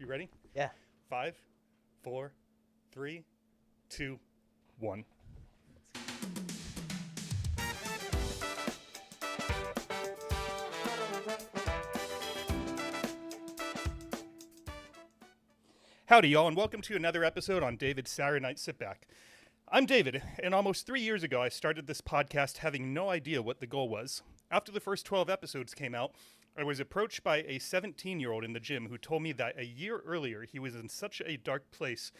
You ready? Yeah. 5, 4, 3, 2, 1. Howdy, y'all, and welcome to another episode on David's Saturday Night Sitback. I'm David, and almost 3 years ago, I started this podcast having no idea what the goal was. After the first 12 episodes came out, I was approached by a 17-year-old in the gym who told me that a year earlier he was in such a dark place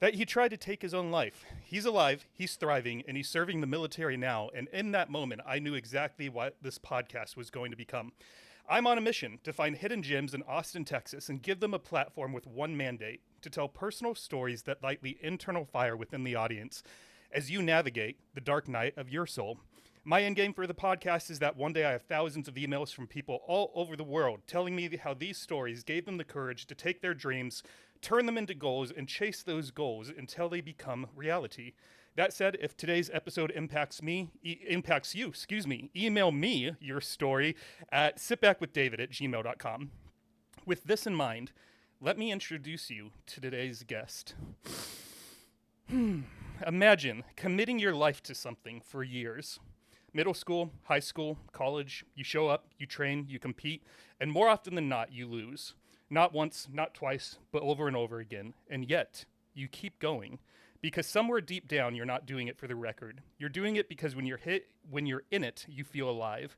that he tried to take his own life. He's alive, he's thriving, and he's serving the military now, and in that moment, I knew exactly what this podcast was going to become. I'm on a mission to find hidden gems in Austin, Texas, and give them a platform with one mandate: to tell personal stories that light the internal fire within the audience as you navigate the dark night of your soul. My end game for the podcast is that one day I have thousands of emails from people all over the world telling me how these stories gave them the courage to take their dreams, turn them into goals, and chase those goals until they become reality. That said, if today's episode impacts you, email me your story at sitbackwithdavid@gmail.com. With this in mind, let me introduce you to today's guest. Imagine committing your life to something for years. Middle school, high school, college, you show up, you train, you compete, and more often than not, you lose. Not once, not twice, but over and over again. And yet, you keep going. Because somewhere deep down, you're not doing it for the record. You're doing it because when you're in it, you feel alive.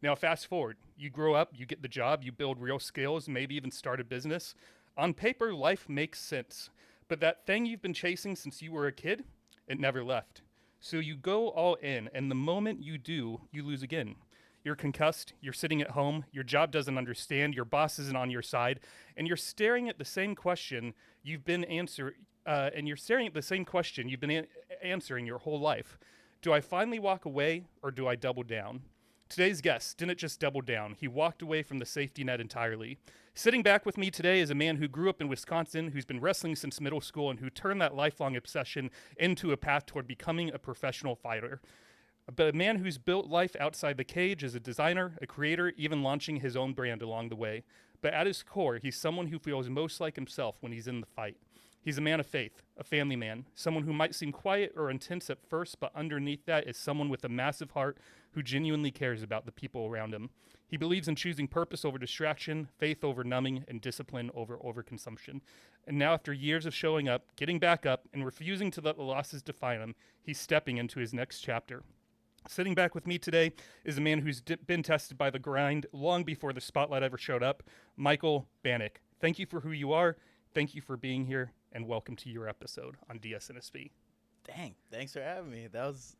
Now, fast forward. You grow up, you get the job, you build real skills, maybe even start a business. On paper, life makes sense. But that thing you've been chasing since you were a kid, it never left. So you go all in, and the moment you do, you lose again. You're concussed, you're sitting at home, your job doesn't understand, your boss isn't on your side, and you're staring at the same question you've been answering your whole life. Do I finally walk away, or do I double down? Today's guest didn't just double down, he walked away from the safety net entirely. Sitting back with me today is a man who grew up in Wisconsin, who's been wrestling since middle school, and who turned that lifelong obsession into a path toward becoming a professional fighter. But a man who's built life outside the cage as a designer, a creator, even launching his own brand along the way. But at his core, he's someone who feels most like himself when he's in the fight. He's a man of faith, a family man, someone who might seem quiet or intense at first, but underneath that is someone with a massive heart who genuinely cares about the people around him. He believes in choosing purpose over distraction, faith over numbing, and discipline over overconsumption. And now, after years of showing up, getting back up, and refusing to let the losses define him, he's stepping into his next chapter. Sitting back with me today is a man who's been tested by the grind long before the spotlight ever showed up, Michael Bannach. Thank you for who you are. Thank you for being here, and welcome to your episode on DSNSB. Dang, thanks for having me. That was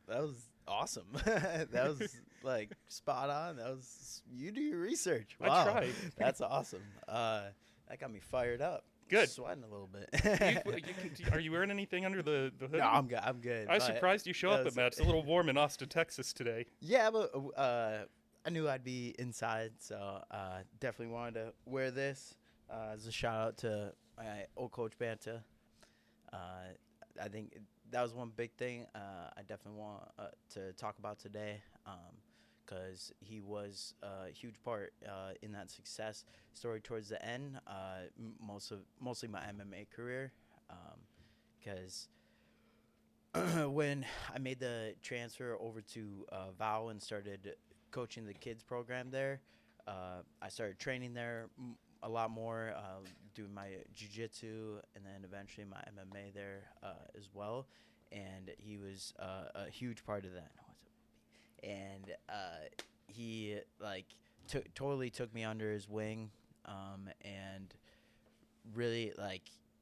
awesome. That was like spot on. You do your research. Wow. I tried. That's awesome. That got me fired up. Good. Sweating a little bit. Are you wearing anything under the hood? No, I'm good. I was surprised you show up at that. It's a little warm in Austin, Texas today. Yeah, but I knew I'd be inside, so definitely wanted to wear this as a shout out to my old coach Banta. I think that was one big thing I definitely want to talk about today, because he was a huge part in that success story towards the end, mostly my MMA career, because when I made the transfer over to Val and started coaching the kids program there, I started training there a lot more, doing my jiu-jitsu and then eventually my MMA there as well. And he was a huge part of that. And he totally took me under his wing, and really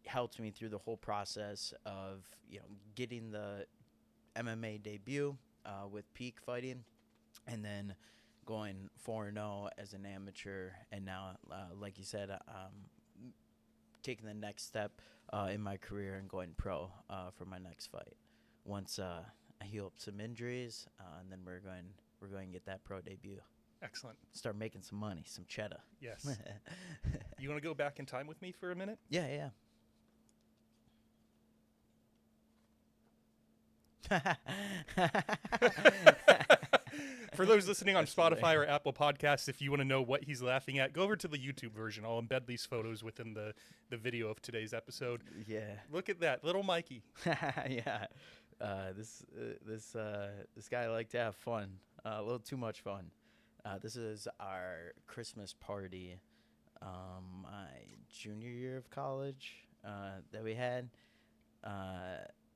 helped me through the whole process of getting the MMA debut with Peak Fighting, and then going 4-0 as an amateur, and now, like you said, taking the next step in my career and going pro for my next fight. Once I heal up some injuries, and then we're going to get that pro debut. Excellent. Start making some money, some cheddar. Yes. You want to go back in time with me for a minute? Yeah. For those listening on That's Spotify or Apple Podcasts, if you want to know what he's laughing at, go over to the YouTube version. I'll embed these photos within the video of today's episode. Yeah. Look at that, little Mikey. Yeah. This guy liked to have fun, a little too much fun. This is our Christmas party, my junior year of college that we had.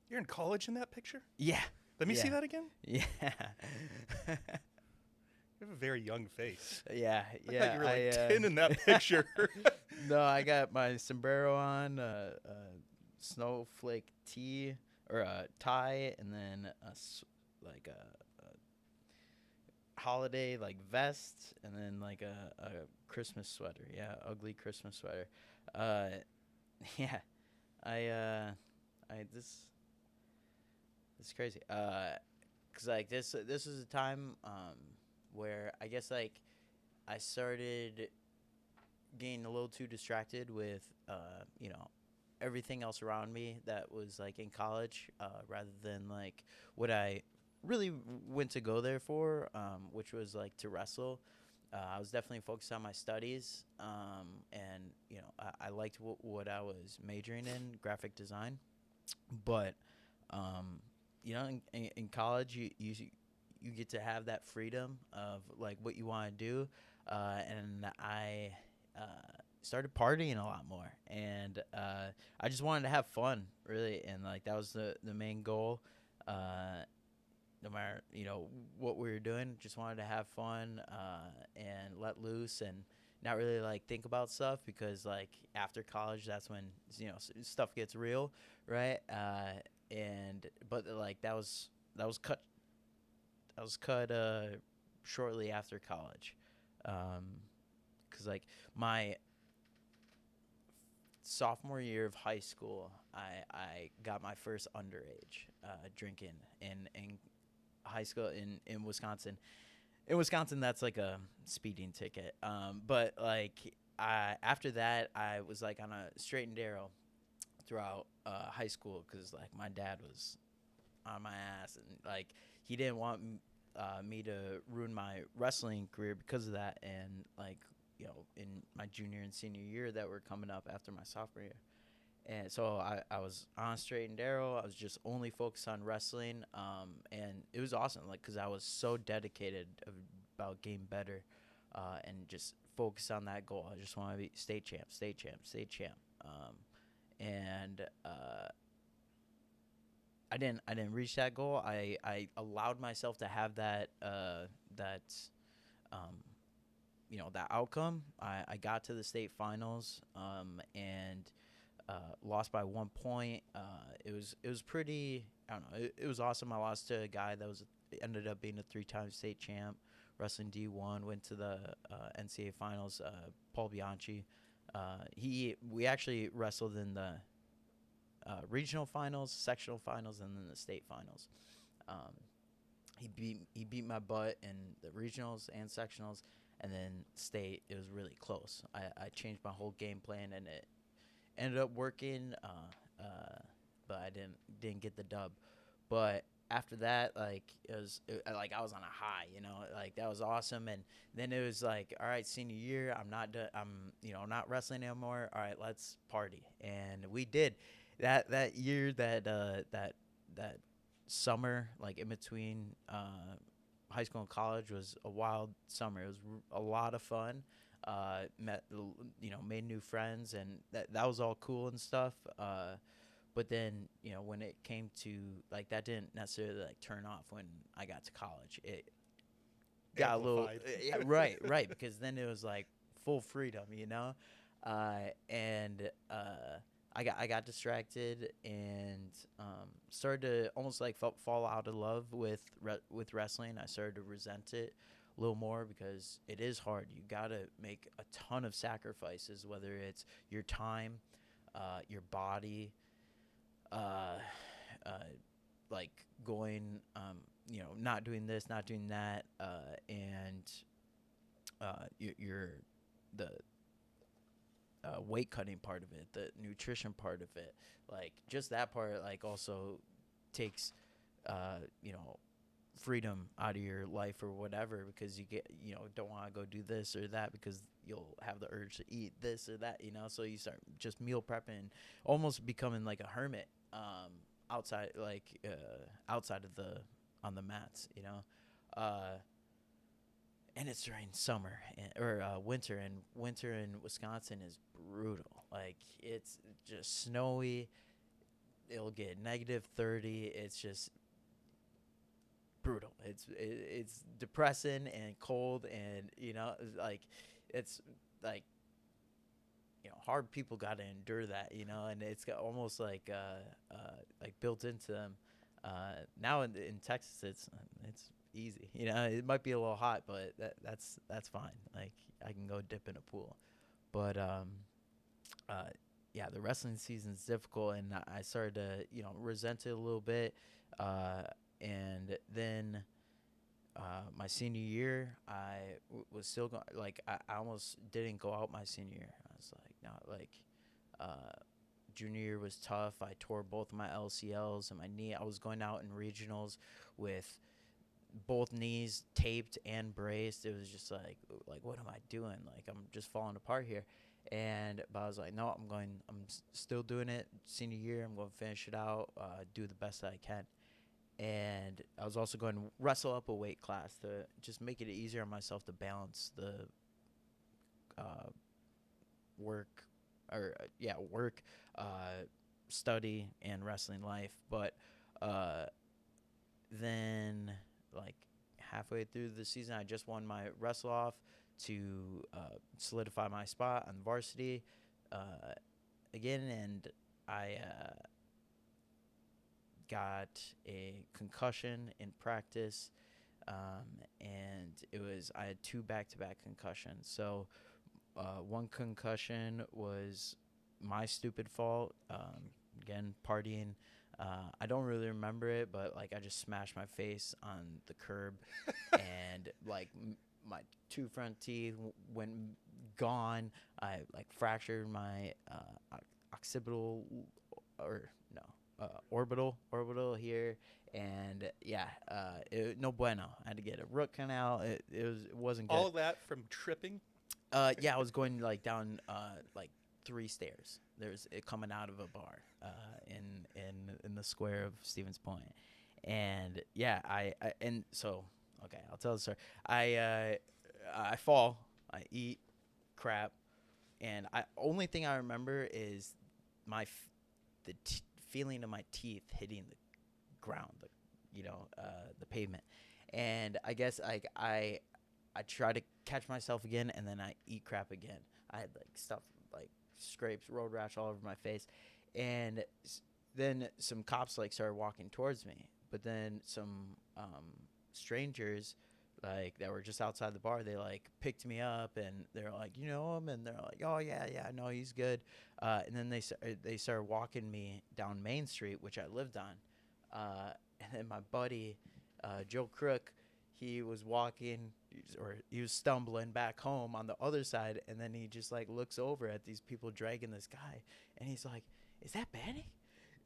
You're in college in that picture? Yeah. Let me see Yeah. that again. Yeah. You have a very young face. Yeah. I Yeah. thought you were like 10 in that picture. No, I got my sombrero on, snowflake tee or a tie, and then like a holiday like vest, and then like a Christmas sweater. Yeah, ugly Christmas sweater. Yeah, this is crazy. Cause like this is a time where I guess like I started getting a little too distracted with everything else around me that was like in college, rather than like what I really went to go there for, which was like to wrestle. I was definitely focused on my studies, and I liked what I was majoring in, graphic design. But in college, you get to have that freedom of like what you want to do, and I started partying a lot more, and I just wanted to have fun, really, and like that was the main goal. No matter what we were doing, just wanted to have fun, and let loose, and not really like think about stuff, because like after college, that's when stuff gets real, right? But like that was cut. That was cut shortly after college, because like my sophomore year of high school, I got my first underage drinking in high school in Wisconsin. In Wisconsin, that's like a speeding ticket. But like after that, I was like on a straight and narrow throughout high school, because like my dad was on my ass, and like he didn't want me to ruin my wrestling career because of that. And like in my junior and senior year that were coming up after my sophomore year. And so I was on straight and narrow. I was just only focused on wrestling, and it was awesome, like, because I was so dedicated about getting better, and just focused on that goal. I just want to be state champ, state champ, state champ. And I didn't reach that goal. I allowed myself to have that that outcome. I got to the state finals, and lost by 1 point. It was pretty. I don't know. It was awesome. I lost to a guy that ended up being a 3-time state champ, wrestling D1. Went to the NCAA finals. Paul Bianchi. We actually wrestled in the regional finals, sectional finals, and then the state finals. He beat my butt in the regionals and sectionals, and then state. It was really close. I changed my whole game plan, and it ended up working, but I didn't get the dub. But after that, like like I was on a high, like that was awesome. And then it was like, all right, senior year, I'm not wrestling anymore. All right, let's party, and we did. That year, that summer, like in between high school and college, was a wild summer. It was a lot of fun. Made new friends, and that was all cool and stuff. But then, when it came to like that, didn't necessarily like turn off when I got to college. It got Amplified. a little, yeah, right, because then it was like full freedom, and I got distracted, and started to almost like fall out of love with wrestling. I started to resent it a little more, because it is hard. You gotta make a ton of sacrifices, whether it's your time, your body, like going, not doing this, not doing that, and your the weight cutting part of it, the nutrition part of it, like just that part, like also takes, freedom out of your life or whatever, because you get, don't want to go do this or that because you'll have the urge to eat this or that, so you start just meal prepping, almost becoming like a hermit, outside, outside of the on the mats, and it's during summer or winter, and winter in Wisconsin is brutal. Like, it's just snowy. It'll get -30. It's just brutal. It's depressing and cold, and it's like, hard people got to endure that, and it's got almost like built into them. Now in Texas, it's easy. It might be a little hot, but that's fine. Like, I can go dip in a pool. But yeah, the wrestling season's difficult, and I started to resent it a little bit. And then my senior year, I was still going. Like, I almost didn't go out my senior year. I was like, no, like, junior year was tough. I tore both of my LCLs and my knee. I was going out in regionals with both knees taped and braced. It was just like what am I doing? Like, I'm just falling apart here. But I was like, no, I'm still doing it. Senior year, I'm going to finish it out, do the best that I can. And I was also going to wrestle up a weight class to just make it easier on myself to balance the work, study, and wrestling life. But then, like, halfway through the season, I just won my wrestle off to solidify my spot on varsity again, and I got a concussion in practice, and I had 2 back-to-back concussions. So one concussion was my stupid fault, again, partying. I don't really remember it, but like, I just smashed my face on the curb, and like my 2 front teeth went gone. I like fractured my occipital, or no, orbital here, and yeah, no bueno. I had to get a root canal. It wasn't good. All that from tripping? Yeah, I was going like down like 3 stairs. There's it coming out of a bar in the square of Stevens Point, and yeah, okay, I'll tell the story. I fall, I eat crap, and only thing I remember is the feeling of my teeth hitting the ground, the pavement, and I guess like I try to catch myself again, and then I eat crap again. I had like stuff like scrapes, road rash all over my face, and then some cops like started walking towards me, but then some strangers like that were just outside the bar, they like picked me up, and they're like, you know him? And they're like, oh yeah, I know, he's good. And then they started walking me down Main Street, which I lived on, and then my buddy Joe Crook, he was walking, or he was stumbling back home on the other side, and then he just like looks over at these people dragging this guy, and he's like, is that Bannach?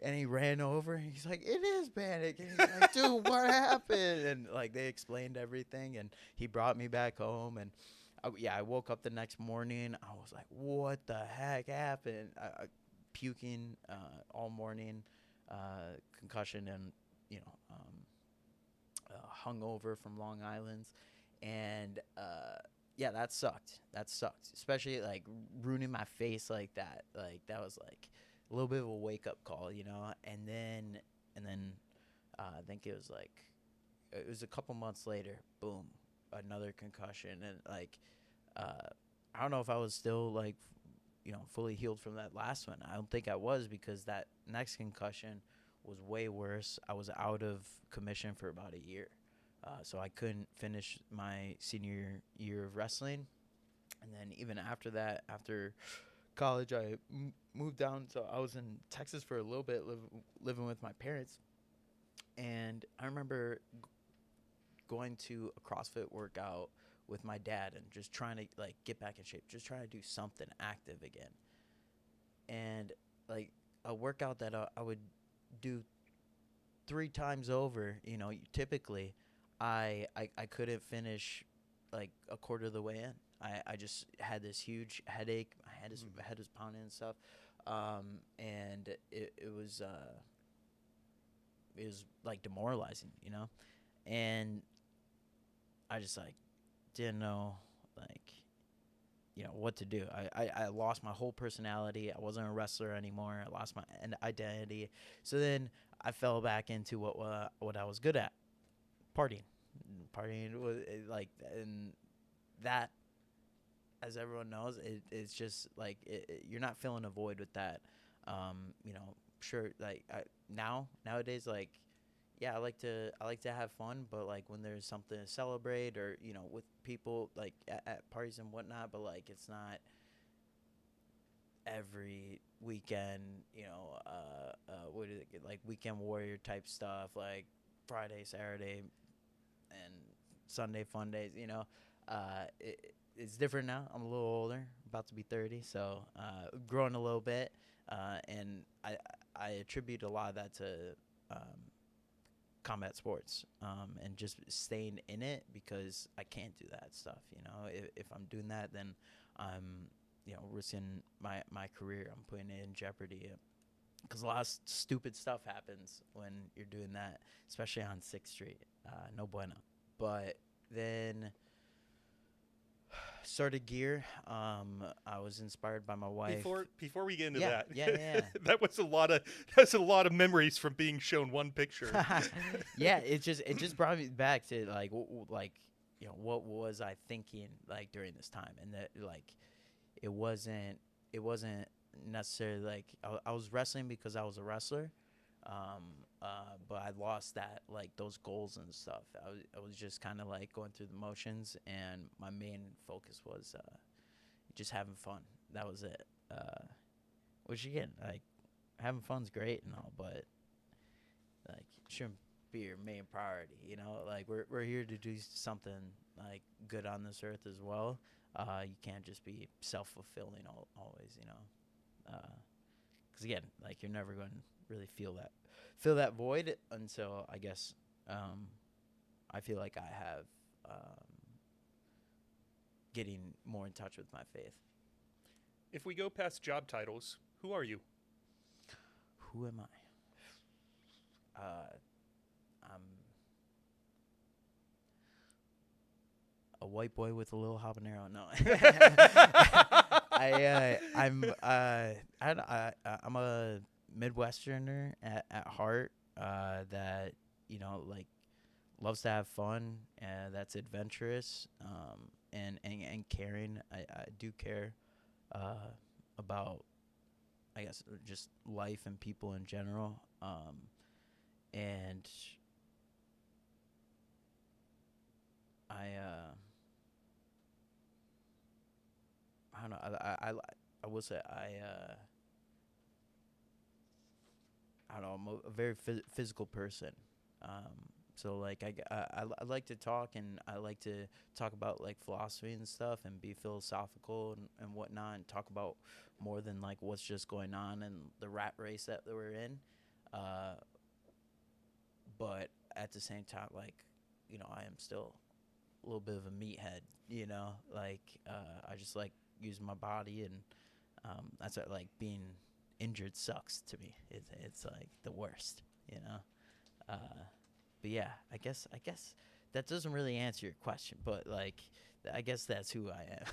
And he ran over, and he's like, it is Bannach. And he's like, dude, what happened? And like, they explained everything, and he brought me back home. And I woke up the next morning. I was like, what the heck happened? I puking all morning, concussion, and hungover from Long Island's, and yeah, that sucked. Especially like ruining my face like that. Like, that was like a little bit of a wake up call, And then I think it was a couple months later, boom, another concussion, and like I don't know if I was still like fully healed from that last one. I don't think I was, because that next concussion was way worse. I was out of commission for about a year. So I couldn't finish my senior year of wrestling. And then even after that, after college, I moved down. So I was in Texas for a little bit, living with my parents. And I remember going to a CrossFit workout with my dad and just trying to like get back in shape, just trying to do something active again. And like a workout that I would do 3 times over, typically, I couldn't finish like a quarter of the way in. I just had this huge headache. My head was pounding and stuff. And it was like demoralizing, you know? And I just like didn't know like, you know, what to do. I lost my whole personality. I wasn't a wrestler anymore. I lost my identity. So then I fell back into what I was good at, partying. Partying was like, and that, as everyone knows, it's just like you're not filling a void with that. You know, sure, like nowadays, like, yeah, I like to have fun, but like when there's something to celebrate, or you know, with people like at parties and whatnot, but like it's not every weekend, you know, what is it, like weekend warrior type stuff, like Friday, Saturday, and Sunday fun days, you know. It's different now. I'm a little older, about to be 30, so growing a little bit, and I attribute a lot of that to combat sports, and just staying in it, because I can't do that stuff, you know. If I'm doing that, then I'm, you know, risking my career. I'm putting it in jeopardy, because a lot of stupid stuff happens when you're doing that, especially on 6th Street. No bueno. But then started gear. I was inspired by my wife. Before we get into Yeah. that was a lot of memories from being shown one picture. Yeah, it just brought me back to like like, you know, what was I thinking like during this time, and that like it wasn't necessarily like I was wrestling because I was a wrestler, but I lost that, like those goals and stuff. I was just kind of like going through the motions, and my main focus was just having fun. That was it. Which again, like having fun's great and all, but like shouldn't be your main priority. You know, like we're here to do something like good on this earth as well. You can't just be self-fulfilling always, you know. Because again, like you're never going to really feel that void until, I guess, I feel like I have getting more in touch with my faith. If we go past job titles, who are you? Who am I? I'm a white boy with a little habanero. No, I'm a Midwesterner at heart. That, you know, like loves to have fun. That's adventurous. And caring. I do care about, I guess, just life and people in general. And I don't know. I will say I don't know. I'm a very physical person. So like I like to talk, and I like to talk about like philosophy and stuff, and be philosophical and whatnot, and talk about more than like what's just going on and the rat race that we're in. But at the same time, like, you know, I am still a little bit of a meathead, you know, like I just like using my body, and that's what, like, being injured sucks to me. It's like the worst, you know. But yeah, I guess that doesn't really answer your question, but like I guess that's who I am.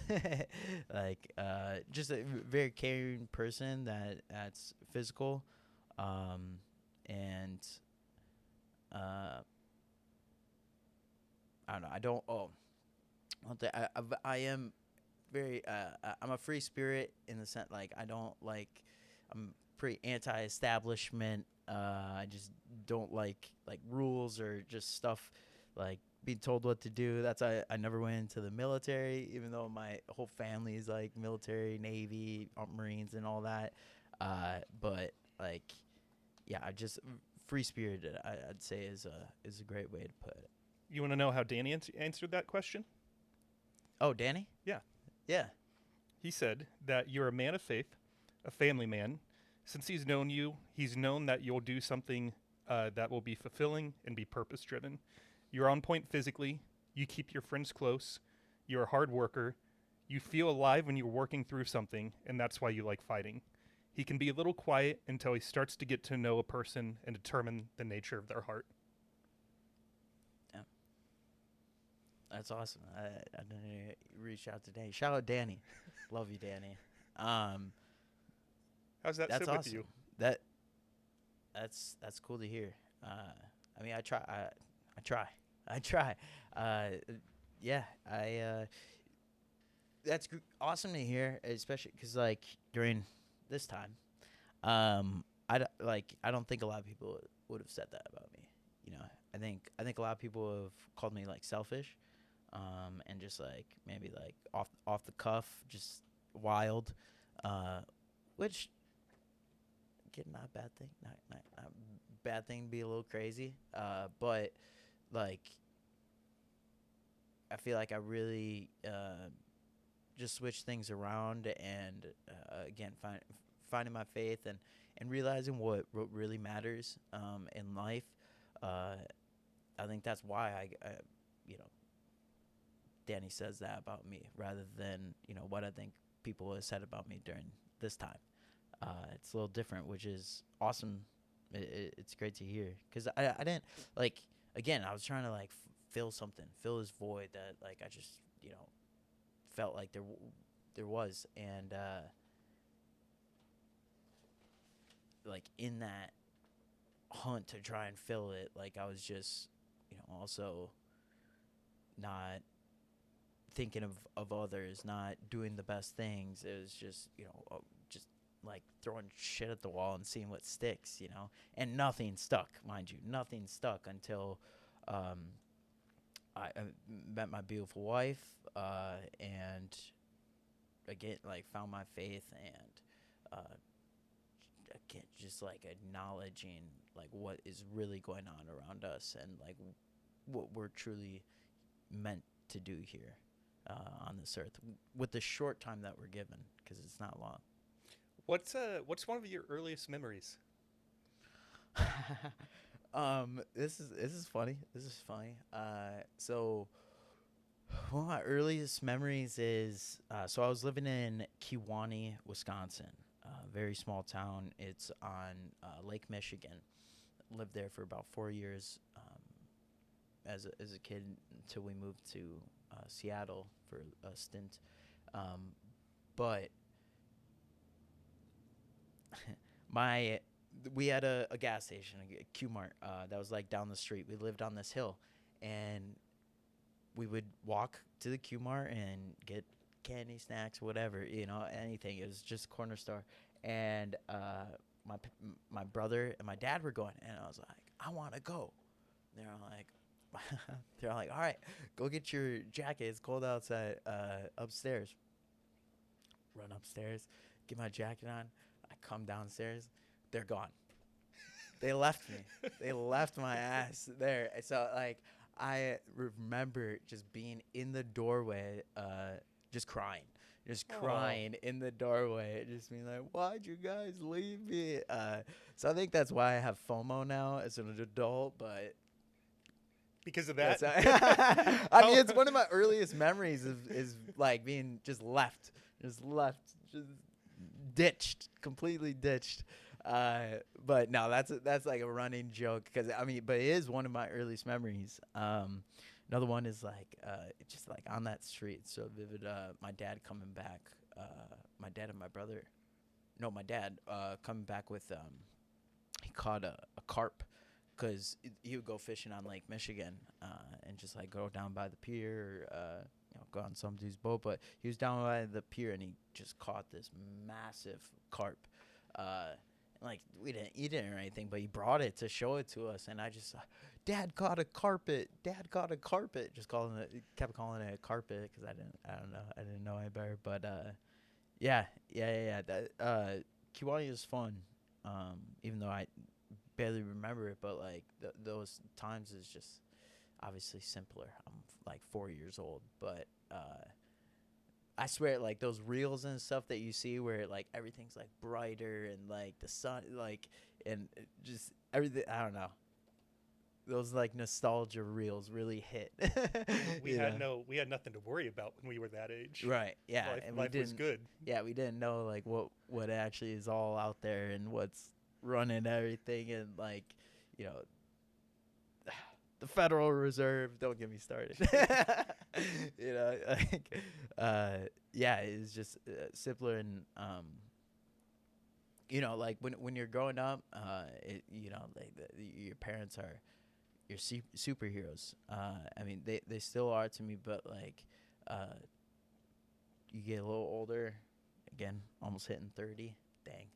Like just a very caring person that's physical, and I don't know. I don't. Oh, I am very. I'm a free spirit in the sense, like, I don't like. I'm pretty anti-establishment. I just don't like rules or just stuff like being told what to do. That's I never went into the military, even though my whole family is like military, Navy, Marines, and all that. But like, yeah, I just free spirited, I'd say is a great way to put it. You want to know how Danny answered that question? Oh, Danny? Yeah. Yeah. He said that you're a man of faith, a family man. Since he's known you, he's known that you'll do something that will be fulfilling and be purpose-driven. You're on point physically. You keep your friends close. You're a hard worker. You feel alive when you're working through something, and that's why you like fighting. He can be a little quiet until he starts to get to know a person and determine the nature of their heart. Yeah. That's awesome. I didn't reach out today. Shout out Danny. Love you, Danny. How's that That's sit with awesome. you? That's cool to hear. I mean, I try. I try. Yeah. That's awesome to hear, especially because like during this time, I don't think a lot of people would have said that about me. You know, I think a lot of people have called me like selfish, and just like maybe like off the cuff, just wild, which again, not a bad thing, not a bad thing to be a little crazy, but like I feel like I really just switch things around and again finding my faith and realizing what really matters in life. I think that's why I you know Danny says that about me rather than what I think people have said about me during this time. It's a little different, which is awesome. It's great to hear because I didn't like again I was trying to like fill this void that like I just felt like there was, and like in that hunt to try and fill it, like I was just also not thinking of others, not doing the best things. It was just just like throwing shit at the wall and seeing what sticks, and nothing stuck, mind you. Nothing stuck until I met my beautiful wife, and again, like found my faith, and again, just like acknowledging like what is really going on around us, and like what we're truly meant to do here on this earth with the short time that we're given, because it's not long. What's one of your earliest memories? This is funny. So one of my earliest memories is so I was living in Kewanee, Wisconsin, a very small town. It's on Lake Michigan. Lived there for about 4 years as a kid until we moved to Seattle for a stint. But we had a gas station, a Q-Mart, that was like down the street. We lived on this hill, and we would walk to the Q-Mart and get candy, snacks, whatever, anything. It was just a corner store. And my brother and my dad were going, and I was like, I want to go. They're like, all right, go get your jacket. It's cold outside. Upstairs. Run upstairs, get my jacket on. I come downstairs. They're gone. They left me. They left my ass there. So like I remember just being in the doorway, just crying in the doorway, just being like, "Why'd you guys leave me?" So I think that's why I have FOMO now as an adult, but because of that. I mean, it's one of my earliest memories is like being just ditched, completely ditched. But no, that's like a running joke, because I mean, but it is one of my earliest memories. Another one is like just like on that street, so vivid. My dad coming back, my dad and my brother. No, my dad coming back with he caught a carp, because he would go fishing on Lake Michigan, and just like go down by the pier, go on some dude's boat. But he was down by the pier, and he just caught this massive carp. Like we didn't eat it or anything, but he brought it to show it to us, and I just, Dad caught a carpet. Dad caught a carpet. Just kept calling it a carpet, because I didn't know any better. But yeah. That Kiwani is fun, even though I barely remember it, but like those times is just obviously simpler. I'm like 4 years old, but I swear, like those reels and stuff that you see where like everything's like brighter and like the sun, like, and just everything. I don't know. those like nostalgia reels really hit. We had nothing to worry about when we were that age. Right. Yeah. Life, And life was good. Yeah, we didn't know like what actually is all out there and what's running everything, and like, you know, the Federal Reserve. Don't get me started. You know, like, yeah, it's just simpler, and you know, like when you're growing up, you know, like your parents are your superheroes. I mean, they still are to me, but like, you get a little older, again, almost hitting 30. Dang,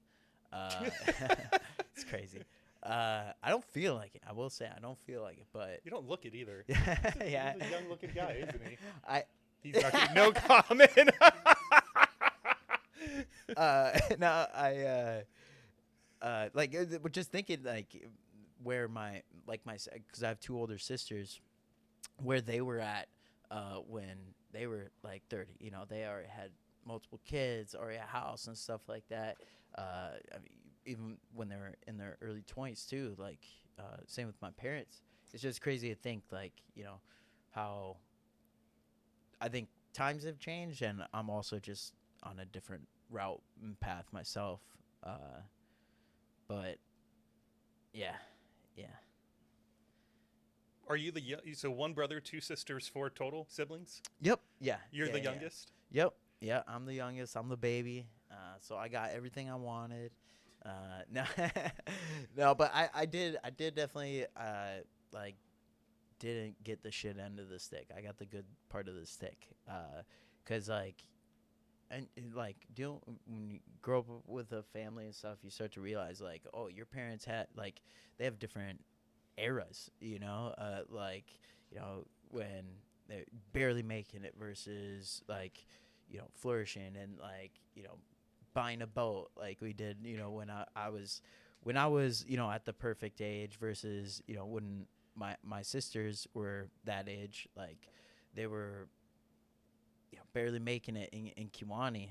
it's crazy. I don't feel like it. I will say I don't feel like it, but You don't look it either. yeah, He's a young-looking guy, isn't he? He's not gonna, no comment. no, like, we're just thinking like where my because I have two older sisters, where they were at when they were like 30. You know, they already had multiple kids, already a house and stuff like that. I mean, even when they were in their early 20s too. Like, same with my parents. It's just crazy to think, like, you know, how I think times have changed, and I'm also just on a different route and path myself. But yeah. Are you so one brother, two sisters, four total siblings? Yep. Yeah. You're yeah, the yeah. youngest? Yep. Yeah, I'm the youngest. I'm the baby. So I got everything I wanted. No, no, but I did definitely like didn't get the shit end of the stick. I got the good part of the stick. 'Cause like, and like, when you grow up with a family and stuff, you start to realize like, oh, your parents had like, they have different eras, you know, like, you know, when they're barely making it versus like, you know, flourishing, and like, you know, buying a boat like we did, you know, when I was, you know, at the perfect age, versus, you know, when my sisters were that age, like they were, you know, barely making it in Kiwani,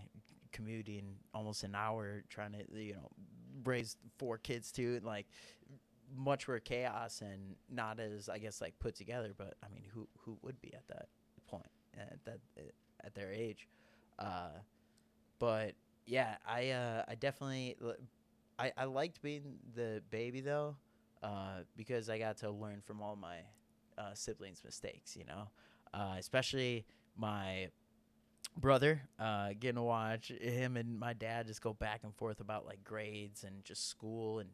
commuting almost an hour trying to, you know, raise 4 kids too, and like much more chaos and not as, I guess, like put together. But I mean, who would be at that point at their age? But yeah, I definitely I liked being the baby though, because I got to learn from all my siblings' mistakes. You know, especially my brother, getting to watch him and my dad just go back and forth about like grades and just school, and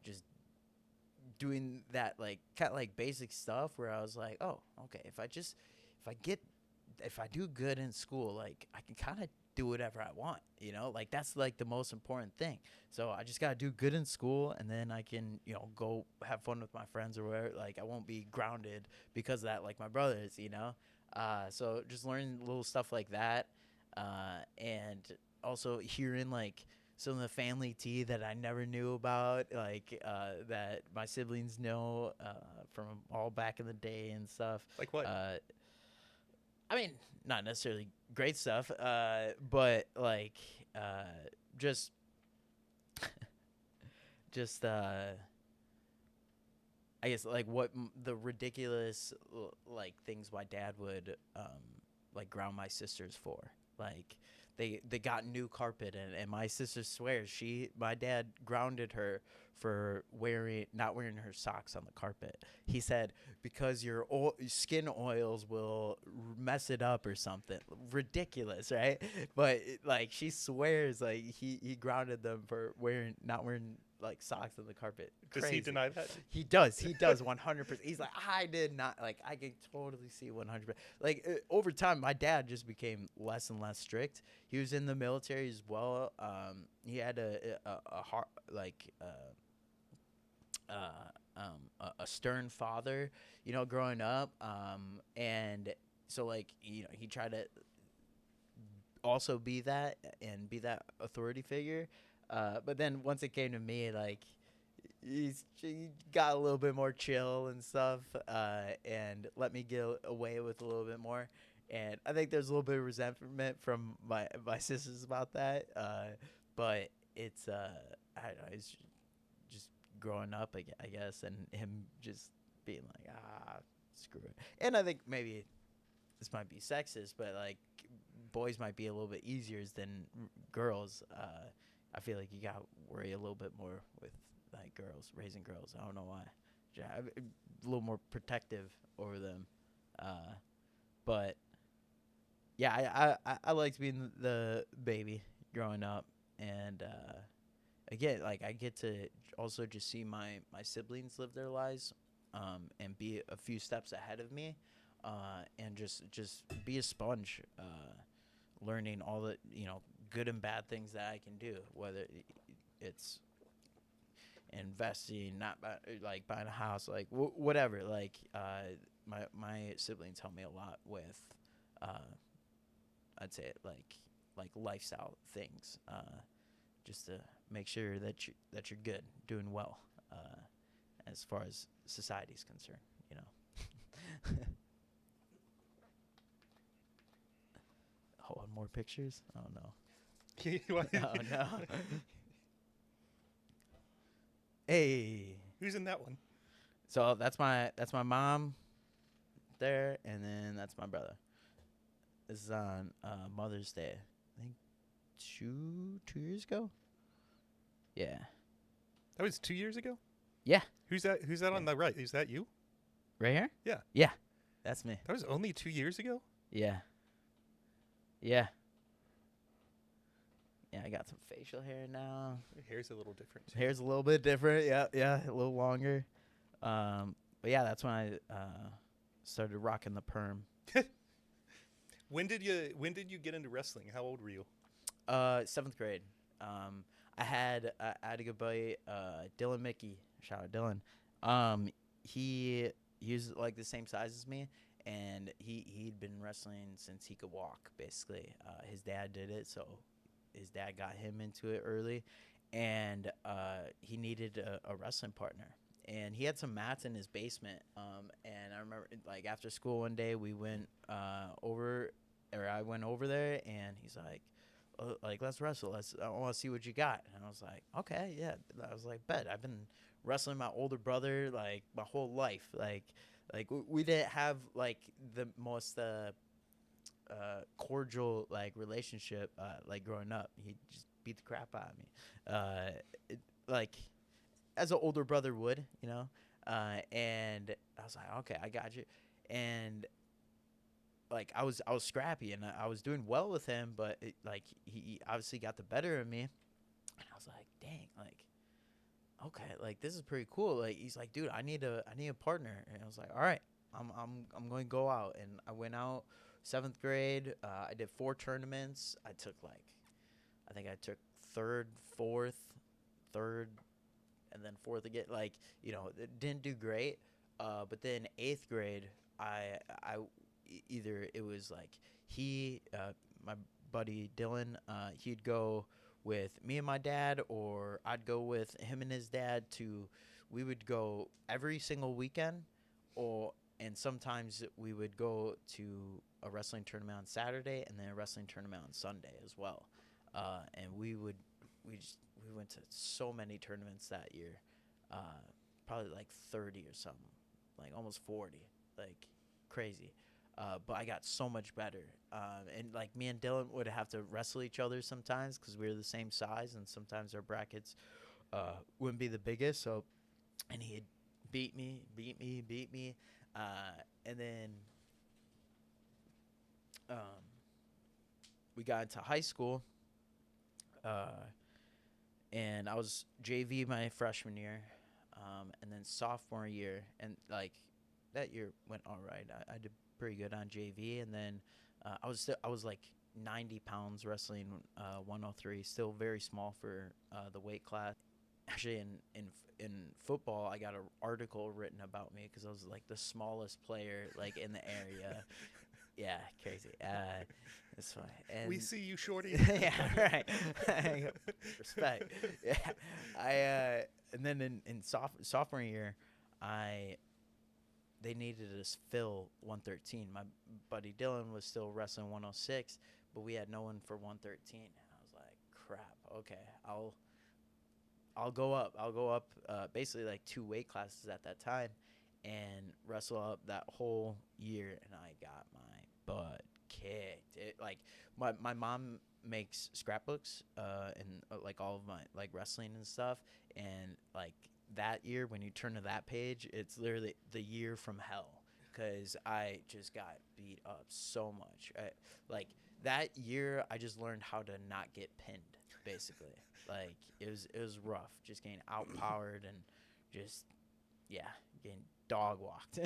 just doing that like kind of like basic stuff, where I was like, oh, okay, if I do good in school, like I can kind of do whatever I want, you know, like that's like the most important thing. So I just got to do good in school, and then I can, you know, go have fun with my friends or whatever. Like I won't be grounded because of that, like my brothers, you know. So just learning little stuff like that, and also hearing like some of the family tea that I never knew about, like that my siblings know from all back in the day and stuff. Like what? I mean, not necessarily great stuff, but like just just I guess like what the ridiculous like things my dad would like ground my sisters for. Like they got new carpet, and my sister swears my dad grounded her for not wearing her socks on the carpet. He said because your skin oils will mess it up or something. Ridiculous, right? But like she swears like he grounded them for not wearing like socks on the carpet. Does Crazy. he deny that? He does 100%. He's like, I did not, like, I can totally see 100%. Like over time my dad just became less and less strict. He was in the military as well. He had a stern father, you know, growing up, and so like, you know, he tried to also be that authority figure. But then once it came to me, like he got a little bit more chill and stuff, and let me get away with a little bit more. And I think there's a little bit of resentment from my sisters about that. But it's I don't know, it's just growing up, I guess, and him just being like, screw it. And I think maybe this might be sexist, but like boys might be a little bit easier than girls. I feel like you got to worry a little bit more with like girls, raising girls. I don't know why. A little more protective over them. But yeah, I liked being the baby growing up, and again, like I get to also just see my siblings live their lives, and be a few steps ahead of me, and just be a sponge, learning all the good and bad things that I can do, whether it's investing, not like buying a house, like whatever. Like my siblings help me a lot with, I'd say like lifestyle things, just to make sure that you're good, doing well, as far as society's concerned. Oh, and more pictures? Oh no. Oh no. Hey. Who's in that one? So that's my mom there, and then that's my brother. This is on Mother's Day. I think two years ago. Yeah. That was 2 years ago? Yeah. Who's that on the right? Is that you? Right here? Yeah. Yeah. That's me. That was only 2 years ago? Yeah. Yeah. Yeah, I got some facial hair now. Your hair's a little different too. Hair's a little bit different. Yeah, a little longer. But yeah, that's when I started rocking the perm. When did you get into wrestling? How old were you? 7th grade. I had a good buddy, Dylan Mickey. Shout out Dylan. He was like the same size as me, and he'd been wrestling since he could walk. Basically, his dad did it, so his dad got him into it early, and he needed a wrestling partner. And he had some mats in his basement. And I remember, like, after school one day, we went I went over there, and he's like, let's wrestle. I want to see what you got. And I was like, okay, yeah. I was like, bet. I've been wrestling my older brother, like, my whole life. Like we didn't have, like, the most cordial, like, relationship, like, growing up. He just beat the crap out of me. Like, as an older brother would, and I was like, okay, I got you. And like I was scrappy, and I was doing well with him, but he obviously got the better of me. And I was like, dang, like, okay, like this is pretty cool. Like he's like, dude, I need a partner. And I was like, all right, I'm going to go out. And I went out 7th grade. I did 4 tournaments. I think I took 3rd, 4th, 3rd, and then 4th again. Like, it didn't do great. But then 8th grade, I either it was like my buddy Dylan, he'd go with me and my dad, or I'd go with him and his dad. We would go every single weekend, and sometimes we would go to a wrestling tournament on Saturday and then a wrestling tournament on Sunday as well. And we went to so many tournaments that year, probably like 30 or something, like almost 40, like crazy. But I got so much better. And like me and Dylan would have to wrestle each other sometimes because we were the same size, and sometimes our brackets wouldn't be the biggest. So, and he'd beat me. And then we got into high school, and I was JV my freshman year, and then sophomore year, and like that year went all right. I did pretty good on JV, and then I was like 90 pounds wrestling 103, still very small for the weight class. Actually, in football, I got an article written about me because I was like the smallest player like in the area. Yeah, crazy. That's fine. And we see you, shorty. yeah, right. Respect. Yeah, and then in sophomore year, they needed us fill 113. My buddy Dylan was still wrestling 106, but we had no one for 113. And I was like, crap. Okay, I'll go up. Basically like 2 weight classes at that time, and wrestle up that whole year, and I got my butt kicked. My mom makes scrapbooks and like all of my like wrestling and stuff, and like that year when you turn to that page, it's literally the year from hell because I just got beat up so much. Like that year, I just learned how to not get pinned. Basically, like it was rough, just getting outpowered and just yeah, getting dog walked.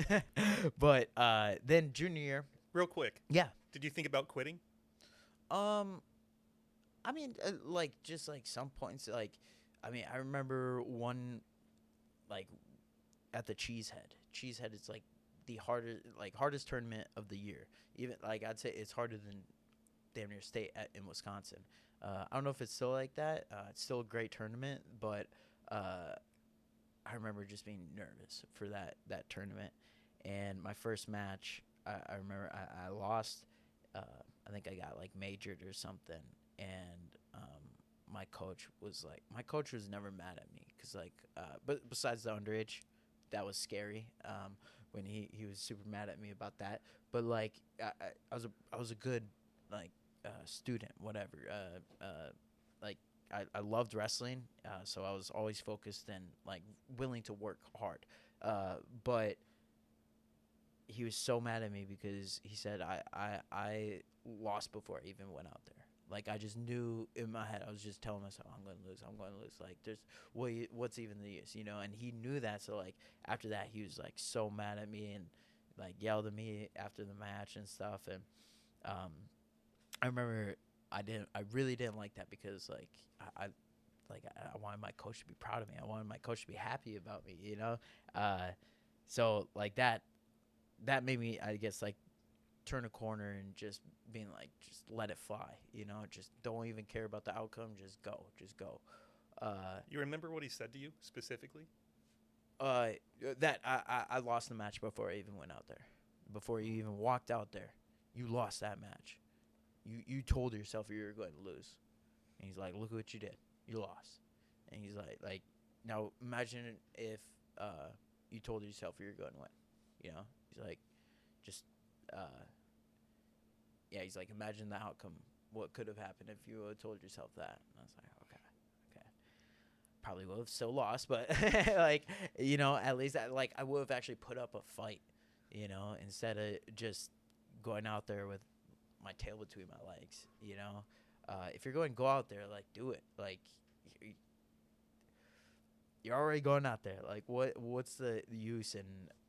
But then junior year, Real quick, yeah. did you think about quitting? Um, I mean, like just like some points, like I mean, I remember one like at the Cheesehead. Cheesehead is like the hardest tournament of the year. Even like I'd say it's harder than damn near state in Wisconsin. I don't know if it's still like that. It's still a great tournament, but I remember just being nervous for that tournament. And my first match, I remember I lost. I think I got like majored or something, and my coach was never mad at me because but besides the underage, that was scary. When he was super mad at me about that, but like I was a good like student, whatever. Like I loved wrestling, so I was always focused and like willing to work hard. But he was so mad at me because he said I lost before I even went out there. Like I just knew in my head, I was just telling myself, I'm going to lose. I'm going to lose. Like there's what's even the use, you know? And he knew that. So like after that, he was like so mad at me and like yelled at me after the match and stuff. And I remember I really didn't like that because like I wanted my coach to be proud of me. I wanted my coach to be happy about me, you know? So like that made me, I guess, like turn a corner and just being like, just let it fly, you know? Just don't even care about the outcome. Just go. You remember what he said to you specifically? That I lost the match before I even went out there. Before you even walked out there, you lost that match. You told yourself you were going to lose. And he's like, look what you did. You lost. And he's like now imagine if you told yourself you were going to win. You know? He's like, just yeah, he's like, imagine the outcome. What could have happened if you would have told yourself that? And I was like, okay. Probably would have still lost, but like, you know, at least I would have actually put up a fight, you know, instead of just going out there with my tail between my legs, you know. If you're going to go out there, like, do it. Like, you're already going out there. Like, what's the use in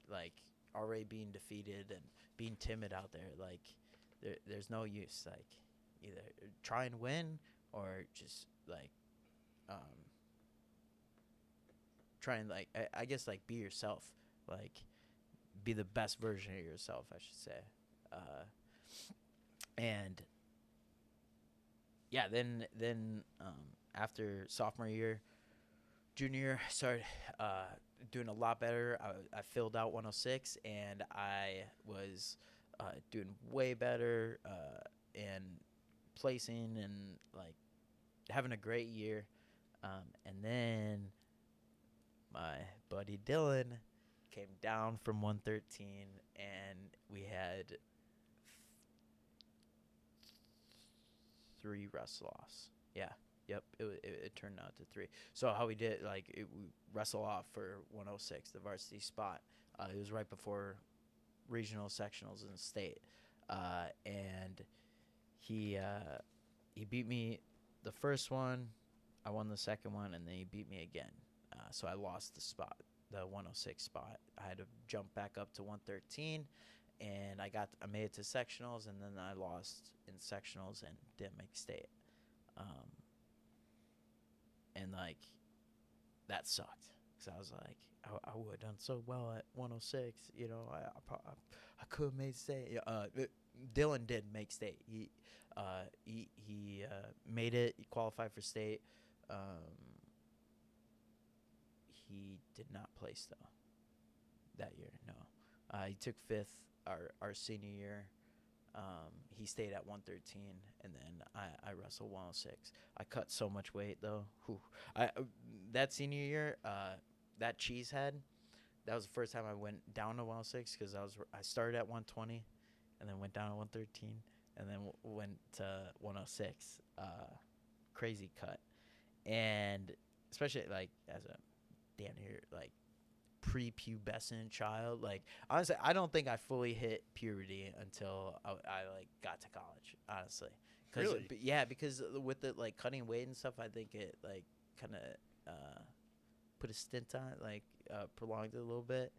like already being defeated and being timid out there? Like, there's no use. Like, either try and win or just like try and like I guess like be yourself. Like, be the best version of yourself, I should say. And yeah, then after sophomore year, junior year, I started doing a lot better. I filled out 106, and I was doing way better and placing and like having a great year. And then my buddy Dylan came down from 113, and we had 3 wrestle offs. Yeah. Yep. It turned out to 3. So how we did, like, we wrestle off for 106, the varsity spot. It was right before regional sectionals in state, and he beat me the first one. I won the second one, and then he beat me again. So I lost the spot, the 106 spot. I had to jump back up to 113. And I made it to sectionals, and then I lost in sectionals and didn't make state. And like that sucked because I was like, I would have done so well at 106. You know, I could have made state. Dylan did make state. He made it. He qualified for state. He did not place though that year. No, he took 5th our senior year. He stayed at 113, and then I wrestled 106. I cut so much weight though. That senior year, that Cheesehead, that was the first time I went down to 106 because I started at 120, and then went down to 113, and then went to 106. Crazy cut, and especially like as a damn near like prepubescent child. Like honestly, I don't think I fully hit puberty until I like got to college. Honestly, Really? Yeah, because with the like cutting weight and stuff, I think it like kind of put a stint on it, like prolonged it a little bit.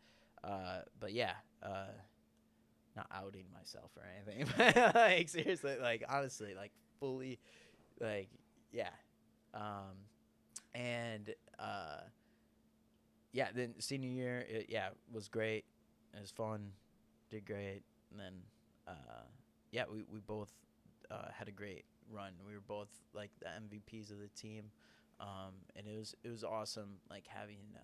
But yeah, not outing myself or anything, but like seriously, like honestly, like fully, like yeah, and yeah. Then senior year, was great. It was fun, did great, and then yeah, we both had a great run. We were both like the MVPs of the team, and it was awesome, like having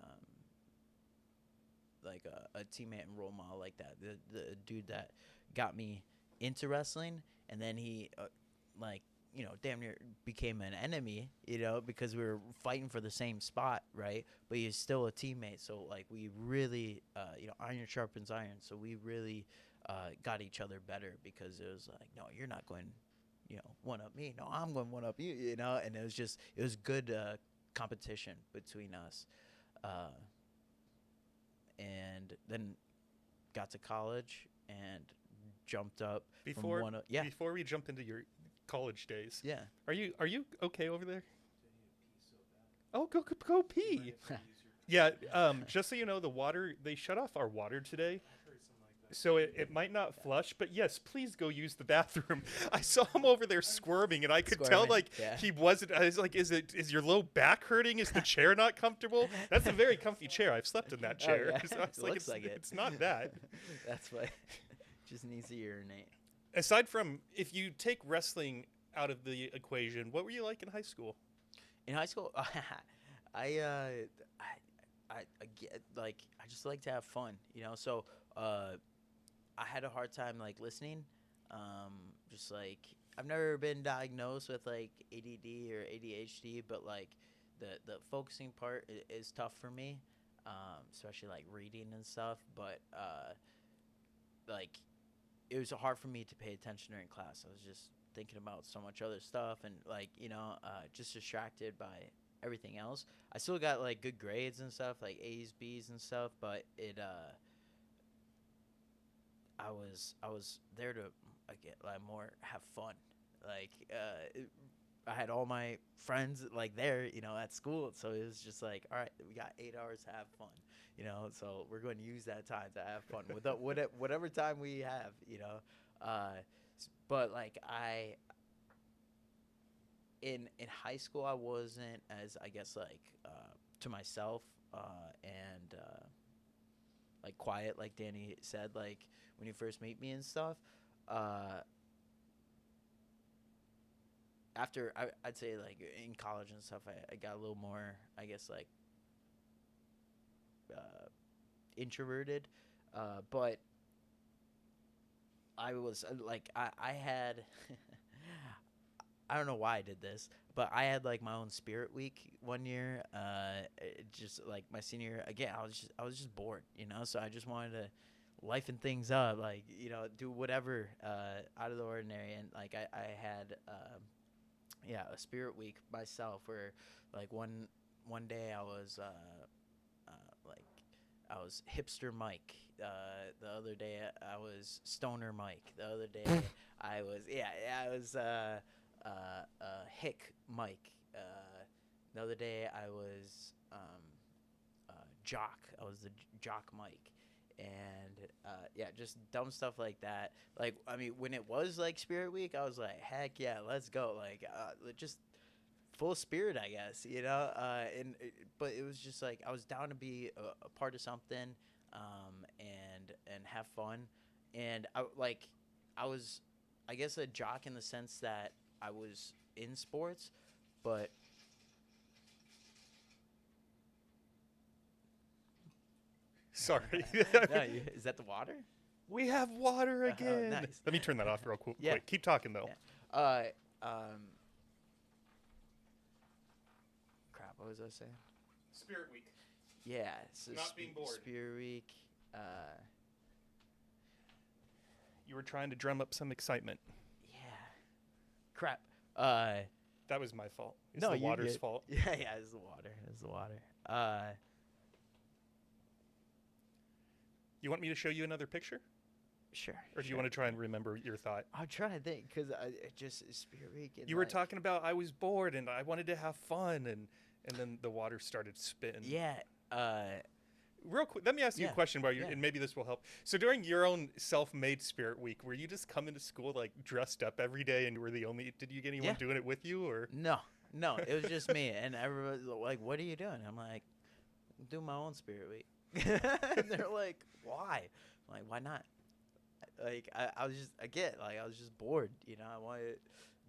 like a teammate and role model like that. The dude that got me into wrestling, and then he like damn near became an enemy, because we were fighting for the same spot, right? But he's still a teammate, so like we really iron sharpens iron, so we really got each other better, because it was like, no, you're not going one up me, no, I'm going one up you, and it was good competition between us, and then got to college and jumped up Before from yeah. before we jump into your college days, Yeah. are you okay over there? Oh, go pee. Yeah. Just so you know, the water, they shut off our water today. So it might not flush, but yes, please go use the bathroom. I saw him over there squirming, and I could tell Squirming, like yeah. he wasn't. I was like, is your low back hurting? Is the chair not comfortable? That's a very comfy chair. I've slept in that chair. Oh, yeah. So I was It like, looks like it. it's not that. That's why. Just needs to urinate. Aside from, if you take wrestling out of the equation, what were you like in high school? In high school, I just like to have fun, So I had a hard time like listening. Just like I've never been diagnosed with like ADD or ADHD, but like the focusing part is tough for me, especially like reading and stuff. But like it was hard for me to pay attention during class. I was just thinking about so much other stuff, and like just distracted by everything else. I still got like good grades and stuff, like A's, B's and stuff, but I was there to get like more have fun. Like I had all my friends like there, at school, so it was just like, all right, we got 8 hours to have fun, so we're going to use that time to have fun with whatever time we have, but like in high school I wasn't as, I guess, like to myself and like quiet, like Danny said, like when you first meet me and stuff. After I'd say like in college and stuff, I got a little more, I guess, like introverted, but I was like I had I don't know why I did this, but I had like my own spirit week one year. Just like my senior year, again, I was just bored, So I just wanted to lifen things up, like do whatever out of the ordinary, and like I had a spirit week myself, where like one day I was like I was hipster Mike. The other day I was stoner Mike. The other day I was hick Mike. The other day I was jock. I was the jock Mike. And just dumb stuff like that. Like, I mean, when it was like Spirit Week, I was like, heck yeah, let's go. Like, just full spirit, I guess, but it was just like I was down to be a part of something, and have fun. And I was, I guess, a jock in the sense that I was in sports, but Sorry. No, is that the water? We have water again. Nice. Let me turn that off real quick. Yeah. Keep talking though. Yeah. Crap. What was I saying? Spirit Week. Yeah, so Not being bored. Spirit Week. You were trying to drum up some excitement. Yeah. Crap. That was my fault. It's No, the you're water's good. fault. Yeah, it's the water. It's the water. You want me to show you another picture? Sure. Or do you want to try and remember your thought? I'm trying to think because just Spirit Week. And You were talking about I was bored and I wanted to have fun, and then the water started spitting. Yeah. Real quick, let me ask you a Yeah, question about your, yeah. and maybe this will help. So during your own self-made Spirit Week, were you just coming to school like dressed up every day, and you were the only? Did you get anyone Yeah. doing it with you, or? No, it was just me, and everybody's like, "What are you doing?" I'm like, "I'm doing my own Spirit Week." And they're like, "Why?" I'm like, "Why not?" Like I was just I was just bored, I wanted to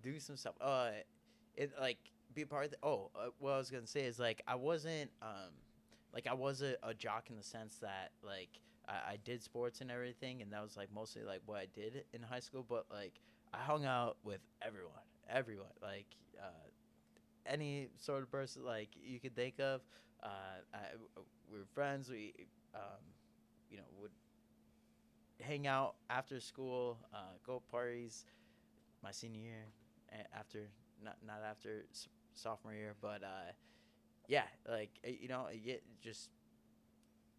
do some stuff. It like be a part of what I was gonna say is like I wasn't like I was a jock in the sense that like I did sports and everything, and that was like mostly like what I did in high school. But like I hung out with everyone, like any sort of person like you could think of. We were friends. We would hang out after school, go parties. My senior year, after not after sophomore year, but yeah, like you get just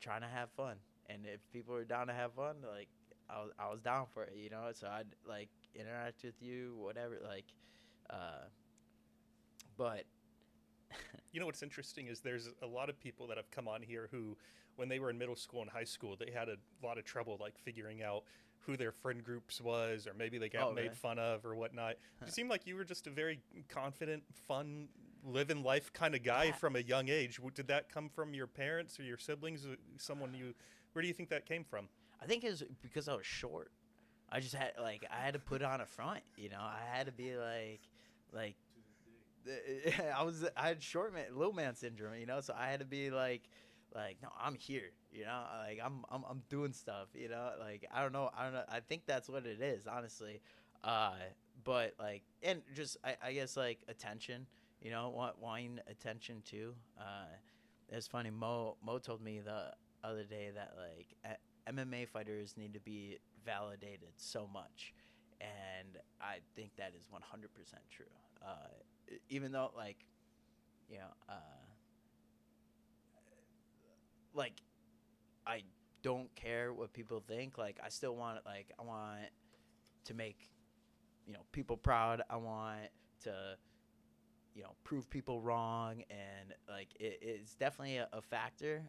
trying to have fun, and if people are down to have fun, like I was down for it, So I'd like interact with you, whatever, like, but You know what's interesting is there's a lot of people that have come on here who, when they were in middle school and high school, they had a lot of trouble like figuring out who their friend groups was, or maybe they got made really? fun of or whatnot. You seem like you were just a very confident, fun, living life kind of guy Yeah. from a young age. Did that come from your parents or your siblings? Someone you? Where do you think that came from? I think it's because I was short. I just had I had to put on a front, I had to be like I had short man, little man syndrome, so I had to be like no, I'm here, like I'm doing stuff, like I don't know, I think that's what it is, honestly, but like, and just I guess like attention, wanting attention too. It's funny, Mo told me the other day that like MMA fighters need to be validated so much, and I think that is 100% true. Even though like you know like I don't care what people think, like I still want I want to make people proud. I want to prove people wrong, and like it's definitely a factor,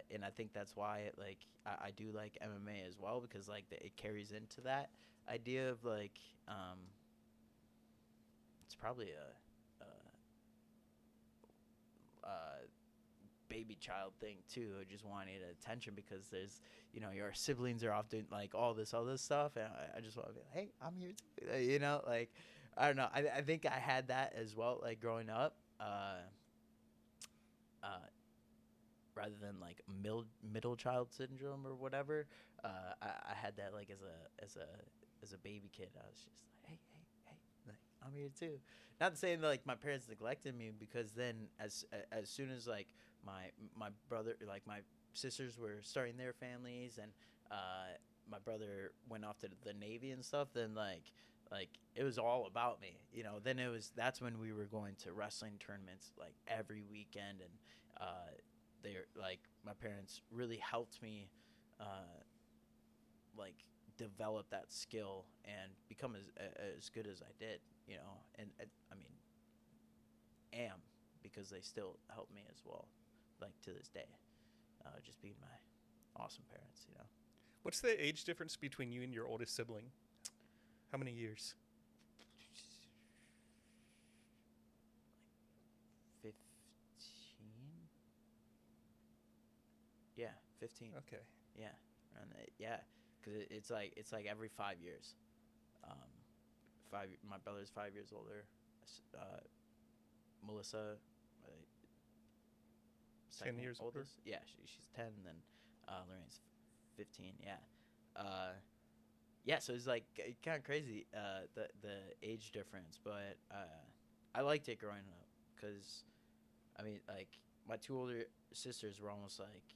and I think that's why like I do like MMA as well, because like it carries into that idea of like it's probably a baby child thing too, just wanting attention, because there's your siblings are often like all this other stuff, and I just want to be like, hey, I'm here too. Like I don't know, I think I had that as well, like growing up, rather than like middle child syndrome or whatever. I had that like as a baby kid. I was just like, hey, like I'm here too. Not saying that, like my parents neglected me, because then as soon as like my brother, like my sisters were starting their families, and my brother went off to the Navy and stuff, then like it was all about me, then that's when we were going to wrestling tournaments like every weekend, and they're like my parents really helped me like develop that skill and become as good as I did, and I mean am, because they still help me as well, like to this day, just being my awesome parents. What's the age difference between you and your oldest sibling? How many years? 15. Yeah, 15. Okay. Yeah, around that. Yeah, because it's like every 5 years. My brother's 5 years older. Melissa, 10 years older? oldest. Yeah, she's 10. And then Lorraine's 15. Yeah. Yeah, so it's like kind of crazy, the age difference, but I liked it growing up, because I mean, like my two older sisters were almost like,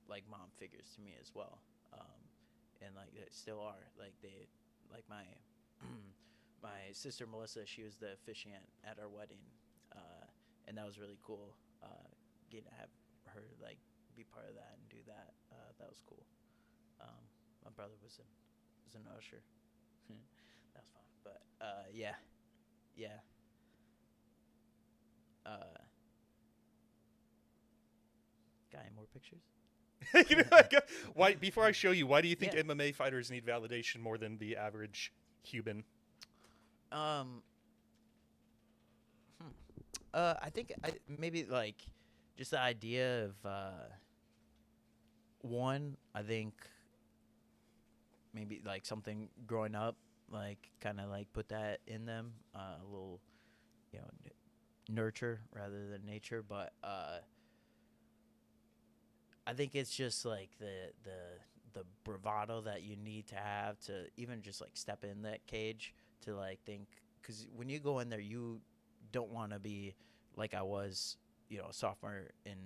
like mom figures to me as well. And like they still are. Like like my my sister Melissa, she was the officiant at our wedding, and that was really cool. Getting to have her like be part of that and do that, that was cool. My brother was an usher. That was fun. But yeah. Got any more pictures? Why? Before I show you, why do you think Yeah. MMA fighters need validation more than the average human? I think maybe like just the idea of one. I think maybe like something growing up, like kind of like put that in them, a little, nurture rather than nature. But I think it's just like the bravado that you need to have to even just like step in that cage to like think, because when you go in there, you don't want to be like I was, a sophomore in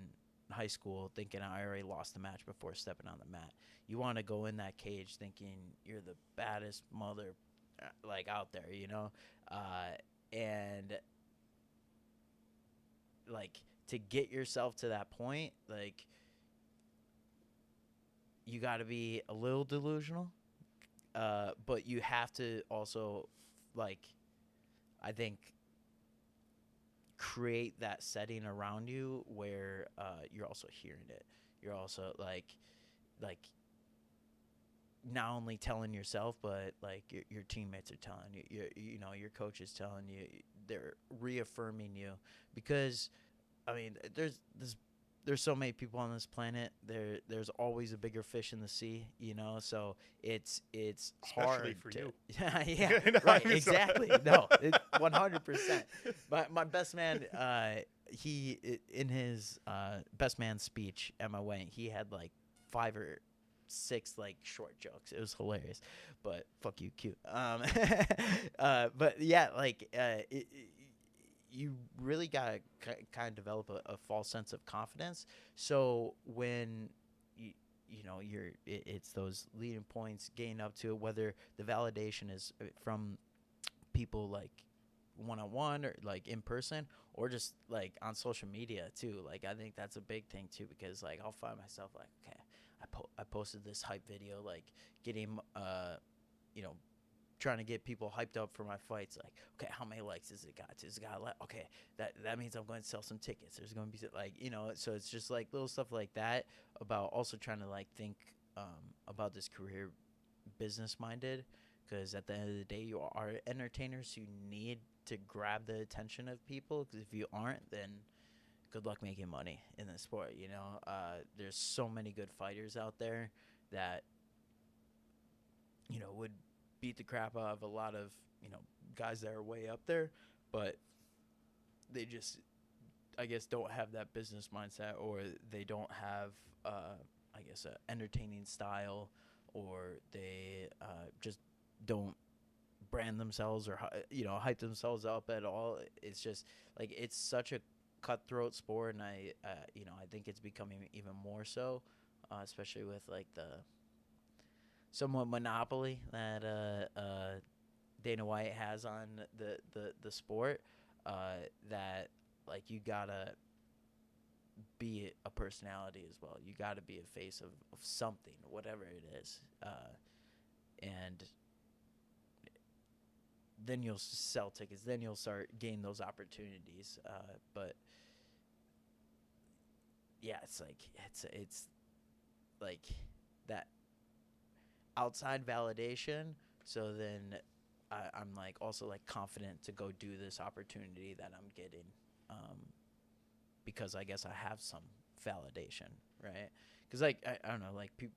high school, thinking I already lost the match before stepping on the mat. You want to go in that cage thinking you're the baddest mother like out there, and like to get yourself to that point, like you got to be a little delusional, but you have to also, like, I think, create that setting around you where you're also hearing it. You're also like not only telling yourself, but like your teammates are telling you, your coach is telling you, they're reaffirming you, because I mean, there's so many people on this planet. There's always a bigger fish in the sea, So it's Especially hard for to, you. yeah, No, right, I'm exactly. sorry. No, 100%. My best man, in his best man speech at my wedding, he had like 5 or 6 like short jokes. It was hilarious, but fuck you, cute. But yeah, like you really gotta kind of develop a false sense of confidence. So when it's those leading points, getting up to it, whether the validation is from people like one-on-one or like in person, or just like on social media too. Like I think that's a big thing too, because like I'll find myself like, okay, I posted this hype video, like getting trying to get people hyped up for my fights. Like, okay, how many likes does it got? Does it got okay, that means I'm going to sell some tickets. There's going to be like, so it's just like little stuff like that, about also trying to like think about this career business minded, because at the end of the day, you are entertainers who need to grab the attention of people, because if you aren't, then good luck making money in the sport. There's so many good fighters out there that would beat the crap out of a lot of guys that are way up there, but they just, I guess, don't have that business mindset, or they don't have I guess a entertaining style, or they just don't brand themselves or hype themselves up at all. It's just like it's such a cutthroat sport, and I think it's becoming even more so, especially with like the somewhat monopoly that Dana White has on the sport, that like you gotta be a personality as well. You gotta be a face of something, whatever it is, and then you'll sell tickets. Then you'll start getting those opportunities. But yeah, it's like that outside validation. So then I'm like also like confident to go do this opportunity that I'm getting, because I guess I have some validation, right? Because like I don't know, like people,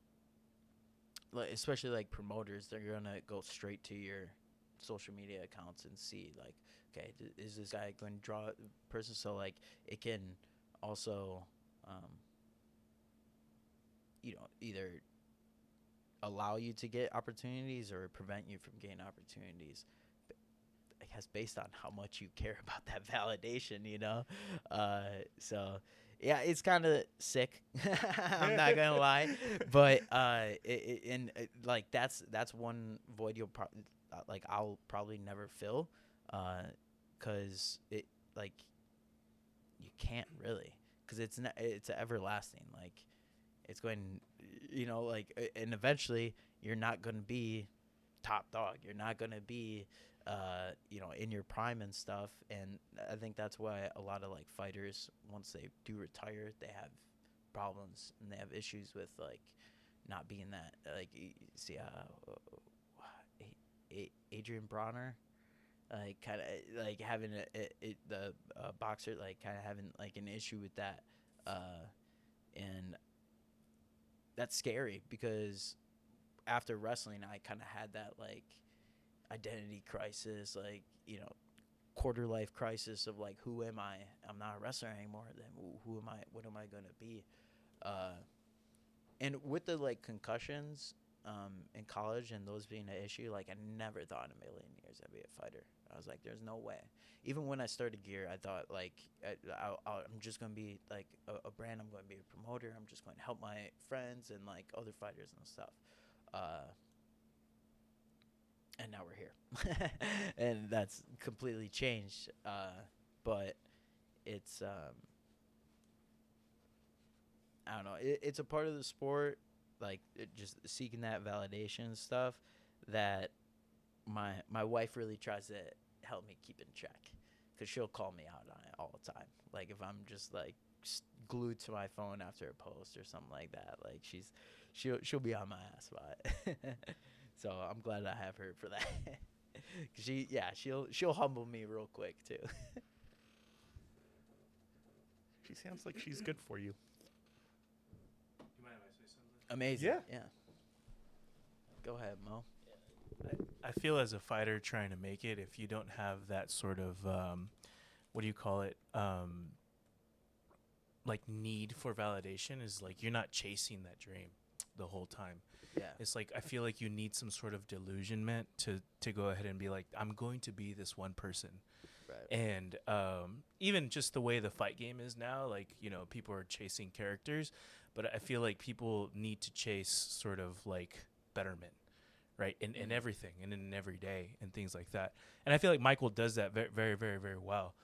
like especially like promoters, they're gonna go straight to your social media accounts and see like, okay, is this guy going to draw a person? So like it can also either allow you to get opportunities or prevent you from getting opportunities. But guess based on how much you care about that validation, you know. So yeah, it's kind of sick. I'm not gonna lie, but like that's one void you'll like I'll probably never fill, cause it like you can't really, cause it's everlasting. Like it's going, you know, like and eventually you're not gonna be top dog. You're not gonna be you know, in your prime and stuff. And I think that's why a lot of like fighters, once they do retire, they have problems and they have issues with like not being that like you see Adrian Bronner, like kind of like having the boxer, like kind of having like an issue with that, and that's scary because after wrestling I kind of had that like identity crisis, like, you know, quarter life crisis of like, who am I? I'm not a wrestler anymore. Then who am I? What am I gonna be? And with the like concussions in college and those being an issue, like I never thought in a million years I'd be a fighter. I was like, there's no way. Even when I started gear, I thought like I'm just gonna be like a brand. I'm going to be a promoter. I'm just going to help my friends and like other fighters and stuff. And now we're here. And that's completely changed. But it's I don't know. It's a part of the sport, like just seeking that validation and stuff that my wife really tries to help me keep in check, because she'll call me out on it all the time. Like if I'm just like glued to my phone after a post or something like that, like she'll be on my ass about it. So I'm glad I have her for that. She'll humble me real quick too. She sounds like she's good for you. Do you mind if I say something? Amazing. Yeah. Yeah. Go ahead, Mo. I feel as a fighter trying to make it, if you don't have that sort of, what do you call it? Like need for validation, is like you're not chasing that dream the whole time. Yeah. It's like I feel like you need some sort of delusionment to go ahead and be like, I'm going to be this one person. Right. And even just the way the fight game is now, like, you know, people are chasing characters, but I feel like people need to chase sort of like betterment, right? In everything and in every day and things like that. And I feel like Michael does that very, very, very, very well.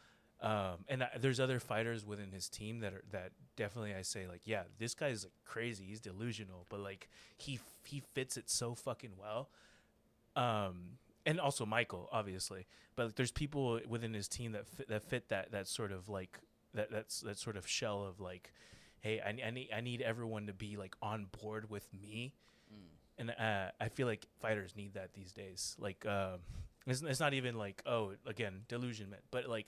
And there's other fighters within his team that definitely I say like, yeah, this guy's like crazy. He's delusional, but like he fits it so fucking well. And also Michael, obviously, but like, there's people within his team that fit that sort of like that sort of shell of like, hey, I need everyone to be like on board with me. And I feel like fighters need that these days. Like, it's not even like, oh, again, delusionment, but like,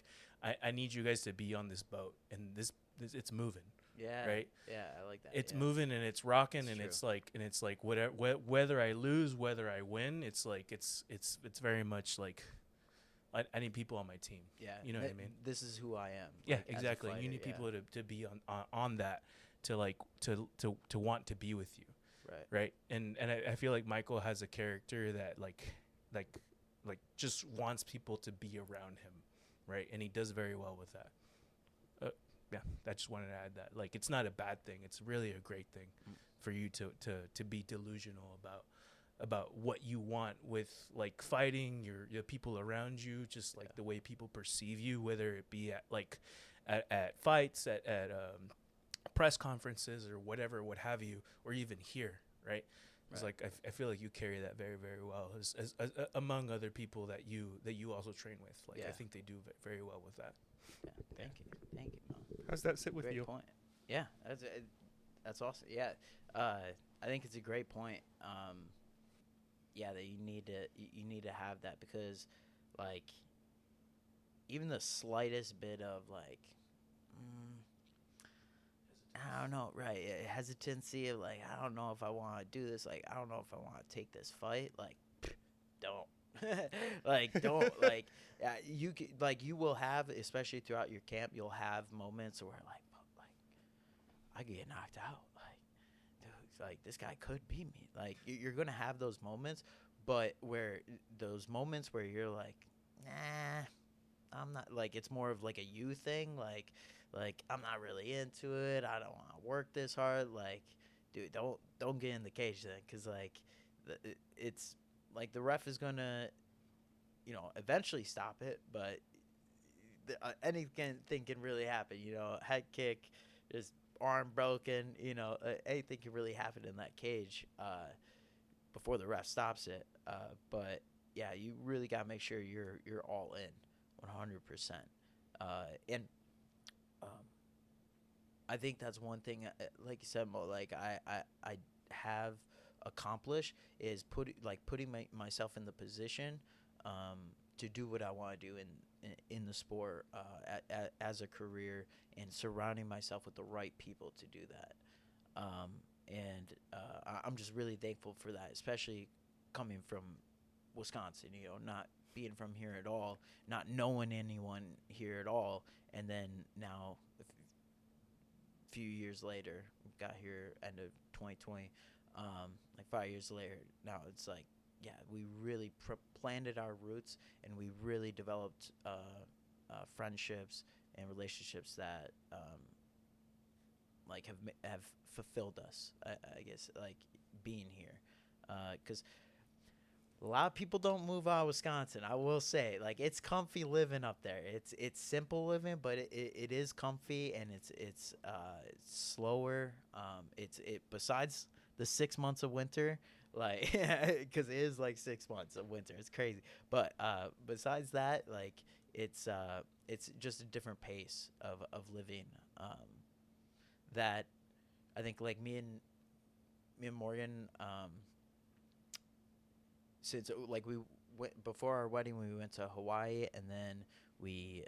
I need you guys to be on this boat, and this it's moving. Yeah. Right. Yeah, I like that. It's yeah. moving and it's rocking, and true. it's like whatever, whether I lose, whether I win, it's like it's very much like I need people on my team. Yeah. You know what I mean? This is who I am. Yeah, like, as a exactly. fighter, You need yeah. people to be on that, to like to want to be with you. Right. Right. And I feel like Michael has a character that like just wants people to be around him, right? And he does very well with that. Yeah, I just wanted to add that. Like, it's not a bad thing. It's really a great thing for you to be delusional about what you want with like fighting your people around you, just like the way people perceive you, whether it be at like at fights, at press conferences or whatever, what have you, or even here, right? It's like I feel like you carry that very, very well as among other people that you also train with. Like, I think they do very well with that. Yeah. Thank you, Mo. How's that sit with Great you? point. Yeah, that's awesome. Yeah, I think it's a great point. Yeah, that you need to have that, because like even the slightest bit of like I don't know, right? Hesitancy of like, I don't know if I want to do this. Like, I don't know if I want to take this fight. Like, don't. Like, don't. Like, you will have, especially throughout your camp, you'll have moments where like I get knocked out. Like, dude, like this guy could beat me. Like, you're gonna have those moments, but where those moments where you're like, nah, I'm not, like, it's more of like a you thing. Like I'm not really into it. I don't want to work this hard. Like, dude, don't get in the cage then, cause like, it's like the ref is gonna, eventually stop it, but anything can really happen. Head kick, just arm broken. Anything can really happen in that cage before the ref stops it. But yeah, you really gotta make sure you're all in, 100%. And um, I think that's one thing, like you said, Mo. Like I have accomplished is putting myself in the position to do what I want to do in the sport as a career, and surrounding myself with the right people to do that. And I'm just really thankful for that, especially coming from Wisconsin. Not being from here at all, not knowing anyone here at all, and then now few years later, got here end of 2020, like 5 years later. Now it's like, yeah, we really planted our roots, and we really developed friendships and relationships that like have fulfilled us. I guess, like, being here, because a lot of people don't move out of Wisconsin. I will say, like, it's comfy living up there. It's simple living, but it is comfy, and it's slower. It besides the 6 months of winter, like, because it is like 6 months of winter. It's crazy. But besides that, like, it's just a different pace of living. That I think, like, me and Morgan. Since, like, we went before our wedding, we went to Hawaii, and then we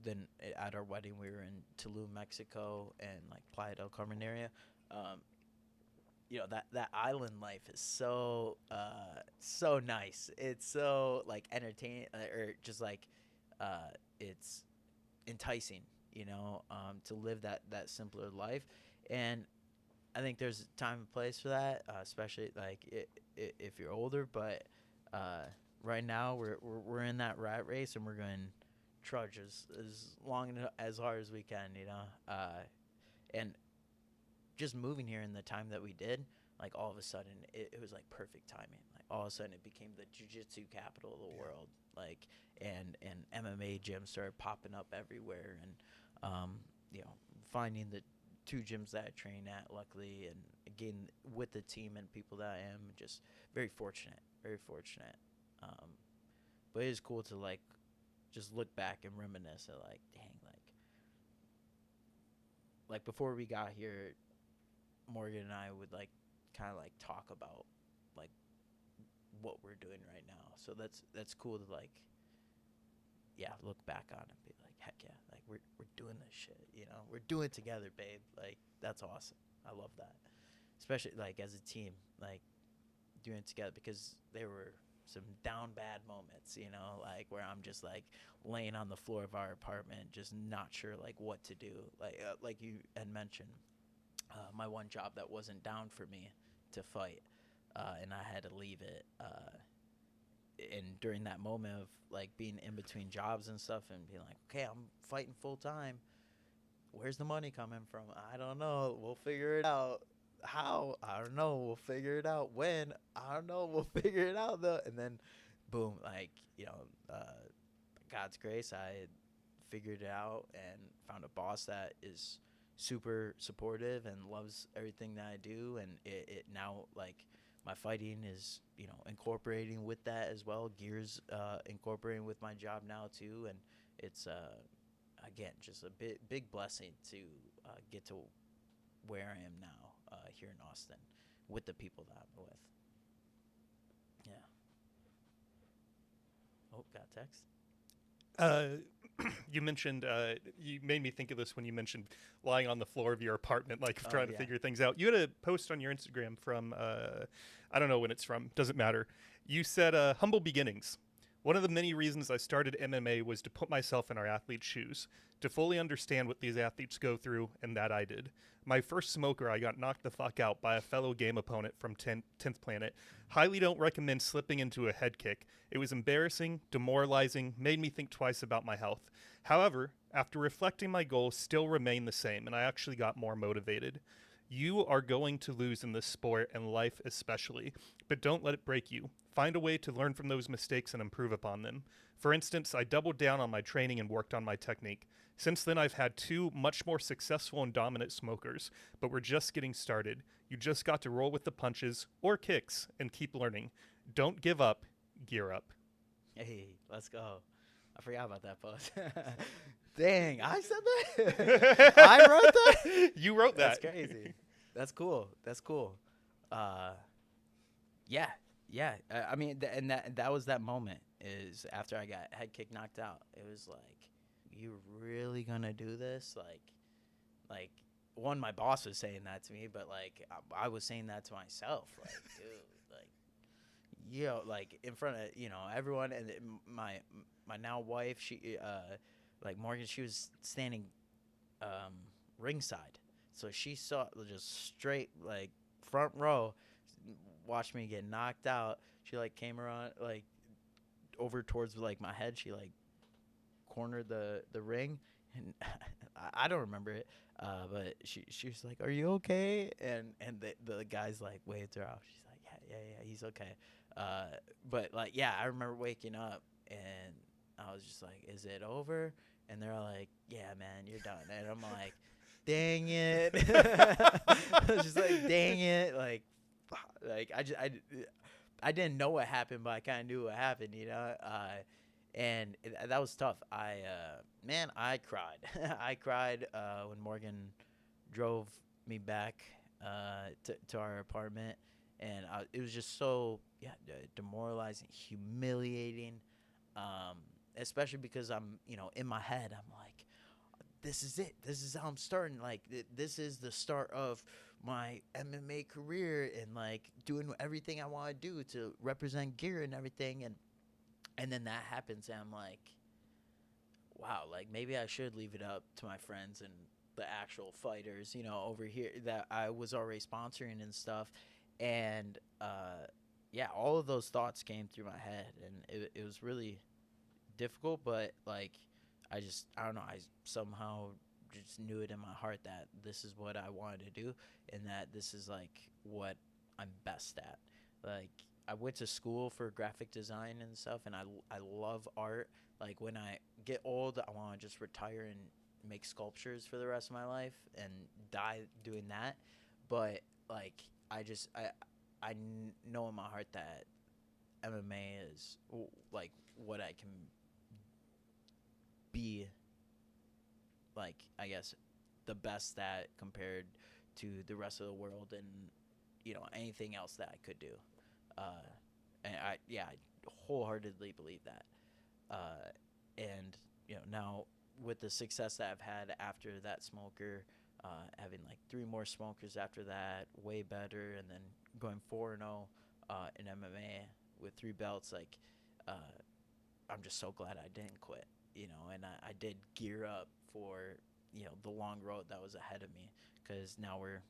then at our wedding we were in Tulum, Mexico, and like Playa del Carmen area. That island life is so nice. It's so, like, entertaining, or just like it's enticing, to live that simpler life. And I think there's a time and place for that, especially, like, if you're older. But right now we're in that rat race, and we're going to trudge as long and as hard as we can, and just moving here in the time that we did, like, all of a sudden it was like perfect timing. Like, all of a sudden it became the jiu-jitsu capital of the world, like, and MMA gyms started popping up everywhere, and finding the 2 gyms that I train at, luckily, and again with the team and people that I am, just very fortunate, very fortunate. But it is cool to, like, just look back and reminisce at, like, dang, like before we got here, Morgan and I would, like, kind of, like, talk about, like, what we're doing right now. So that's cool to, like, yeah, look back on and be like, heck yeah, like, we're doing this shit, we're doing it together, babe. Like, that's awesome. I love that, especially, like, as a team, like, doing it together, because there were some down bad moments, like, where I'm just, like, laying on the floor of our apartment, just not sure, like, what to do. Like you had mentioned, my one job that wasn't down for me to fight, and I had to leave it. And during that moment of, like, being in between jobs and stuff, and being like, okay, I'm fighting full time. Where's the money coming from? I don't know. We'll figure it out. How? I don't know. We'll figure it out. When? I don't know. We'll figure it out, though. And then, boom, like, God's grace, I figured it out and found a boss that is super supportive and loves everything that I do. And it now, like, my fighting is, incorporating with that as well. Gears incorporating with my job now too, and it's again just a big blessing to get to where I am now, here in Austin, with the people that I'm with. Yeah. Oh, got a text. You mentioned, you made me think of this when you mentioned lying on the floor of your apartment, like, trying to figure things out. You had a post on your Instagram from, I don't know when it's from, doesn't matter. You said humble beginnings. One of the many reasons I started MMA was to put myself in our athletes' shoes, to fully understand what these athletes go through, and that I did. My first smoker, I got knocked the fuck out by a fellow game opponent from 10th Planet. Highly don't recommend slipping into a head kick. It was embarrassing, demoralizing, made me think twice about my health. However, after reflecting, my goals still remain the same, and I actually got more motivated. You are going to lose in this sport and life especially, but don't let it break you. Find a way to learn from those mistakes and improve upon them. For instance, I doubled down on my training and worked on my technique. Since then, I've had 2 much more successful and dominant smokers, but we're just getting started. You just got to roll with the punches or kicks and keep learning. Don't give up, gear up. Hey, let's go. I forgot about that post. Dang, I said that? I wrote that? You wrote that. That's crazy. That's cool. That's cool. Yeah. I mean, that was that moment. Is after I got head kick knocked out. It was like, you really gonna do this? Like, one, my boss was saying that to me, but like, I was saying that to myself. Like, dude, like, like in front of everyone, and my now wife, she like Morgan, she was standing ringside, so she saw just straight like front row, watched me get knocked out. She like came around like over towards like my head. She like cornered the ring, and I don't remember it, but she was like, "Are you okay?" And the guy's like waved her off. She's like, yeah, he's okay. But like, yeah, I remember waking up and I was just like, "Is it over?" And they're like, "Yeah, man, you're done." And I'm like, "Dang it!" I was just like, "Dang it!" Like I didn't know what happened, but I kind of knew what happened, and that was tough. I cried. I cried when Morgan drove me back to our apartment, and it was just so demoralizing, humiliating, especially because I'm in my head I'm like, this is it. This is how I'm starting. Like, this is the start of my MMA career and, like, doing everything I want to do to represent gear and everything. And then that happens, and I'm like, wow, like, maybe I should leave it up to my friends and the actual fighters, over here that I was already sponsoring and stuff. And, all of those thoughts came through my head, and it was really difficult, but, like, I don't know, I somehow just knew it in my heart that this is what I wanted to do, and that this is like what I'm best at. Like, I went to school for graphic design and stuff, and I love art. Like, when I get old, I want to just retire and make sculptures for the rest of my life and die doing that. But like, I know in my heart that MMA is like what I can be, like, I guess, the best at compared to the rest of the world, and anything else that I could do. And I wholeheartedly believe that. And now with the success that I've had after that smoker, having like 3 more smokers after that, way better, and then going 4-0 in MMA with 3 belts, like, I'm just so glad I didn't quit. And I did gear up for, the long road that was ahead of me, because now we're,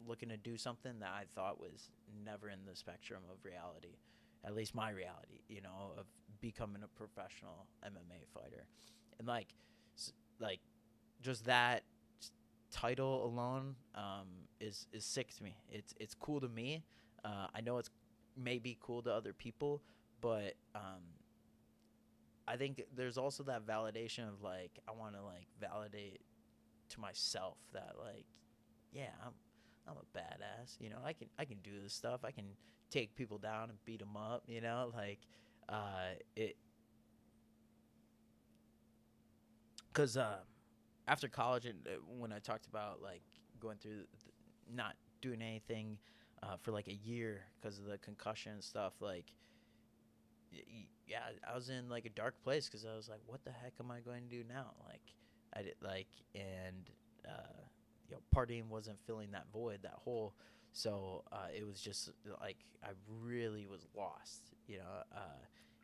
looking to do something that I thought was never in the spectrum of reality, at least my reality, of becoming a professional MMA fighter. And like just that title alone is sick to me. It's cool to me. I know it's maybe cool to other people, but I think there's also that validation of, like, I want to, like, validate to myself that, like, yeah, I'm a badass. I can do this stuff. I can take people down and beat them up. Like, it. Because after college, and when I talked about, like, going through not doing anything for like a year because of the concussion and stuff, like, yeah, I was in like a dark place, because I was like, what the heck am I going to do now? Like, I did, like, and partying wasn't filling that void, that hole. So it was just like, I really was lost,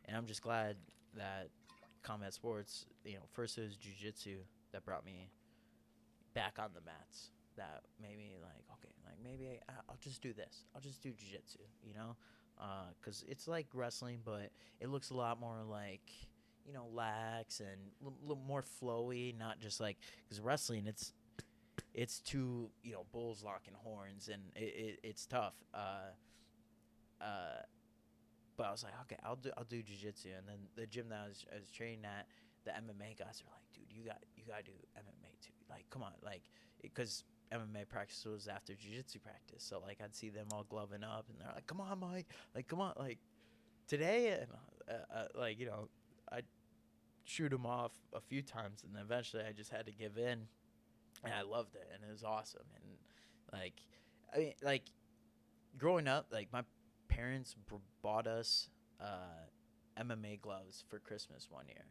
And I'm just glad that combat sports, first it was jiu-jitsu that brought me back on the mats. That made me like, okay, like maybe I'll just do this. I'll just do jiu-jitsu, because it's like wrestling, but it looks a lot more like, lax and a little more flowy, not just like, because wrestling, it's two, bulls locking horns, and it's tough. But I was like, okay, I'll do jiu-jitsu. And then the gym that I was training at, the MMA guys are like, dude, you got to do MMA too. Like, come on, like, because MMA practice was after jiu-jitsu practice. So like, I'd see them all gloving up, and they're like, come on, Mike, like, come on, like, today, and I'd shoot them off a few times, and then eventually I just had to give in, and I loved it, and it was awesome. And like, I mean, like, growing up, like, my parents bought us MMA gloves for Christmas one year.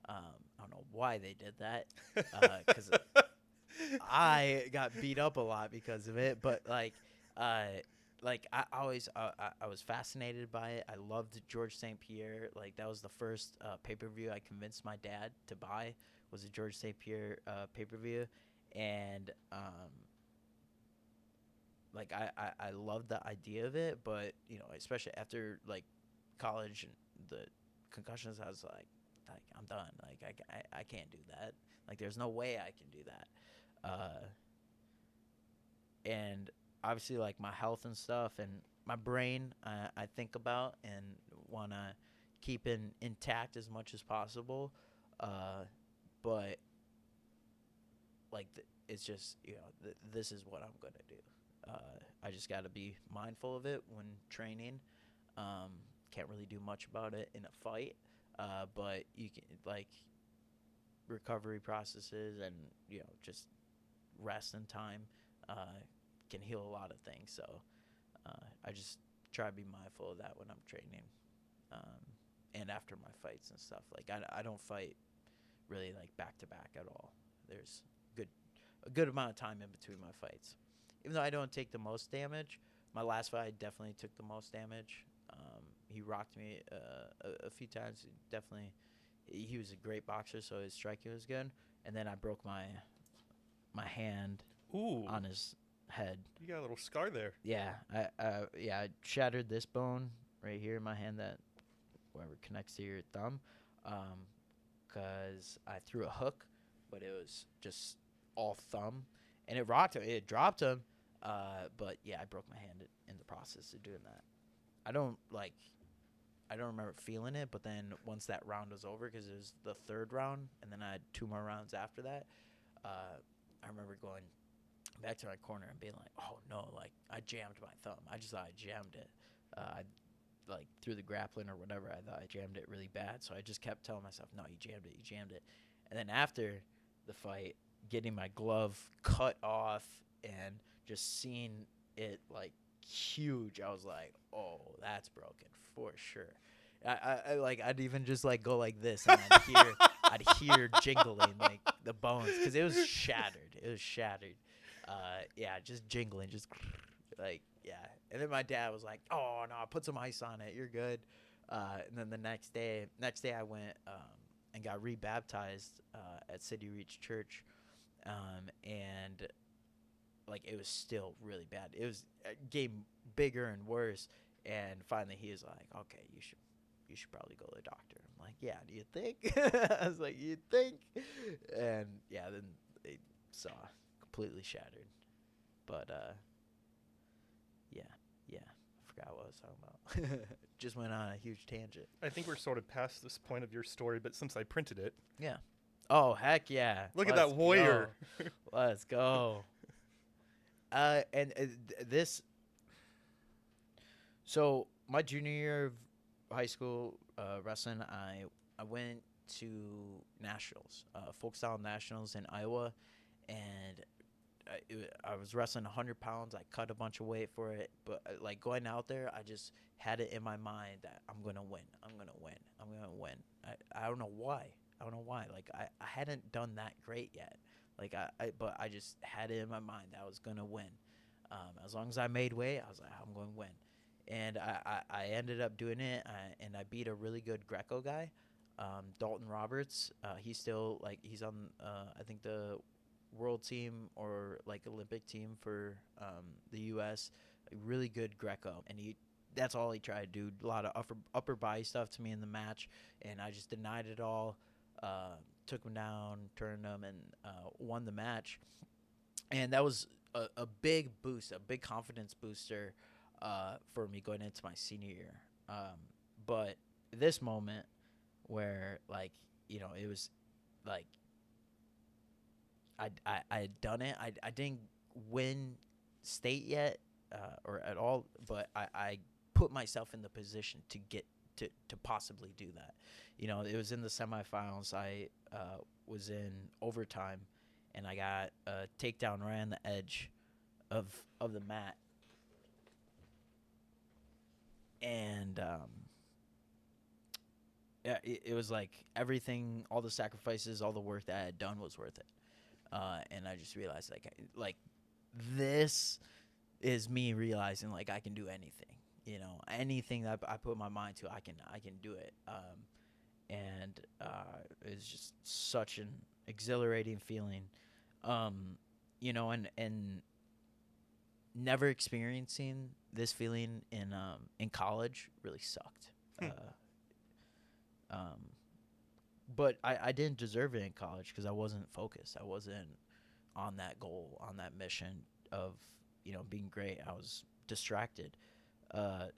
I don't know why they did that, because I got beat up a lot because of it. But I always I was fascinated by it. I loved George St. Pierre. Like, that was the first pay-per-view I convinced my dad to buy, was a George St. Pierre pay-per-view, and like, I love the idea of it, but especially after like college and the concussions, I was like I'm done. Like, I can't do that. Like, there's no way I can do that. And obviously, like, my health and stuff and my brain, I think about and want to keep intact as much as possible. But like, it's just, this is what I'm gonna do. I just got to be mindful of it when training. Can't really do much about it in a fight, but you can, like, recovery processes and just rest and time can heal a lot of things. So I just try to be mindful of that when I'm training, and after my fights and stuff. Like, I don't fight really like back to back at all. There's a good amount of time in between my fights. Even though I don't take the most damage, my last fight I definitely took the most damage. He rocked me a few times. He was a great boxer, so his striking was good. And then I broke my hand on his head. You got a little scar there. Yeah, I shattered this bone right here in my hand, that wherever connects to your thumb, because I threw a hook, but it was just all thumb, and it rocked him. It dropped him. But yeah, I broke my hand in the process of doing that. I don't remember feeling it, but then once that round was over, because it was the third round, and then I had 2 more rounds after that, I remember going back to my corner and being like, oh no, like, I jammed my thumb. I just thought I jammed it. Like, through the grappling or whatever, I thought I jammed it really bad. So I just kept telling myself, no, you jammed it. And then after the fight, getting my glove cut off and just seeing it like huge, I was like, oh, that's broken for sure. I'd even just like go like this, and I'd hear jingling like the bones, because it was shattered. Yeah, just jingling, just like, yeah. And then my dad was like, oh no, put some ice on it, you're good. And then the next day I went and got rebaptized at City Reach Church, and like, it was still really bad. It was getting bigger and worse. And finally, he was like, "Okay, you should probably go to the doctor." I'm like, "Yeah, do you think?" I was like, "You think?" And yeah, then they saw completely shattered. But yeah, I forgot what I was talking about. Just went on a huge tangent. I think we're sort of past this point of your story, but since I printed it, Yeah. Oh, heck yeah! Look at that warrior. Let's go. This. So my junior year of high school wrestling, I went to nationals, folk style nationals in Iowa, and I was wrestling 100 pounds. I cut a bunch of weight for it, but like, going out there, I just had it in my mind that I'm gonna win. I don't know why. Like, I hadn't done that great yet. Like, but I just had it in my mind that I was gonna win. As long as I made weight, I was like, I'm going to win. and I ended up doing it, and I beat a really good Greco guy, Dalton Roberts. He's still like he's on I think the world team or like Olympic team for the U.S. A really good Greco, and that's all he tried to do. A lot of upper body stuff to me in the match, and I just denied it all. Took him down, turned him, and won the match. And that was a big boost, a big confidence booster for me going into my senior year. But this moment where, like, it was like I had done it. I didn't win state yet or at all, but I put myself in the position to get to possibly do that. It was in the semifinals. I was in overtime, and I got a takedown right on the edge of the mat. And yeah, it was like everything, all the sacrifices, all the work that I had done was worth it. And I just realized, like this is me realizing, like, I can do anything. Anything that I put my mind to, I can do it. And it's just such an exhilarating feeling. And never experiencing this feeling in college really sucked. But I didn't deserve it in college because I wasn't focused. I wasn't on that goal, on that mission of being great. I was distracted.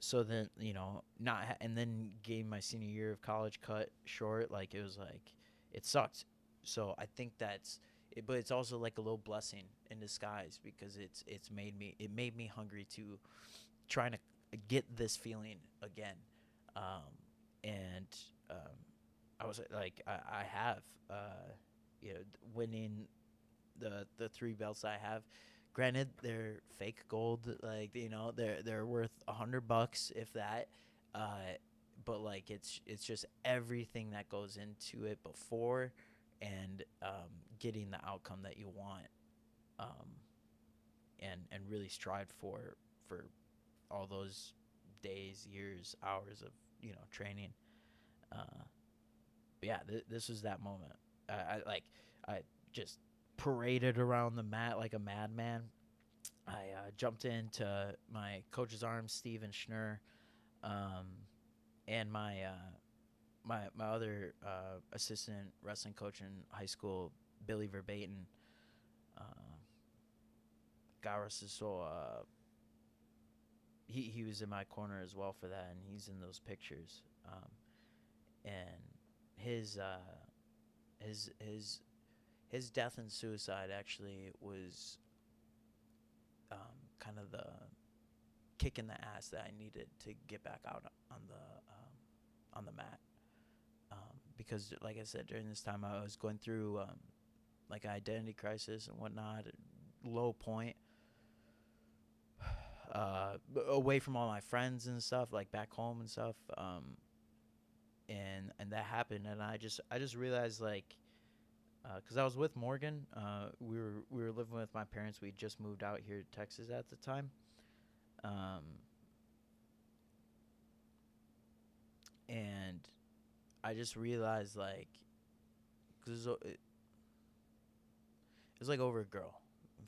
So then and then getting my senior year of college cut short. Like, it was like it sucked. So I think that's it, but it's also like a little blessing in disguise because it made me hungry to trying to get this feeling again. And I was like, I have winning the 3 belts I have. Granted, they're fake gold, like they're worth $100 if that. But like it's just everything that goes into it before and getting the outcome that you want, and really strive for all those days, years, hours of training. But yeah, this was that moment. I just paraded around the mat like a madman. I jumped into my coach's arms, Steven Schnur, and my other assistant wrestling coach in high school, Billy Verbaten. Garros is so he was in my corner as well for that, and he's in those pictures. And his death and suicide actually was kind of the kick in the ass that I needed to get back out on the mat. Because, like I said, during this time I was going through like an identity crisis and whatnot, low point, away from all my friends and stuff, like back home and stuff. And that happened, and I just realized, like, because I was with Morgan, we were living with my parents. We just moved out here to Texas at the time, and I just realized, like, because it was like over a girl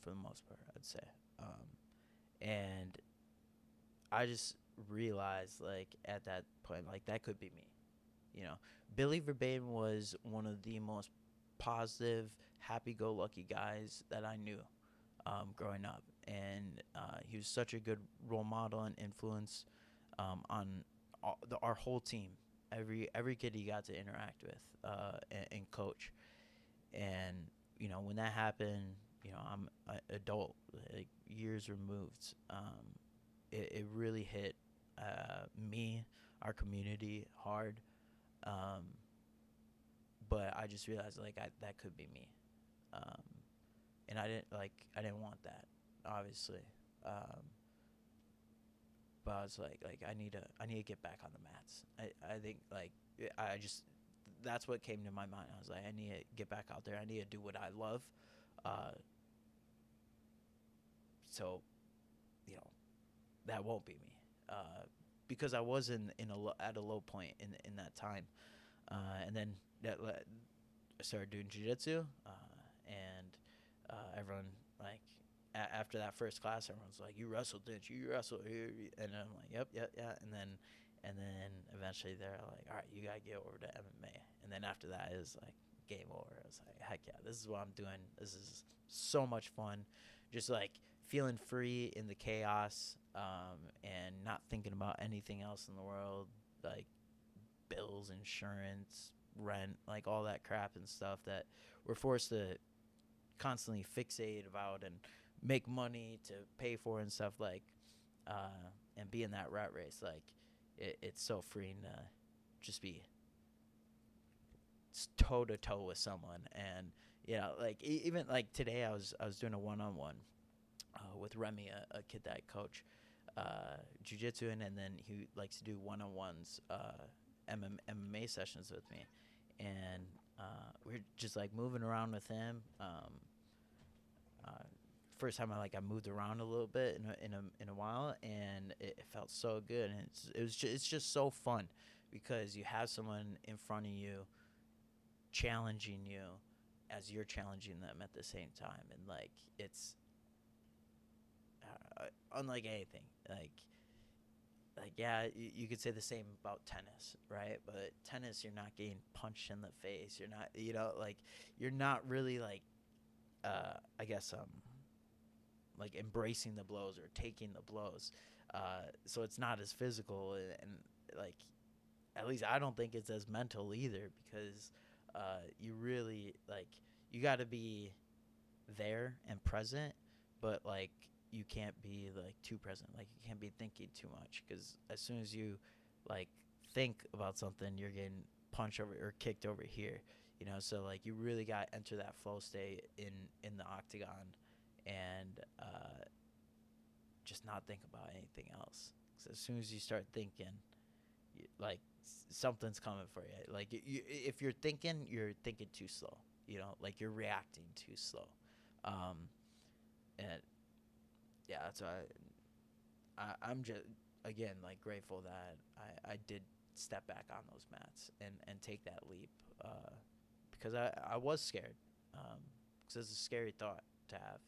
for the most part, I'd say, and I just realized, like, at that point, like, that could be me. Billy Verbatim was one of the most positive, happy-go-lucky guys that I knew growing up, and he was such a good role model and influence on our whole team. Every kid he got to interact with and coach, and when that happened, I'm an adult, like, years removed. It really hit me, our community, hard. But I just realized, like, that could be me, and I didn't want that, obviously. But I was like I need to get back on the mats. I think, like, that's what came to my mind. I was like, I need to get back out there. I need to do what I love. So that won't be me. because I was at a low point in that time, and then I started doing jiu-jitsu, and everyone like after that first class, everyone's like, "You wrestled, didn't you? You wrestled," and I'm like, "Yep, yep, yeah." And then eventually they're like, "All right, you gotta get over to MMA." And then after that, it was like game over. I was like, "Heck yeah, this is what I'm doing. This is so much fun." Just like feeling free in the chaos, and not thinking about anything else in the world, like bills, insurance, rent, like all that crap and stuff that we're forced to constantly fixate about and make money to pay for and stuff, like and be in that rat race. Like it's so freeing to just be toe to toe with someone. And like even like today I was doing a one-on-one with Remy, a kid that I coach jiu-jitsu in, and then he likes to do one-on-ones MMA sessions with me, and we're just like moving around with him. First time I moved around a little bit in a while, and it felt so good. And it's just so fun because you have someone in front of you challenging you as you're challenging them at the same time, and like it's unlike anything. Like yeah, you could say the same about tennis, right? But tennis, you're not getting punched in the face. You're not, like you're not really like I guess like embracing the blows or taking the blows. So it's not as physical, and like at least I don't think it's as mental either, because you really like you got to be there and present, but like you can't be like too present. Like you can't be thinking too much, because as soon as you like think about something, you're getting punched over or kicked over here. So like you really got to enter that flow state in the octagon, and just not think about anything else. Because as soon as you start thinking, like something's coming for you. Like if you're thinking too slow. Like you're reacting too slow. And yeah, that's why I'm just again like grateful that I did step back on those mats and take that leap, because I was scared, because it's a scary thought to have.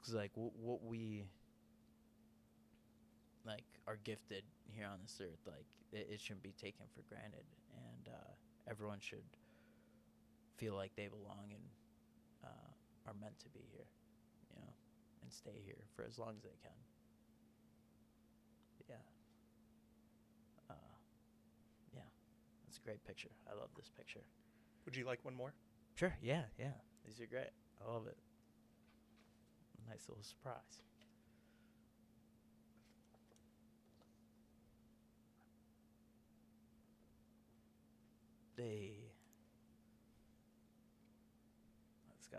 Because like what we like are gifted here on this earth, like it shouldn't be taken for granted, and everyone should feel like they belong and are meant to be here, and stay here for as long as they can. Yeah. Yeah, that's a great picture. I love this picture. Would you like one more? Sure. Yeah. These are great. I love it. Nice little surprise. Let's go.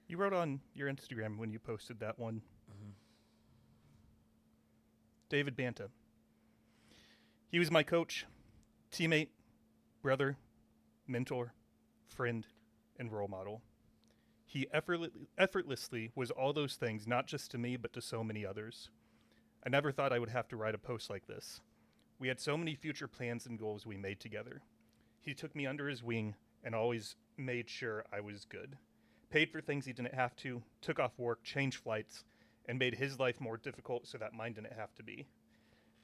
You wrote on your Instagram when you posted that one, Mm-hmm. David Banta. He was my coach, teammate, brother, mentor, friend, and role model. He effortlessly was all those things, not just to me, but to so many others. I never thought I would have to write a post like this. We had so many future plans and goals we made together. He took me under his wing and always made sure I was good. Paid for things he didn't have to, took off work, changed flights, and made his life more difficult so that mine didn't have to be.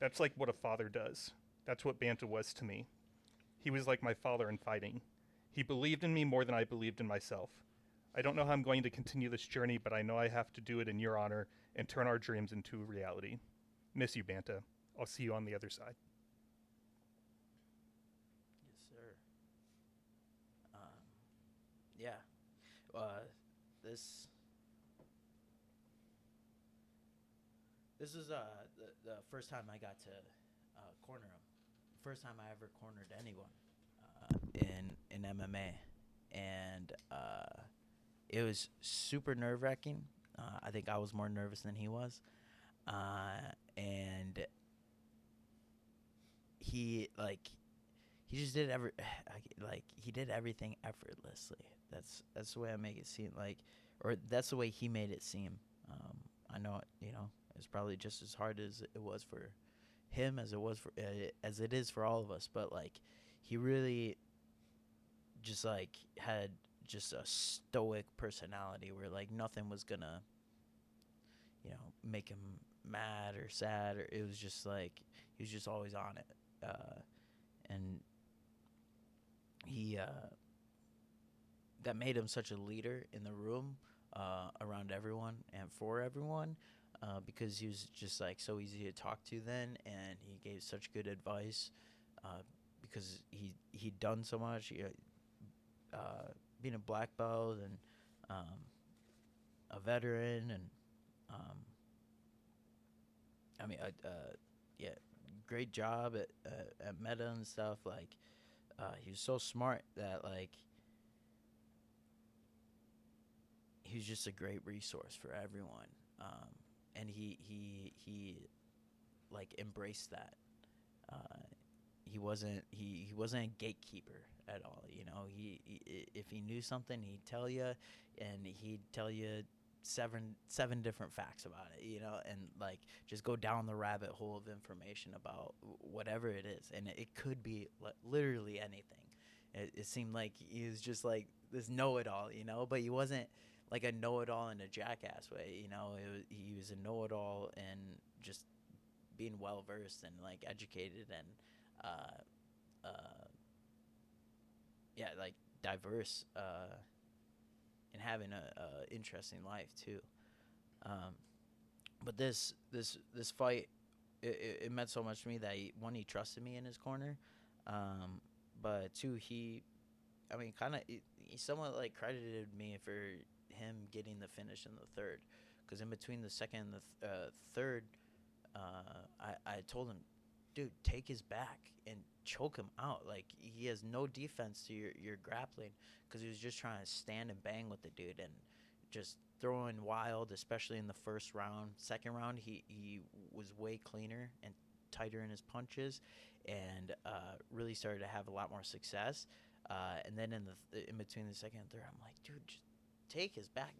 That's like what a father does. That's what Banta was to me. He was like my father in fighting. He believed in me more than I believed in myself. I don't know how I'm going to continue this journey, but I know I have to do it in your honor and turn our dreams into reality. Miss you, Banta. I'll see you on the other side. Yes, sir. Yeah. This is the first time I got to corner him. First time I ever cornered anyone in MMA, and it was super nerve-wracking. I think I was more nervous than he was, and he he just did like he did everything effortlessly. That's the way I make it seem like, or that's the way he made it seem. I know it's probably just as hard as it was for him as as it is for all of us, but like he really just like had just a stoic personality where like nothing was gonna make him mad or sad, or it was just like he was just always on it. And he that made him such a leader in the room, around everyone and for everyone, because he was just like so easy to talk to then, and he gave such good advice, because he'd done so much, being a black belt and a veteran, and I mean, yeah, great job at Meta and stuff. Like, he was so smart that like he was just a great resource for everyone. And he like embraced that. He wasn't a gatekeeper at all. He if he knew something, he'd tell you, and he'd tell you seven different facts about it, and like just go down the rabbit hole of information about whatever it is, and it could be literally anything. It seemed like he was just like this know-it-all, but he wasn't like a know-it-all in a jackass way. He was a know-it-all and just being well versed and like educated and yeah, like diverse, and having a interesting life too. But this fight, it meant so much to me that he trusted me in his corner, but two, he somewhat like credited me for him getting the finish in the third, because in between the second and the third, I told him, dude, take his back and choke him out. Like, he has no defense to your grappling, because he was just trying to stand and bang with the dude and just throwing wild, especially in the first round. Second round, he was way cleaner and tighter in his punches, and really started to have a lot more success. And then in between the second and third, I'm like, dude, just take his back,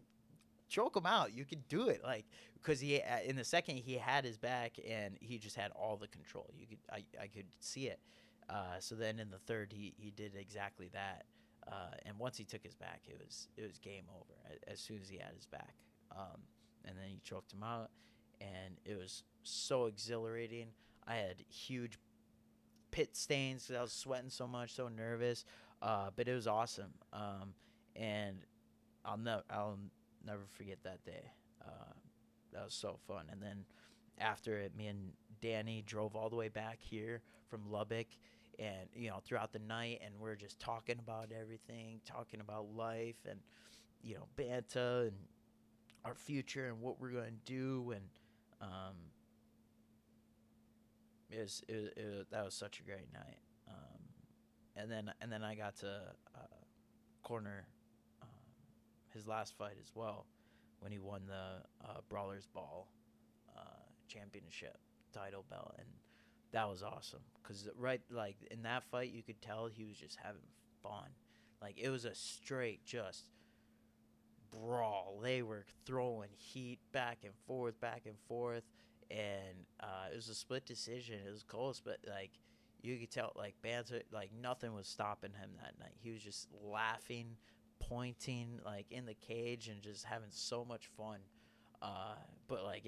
choke him out. You can do it, like, because he in the second he had his back and he just had all the control. I could see it. So then in the third, he did exactly that. And once he took his back, it was game over as soon as he had his back. And then he choked him out, and it was so exhilarating. I had huge pit stains because I was sweating so much, so nervous. But it was awesome. And I'll never forget that day. That was so fun. And then after it, me and Danny drove all the way back here from Lubbock, and throughout the night, and we're just talking about everything, talking about life, and Banta and our future and what we're gonna do, and that was such a great night. And then I got to corner his last fight as well, when he won the Brawlers Ball championship title belt, and that was awesome, because right, like, in that fight you could tell he was just having fun. Like, it was a straight just brawl. They were throwing heat back and forth, and it was a split decision. It was close, but like you could tell, like, Banta, like, nothing was stopping him that night. He was just laughing, pointing, like, in the cage, and just having so much fun. But like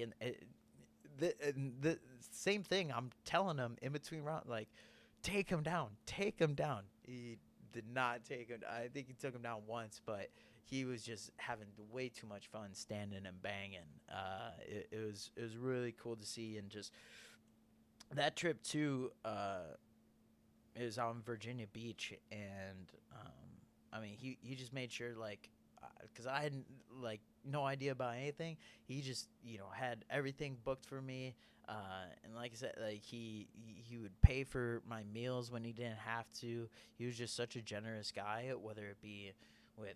the same thing I'm telling him in between rounds, like, take him down. He did not take him. I think he took him down once, but he was just having way too much fun standing and banging. It was really cool to see. And just that trip too, it was out in Virginia Beach, and he just made sure, like, because I had like no idea about anything. He just had everything booked for me, and like I said, like he would pay for my meals when he didn't have to. He was just such a generous guy, whether it be with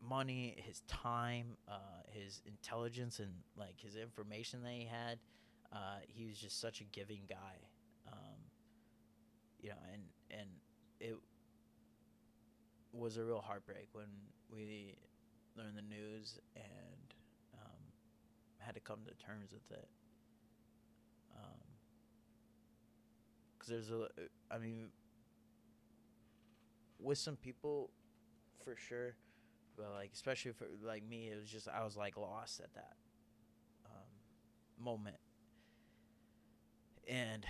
money, his time, his intelligence, and like his information that he had. He was just such a giving guy, and it was a real heartbreak when we learned the news and had to come to terms with it. Because I mean, with some people, for sure, but like especially for like me, it was just I was like lost at that moment, and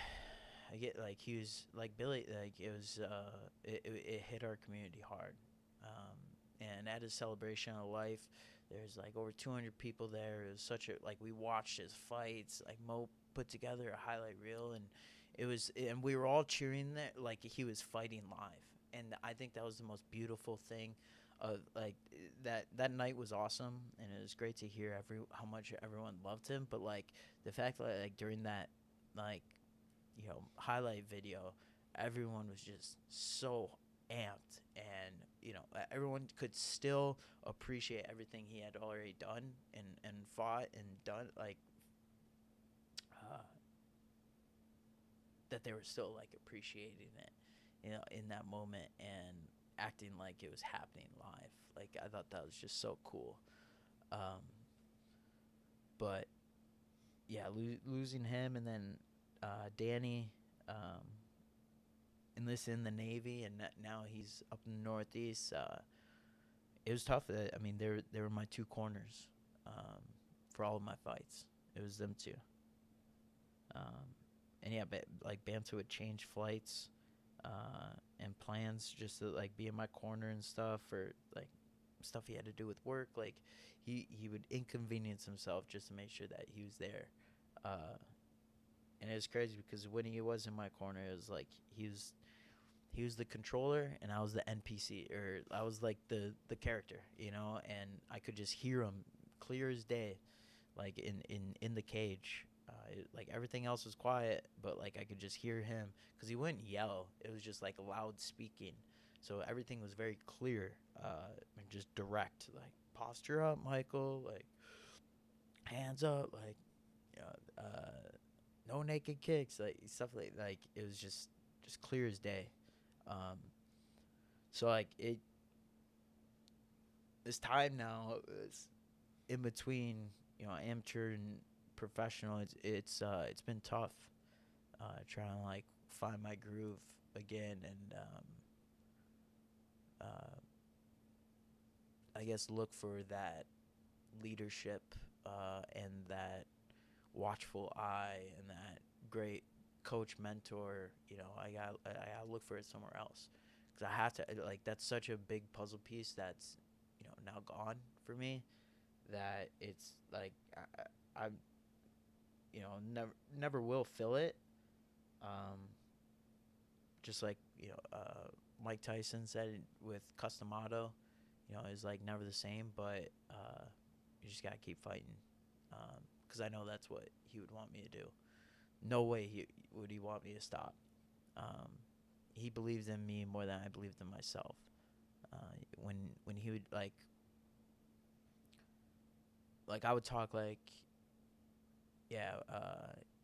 I get like he was like Billy, like it was it hit our community hard, and at his celebration of life, there's like over 200 people there. It was such a like we watched his fights. Like Mo put together a highlight reel, and and we were all cheering there like he was fighting live. And I think that was the most beautiful thing. Like that night was awesome, and it was great to hear how much everyone loved him. But like the fact that like during that like highlight video, everyone was just so amped, and everyone could still appreciate everything he had already done and fought and done, like that they were still like appreciating it in that moment and acting like it was happening live. Like I thought that was just so cool. But yeah, losing him, and then Danny enlisted in the Navy, and now he's up in the Northeast. It was tough. I mean, they were my two corners for all of my fights. It was them two. And yeah, like Banta would change flights and plans just to like be in my corner and stuff, for like stuff he had to do with work. Like he would inconvenience himself just to make sure that he was there. And it was crazy because when he was in my corner, it was like he was the controller and I was the NPC, or I was like the character, and I could just hear him clear as day, like in the cage. Like everything else was quiet, but like I could just hear him because he wouldn't yell. It was just like loud speaking, so everything was very clear and just direct. Like posture up, Michael. Like hands up. Like no naked kicks. Like stuff like it was just clear as day. So like this time now is in between, amateur and professional. It's been tough, trying to like find my groove again, and I guess look for that leadership and that watchful eye and that great coach mentor. I gotta look for it somewhere else, because I have to, like, that's such a big puzzle piece that's now gone for me, that it's like I'm never will fill it. Just like Mike Tyson said with Customado, is like never the same, but you just gotta keep fighting, because I know that's what he would want me to do. No way would he want me to stop. He believes in me more than I believed in myself. When he would like I would talk like, yeah,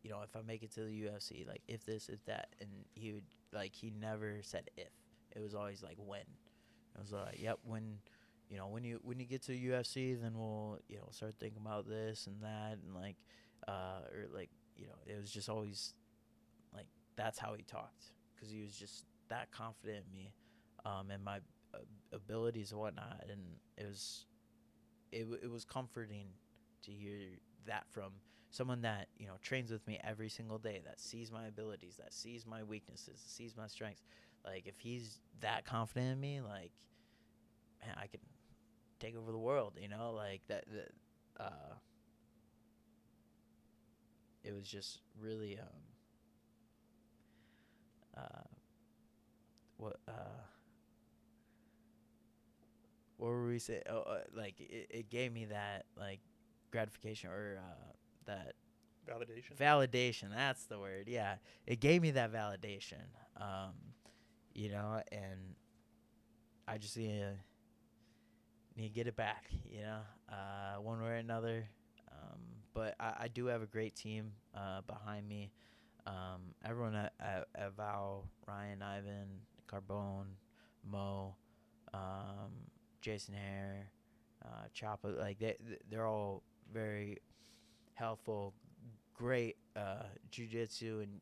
if I make it to the UFC, like if this, if that, and he would like, he never said if. It was always like when. It was like, yep, when you get to the UFC, then we'll start thinking about this and that, and like or like it was just always like that's how he talked, because he was just that confident in me, and my abilities and whatnot, and it was comforting to hear that from someone that trains with me every single day, that sees my abilities, that sees my weaknesses, sees my strengths. Like if he's that confident in me, like, man, I could take over the world, like that. It was just really what were we saying? Like it gave me that like gratification, or that validation. That's the word. Yeah, it gave me that validation. And I just need to get it back. One way or another. But I do have a great team behind me. Everyone at Val, Ryan, Ivan, Carbone, Mo, Jason Hare, Choppa. Like they're all very helpful, great jiu-jitsu, and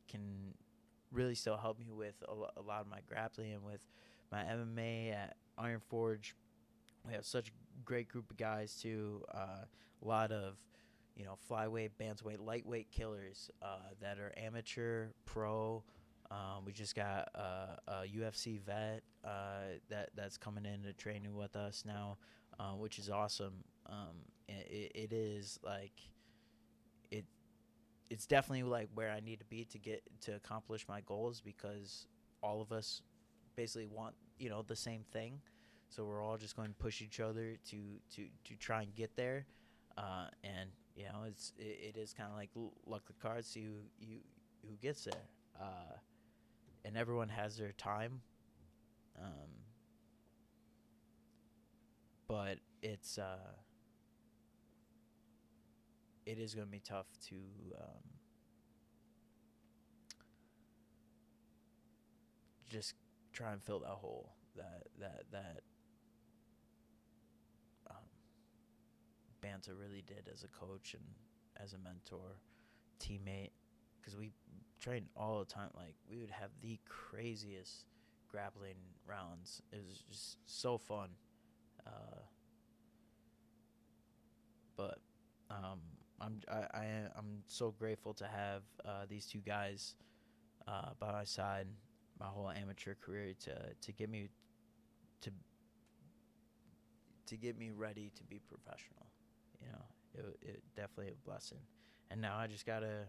can really still help me with a lot of my grappling and with my MMA at Iron Forge. We have such a great group of guys too. A lot of flyweight, bantamweight, lightweight killers that are amateur, pro. We just got a UFC vet that's coming in to training with us now, which is awesome. It is like it's definitely like where I need to be to accomplish my goals, because all of us basically want the same thing, so we're all just going to push each other to try and get there, and it is kind of like luck the cards, see who gets there, and everyone has their time, but it is going to be tough to just try and fill that hole that Banta really did as a coach and as a mentor, teammate, because we trained all the time. Like, we would have the craziest grappling rounds. It was just so fun. But I'm so grateful to have these two guys by my side my whole amateur career to get me to get me ready to be professional. It definitely a blessing. And now I just gotta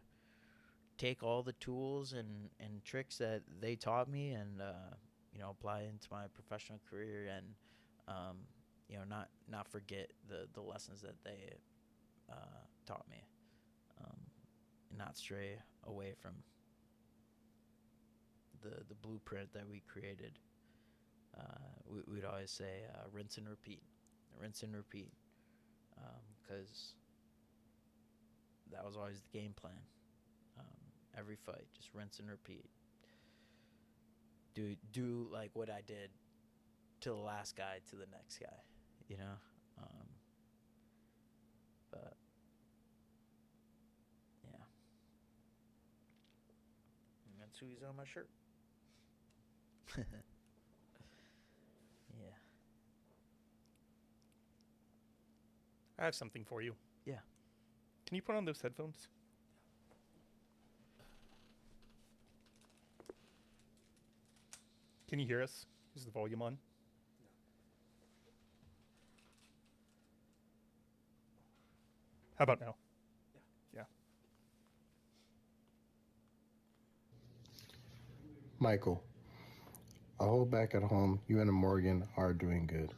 take all the tools and tricks that they taught me and apply it into my professional career, and not forget the lessons that they taught me, and not stray away from the blueprint that we created. We'd always say rinse and repeat, because that was always the game plan. Every fight, just rinse and repeat. Do like what I did to the last guy, to the next guy, but yeah, and that's who he's on my shirt. Yeah. I have something for you. Yeah. Can you put on those headphones? Can you hear us? Is the volume on? How about now? Yeah. Michael, I hope back at home you and Morgan are doing good.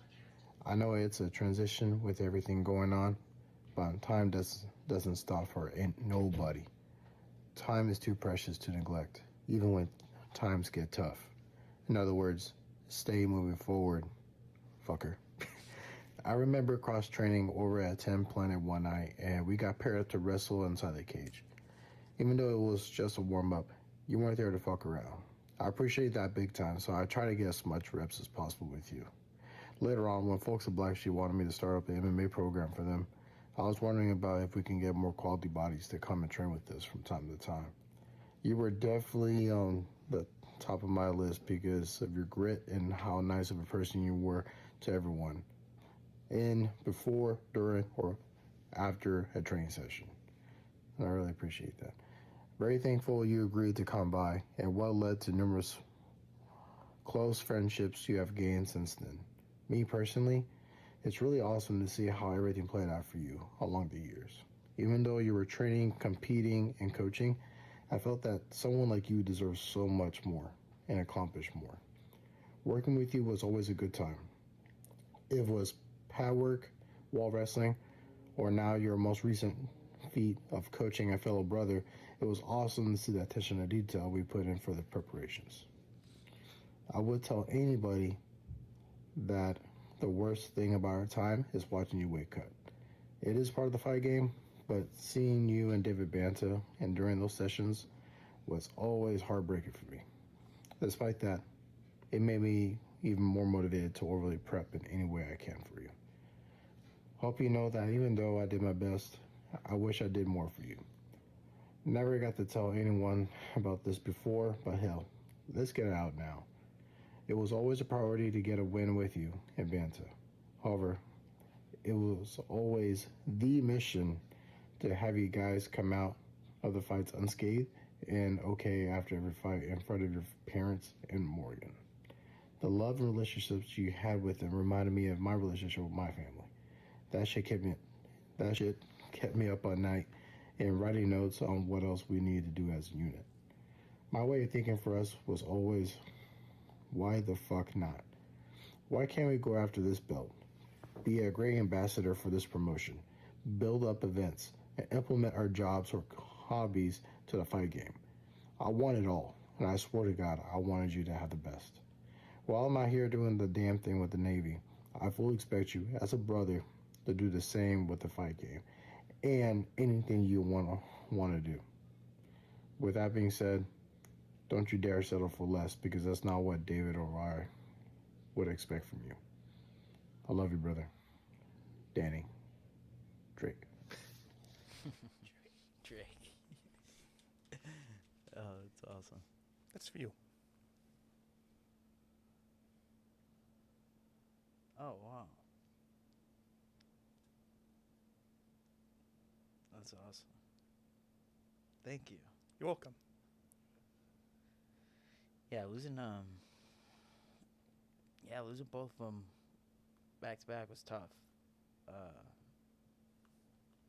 I know it's a transition with everything going on, but time doesn't stop for nobody. Time is too precious to neglect, even when times get tough. In other words, stay moving forward, fucker. I remember cross-training over at 10 Planet one night, and we got paired up to wrestle inside the cage. Even though it was just a warm-up, you weren't there to fuck around. I appreciate that big time, so I try to get as much reps as possible with you. Later on, when folks at Black Sheep wanted me to start up an MMA program for them, I was wondering about if we can get more quality bodies to come and train with us from time to time. You were definitely on the top of my list because of your grit and how nice of a person you were to everyone, in, before, during, or after a training session. And I really appreciate that. Very thankful you agreed to come by, and what led to numerous close friendships you have gained since then. Me personally, it's really awesome to see how everything played out for you along the years. Even though you were training, competing, and coaching, I felt that someone like you deserves so much more and accomplish more. Working with you was always a good time. It was pad work, wall wrestling, or now your most recent feat of coaching a fellow brother. It was awesome to see that attention to detail we put in for the preparations. I would tell anybody that the worst thing about our time is watching you weight cut. It is part of the fight game, but seeing you and David Banta and during those sessions was always heartbreaking for me. Despite that, It made me even more motivated to overly prep in any way I can for you. Hope you know that even though I did my best, I wish I did more for you. Never got to tell anyone about this before, but hell, let's get it out now. It was always a priority to get a win with you in Banta. However, it was always the mission to have you guys come out of the fights unscathed and okay after every fight in front of your parents and Morgan. The love and relationships you had with them reminded me of my relationship with my family. That shit kept me up at night and writing notes on what else we needed to do as a unit. My way of thinking for us was always, why the fuck not? Why can't we go after this belt? Be a great ambassador for this promotion, build up events, and implement our jobs or hobbies to the fight game. I want it all, and I swear to God, I wanted you to have the best. While I'm out here doing the damn thing with the Navy, I fully expect you, as a brother, to do the same with the fight game, and anything you want to do. With that being said, don't you dare settle for less, because that's not what David or I would expect from you. I love you, brother. Danny. Drake. Drake. Oh, that's awesome. That's for you. Oh, wow. That's awesome. Thank you. You're welcome. Yeah, losing both of them back to back was tough.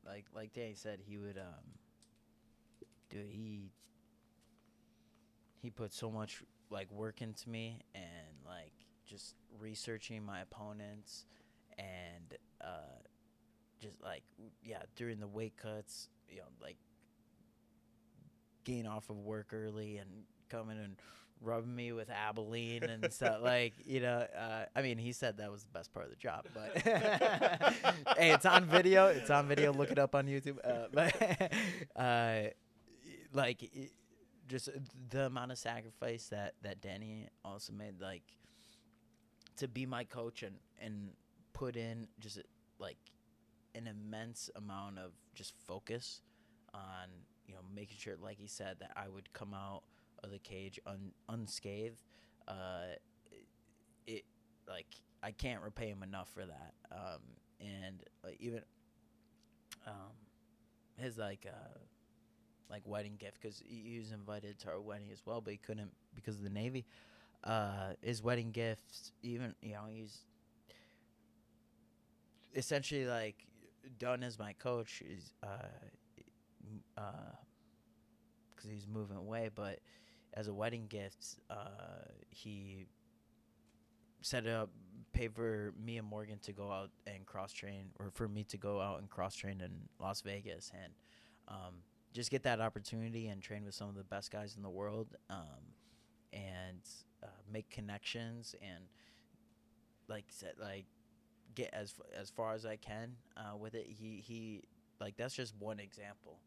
Like Danny said, he would dude, he put so much like work into me, and like just researching my opponents, and just like during the weight cuts, like getting off of work early and coming and rubbing me with Abilene and stuff. Like, I mean, he said that was the best part of the job, but hey, it's on video. It's on video. Look it up on YouTube. Just the amount of sacrifice that Danny also made, like, to be my coach and put in just like an immense amount of just focus on, making sure, like he said, that I would come out of the cage unscathed. It like I can't repay him enough for that. And even his like wedding gift, because he was invited to our wedding as well, but he couldn't because of the Navy. His wedding gift, even he's essentially like done as my coach, is because he's moving away, but as a wedding gift, he set it up, paid for me and Morgan to go out and cross train, or for me to go out and cross train in Las Vegas, and just get that opportunity and train with some of the best guys in the world, and make connections, and like said, like get as far as I can with it. He like, that's just one example,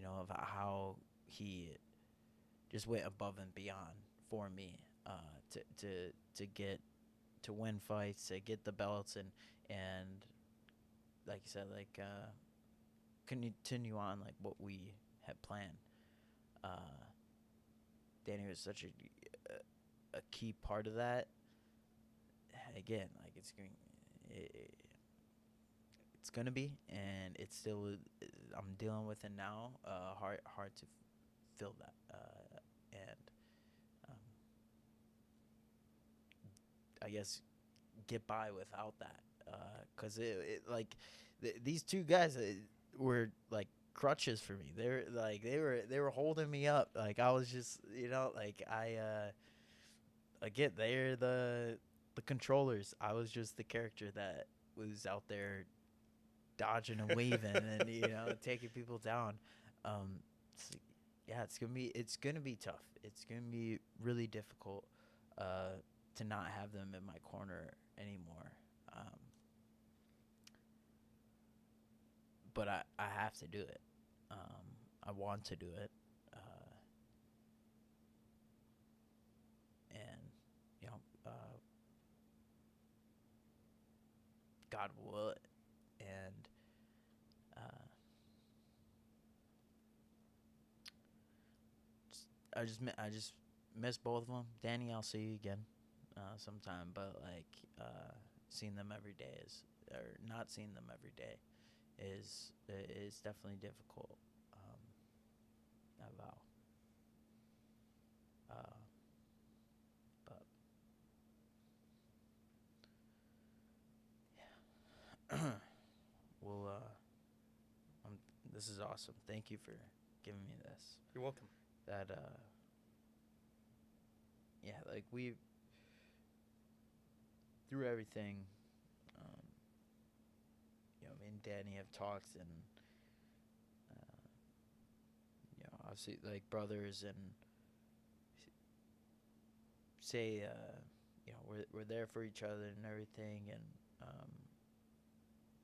of how he just went above and beyond for me, to get to win fights, to get the belts, and like you said, like continue on like what we had planned. Danny was such a key part of that. Again, like it's gonna be, and it's still, I'm dealing with it now. Hard to feel that, and I guess get by without that, because these two guys were like crutches for me. They were holding me up. Like I was just, like again, they're the controllers. I was just the character that was out there dodging and weaving and taking people down. It's gonna be tough. It's gonna be really difficult to not have them in my corner anymore. But I have to do it. I want to do it. And God will it. And I just miss both of them. Danny, I'll see you again sometime, but like seeing them every day or not seeing them every day is definitely difficult. I vow. But yeah. Well, this is awesome. Thank you for giving me this. You're welcome. That yeah, like we through everything, me and Danny have talked, and obviously like brothers, and say we're there for each other and everything, and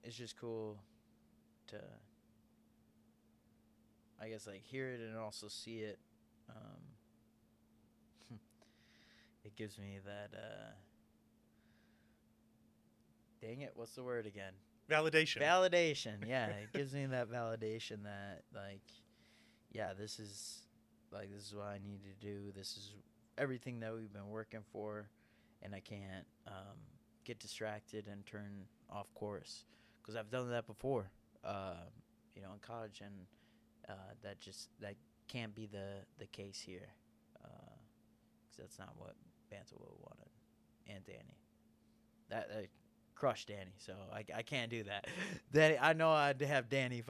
it's just cool to, I guess, like hear it and also see it. It gives me that dang it, what's the word again? Validation. Validation, yeah. It gives me that validation that, like, yeah, this is what I need to do. This is everything that we've been working for, and I can't get distracted and turn off course, because I've done that before, in college, and that can't be the case here, because that's not what Banta wanted, and Danny. That crushed Danny, so I can't do that. Danny, I know I'd have Danny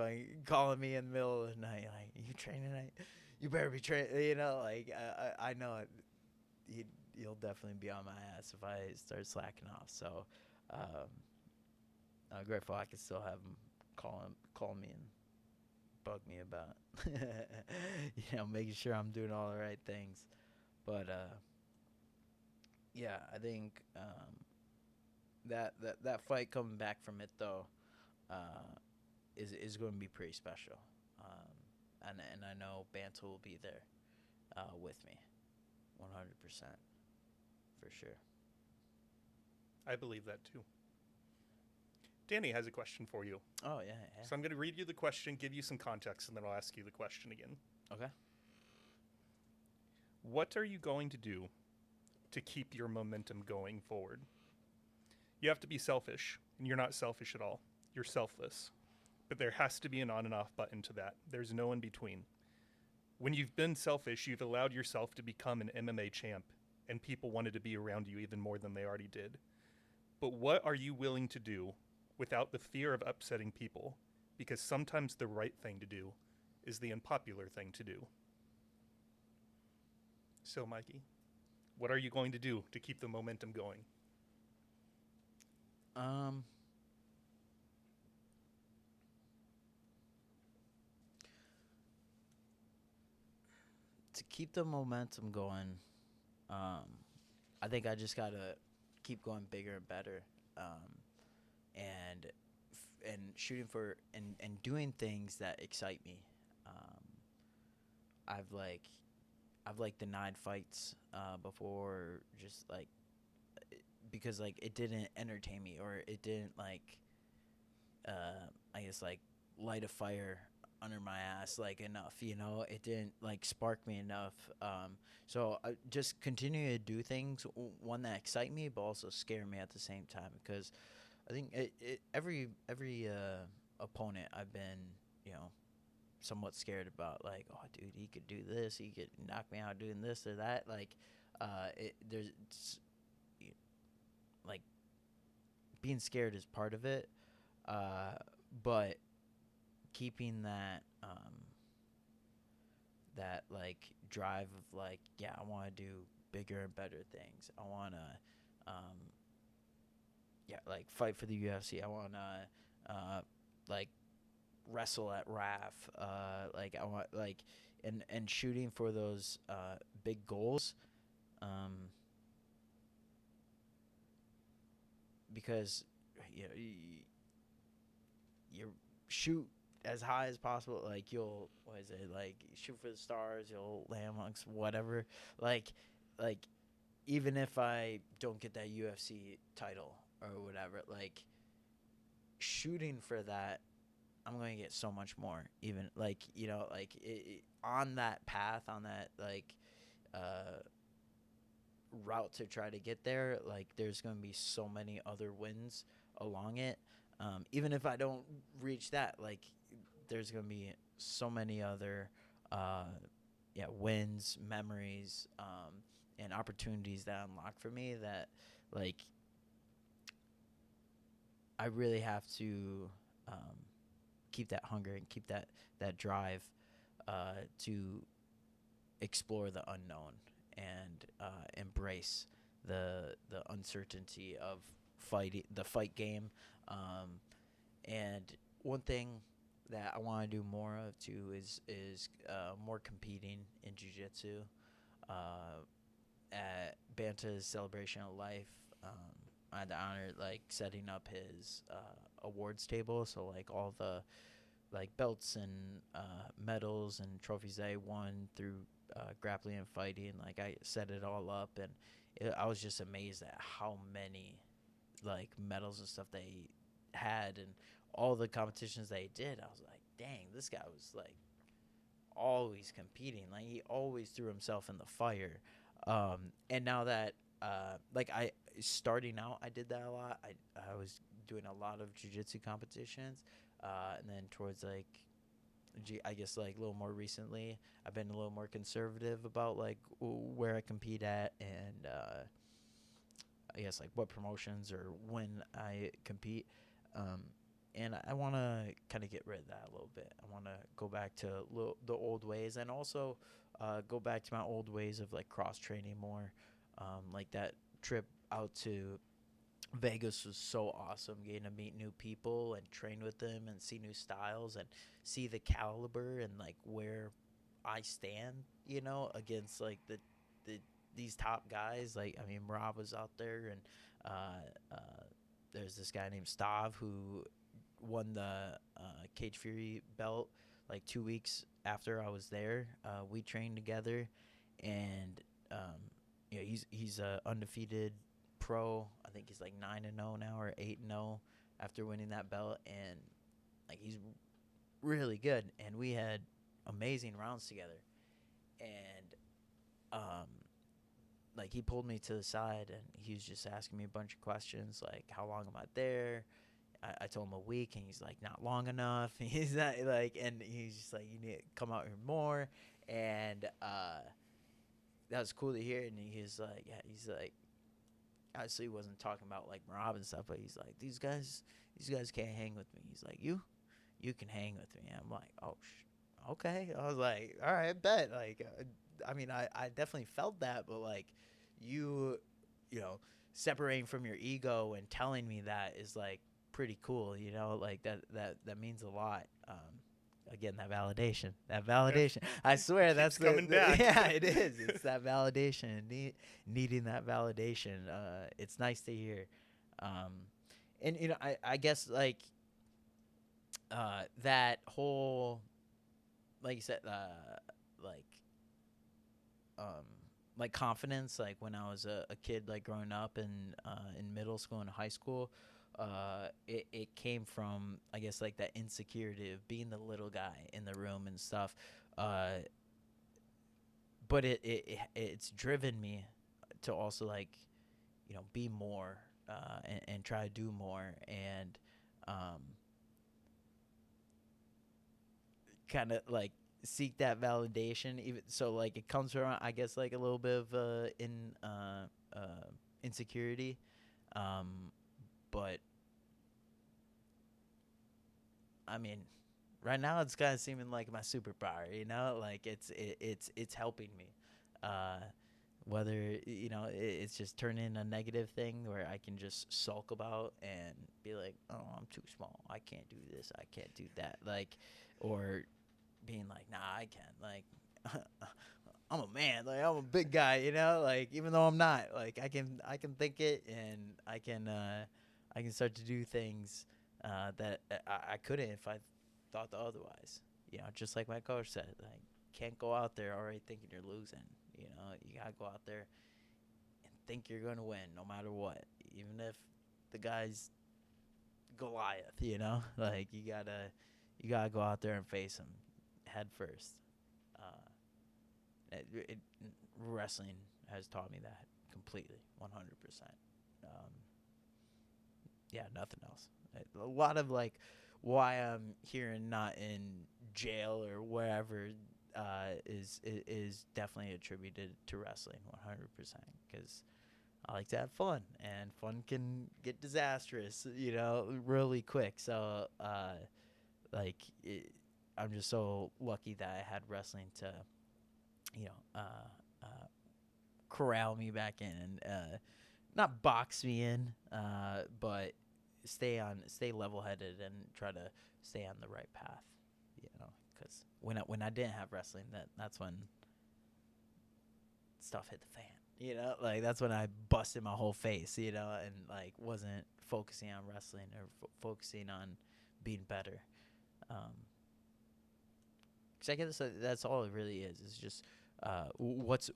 calling me in the middle of the night, like, you training tonight? You better be training. Like I know it. He'll definitely be on my ass if I start slacking off. So I'm grateful I can still have him call me and bug me about making sure I'm doing all the right things. But yeah, I think that fight coming back from it though is going to be pretty special, and I know Banta will be there with me, 100% for sure. I believe that too. Danny has a question for you. Oh yeah. So I'm going to read you the question, give you some context, and then I'll ask you the question again. Okay. What are you going to do to keep your momentum going forward? You have to be selfish, and you're not selfish at all. You're selfless. But there has to be an on and off button to that. There's no in between. When you've been selfish, you've allowed yourself to become an MMA champ, and people wanted to be around you even more than they already did. But what are you willing to do without the fear of upsetting people? Because sometimes the right thing to do is the unpopular thing to do. So, Mikey, what are you going to do to keep the momentum going? To keep the momentum going, I think I just gotta keep going bigger and better, and shooting for and doing things that excite me. I've denied fights before, just like because like it didn't entertain me, or it didn't I guess like light a fire under my ass like enough, it didn't like spark me enough. So I just continue to do things, one that excite me but also scare me at the same time, because I think every opponent I've been somewhat scared about, like, oh dude, he could do this, he could knock me out doing this or that, like like being scared is part of it, but keeping that that like drive of like, yeah, I want to do bigger and better things. I want to like fight for the UFC. I want to like wrestle at RAF. Like I want like and shooting for those big goals, because you shoot as high as possible, like you'll, what is it, like shoot for the stars, you'll land amongst whatever, like even if I don't get that UFC title or whatever, like shooting for that, I'm going to get so much more. Even like, you know, like on that path, on that like route to try to get there, like there's going to be so many other wins along it. Even if I don't reach that, like there's going to be so many other wins, memories, and opportunities that unlock for me that like I really have to keep that hunger and keep that drive to explore the unknown and embrace the uncertainty of the fight game. And one thing that I want to do more of too is more competing in jiu-jitsu. At Banta's Celebration of Life, I had the honor like setting up his awards table. So like all the like belts and medals and trophies I won through grappling and fighting. Like I set it all up, and I was just amazed at how many like medals and stuff they had and all the competitions they did. I was like, dang, this guy was like always competing. Like he always threw himself in the fire. And now that like I starting out, I did that a lot. I was doing a lot of jiu-jitsu competitions, and then towards like I guess like a little more recently, I've been a little more conservative about like where I compete at, and I guess like what promotions or when I compete. And I want to kind of get rid of that a little bit. I want to go back to the old ways, and also go back to my old ways of like cross training more. Like that trip out to Vegas was so awesome, getting to meet new people and train with them and see new styles and see the caliber and like where I stand, you know, against like the these top guys. Like I mean, Rob was out there, and there's this guy named Stav who won the Cage Fury belt like 2 weeks after I was there. We trained together, and he's a undefeated pro. I think he's like 9-0 now or 8-0 after winning that belt, and like he's really good. And we had amazing rounds together, and like he pulled me to the side and he was just asking me a bunch of questions like, how long am I there? I told him a week, and he's like, not long enough. He's not like, and he's just like, you need to come out here more. And that was cool to hear. And he's like, obviously he wasn't talking about like Marab and stuff, but he's like, these guys can't hang with me. He's like, you can hang with me. And I'm like, oh, okay. I was like, all right, bet. Like, I mean, I definitely felt that, but like, you know, separating from your ego and telling me that is like pretty cool, you know, like that means a lot. Again, that validation. I swear that's coming back. Yeah, it is. It's that validation, needing that validation. It's nice to hear. And you know, I guess like that whole, like you said, like confidence, like when I was a kid, like growing up and in middle school and high school, it came from, I guess, like that insecurity of being the little guy in the room and stuff. But it's driven me to also like, you know, be more and try to do more, and kind of like seek that validation. Even so, like it comes from, I guess, like a little bit of insecurity, but I mean, right now it's kind of seeming like my superpower, you know, like it's helping me. Whether, you know, it's just turning a negative thing where I can just sulk about and be like, oh, I'm too small, I can't do this, I can't do that, like, or being like, nah, I can, like, I'm a man, like I'm a big guy, you know, like even though I'm not, like I can think it, and I can start to do things that I couldn't if I thought otherwise. You know, just like my coach said, like can't go out there already thinking you're losing. You know, you gotta go out there and think you're gonna win no matter what, even if the guy's Goliath, you know? Like, you gotta go out there and face him head first. Wrestling has taught me that completely, 100%. Yeah, nothing else. A lot of, like, why I'm here and not in jail or wherever is definitely attributed to wrestling, 100%, because I like to have fun, and fun can get disastrous, you know, really quick. So, I'm just so lucky that I had wrestling to, you know, corral me back in and not box me in, but stay level-headed and try to stay on the right path, you know, because when I didn't have wrestling, that's when stuff hit the fan. You know, like, that's when I busted my whole face, you know, and, like, wasn't focusing on wrestling or focusing on being better. 'Cause I guess that's all it really is. It's just what's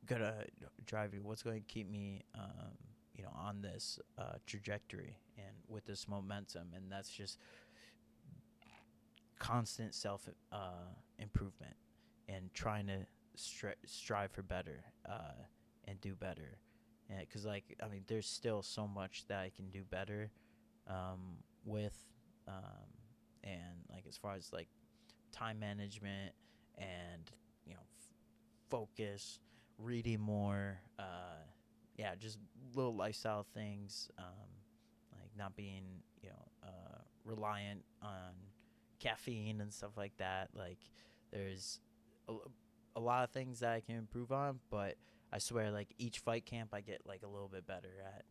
gonna drive you, what's going to keep me, you know, on this trajectory and with this momentum, and that's just constant self improvement and trying to strive for better. And do better, because, like, I mean, there's still so much that I can do better with, and, like, as far as, like, time management and, you know, focus, reading more, yeah, just little lifestyle things, like not being, you know, reliant on caffeine and stuff like that. Like, there's a lot of things that I can improve on, but I swear, like, each fight camp I get, like, a little bit better at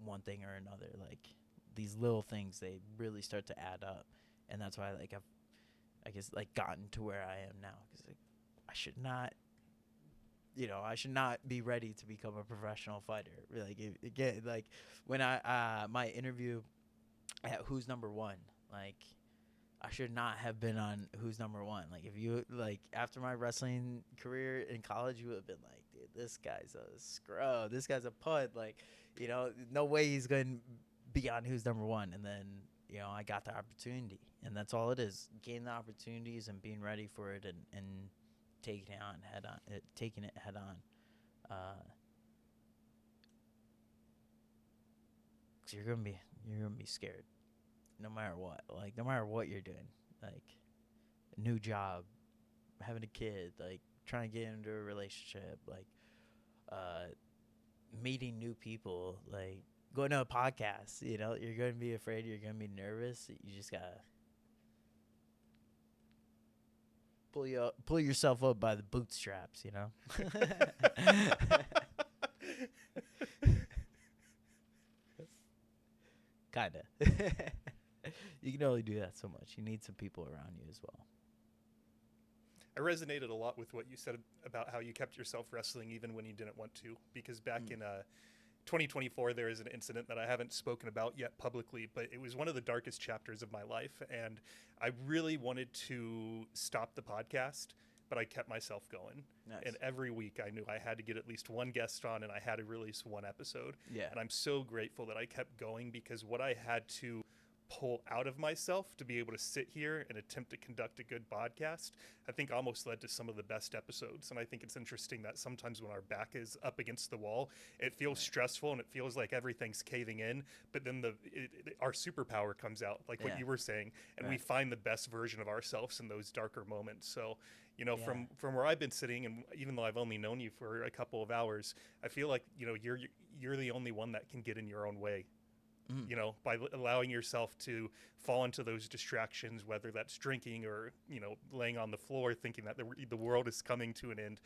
one thing or another. Like, these little things, they really start to add up, and that's why, like, I've, I guess, like, gotten to where I am now, because, like, I should not be ready to become a professional fighter. Like, again, like, when I my interview at Who's Number One, like, I should not have been on Who's Number One. Like, if you, like, after my wrestling career in college, you would have been like, dude, this guy's a scrub. This guy's a pud. Like, you know, no way he's going to be on Who's Number One. And then, you know, I got the opportunity. And that's all it is. Getting the opportunities and being ready for it and taking it head on. 'Cause you're gonna be scared. No matter what, like, no matter what you're doing, like, a new job, having a kid, like, trying to get into a relationship, like, meeting new people, like, going to a podcast, you know, you're going to be afraid, you're going to be nervous. You just gotta pull yourself up by the bootstraps, you know. Kinda. You can only do that so much. You need some people around you as well. I resonated a lot with what you said about how you kept yourself wrestling even when you didn't want to, because back in 2024, there is an incident that I haven't spoken about yet publicly, but it was one of the darkest chapters of my life, and I really wanted to stop the podcast, but I kept myself going. Nice. And every week I knew I had to get at least one guest on, and I had to release one episode. Yeah. And I'm so grateful that I kept going, because what I had to pull out of myself to be able to sit here and attempt to conduct a good podcast, I think almost led to some of the best episodes. And I think it's interesting that sometimes when our back is up against the wall, it feels stressful and it feels like everything's caving in, but then our superpower comes out, like what you were saying, and we find the best version of ourselves in those darker moments. So, you know, from where I've been sitting, and even though I've only known you for a couple of hours, I feel like, you know, you're the only one that can get in your own way. You know, by allowing yourself to fall into those distractions, whether that's drinking or, you know, laying on the floor thinking that the world is coming to an end.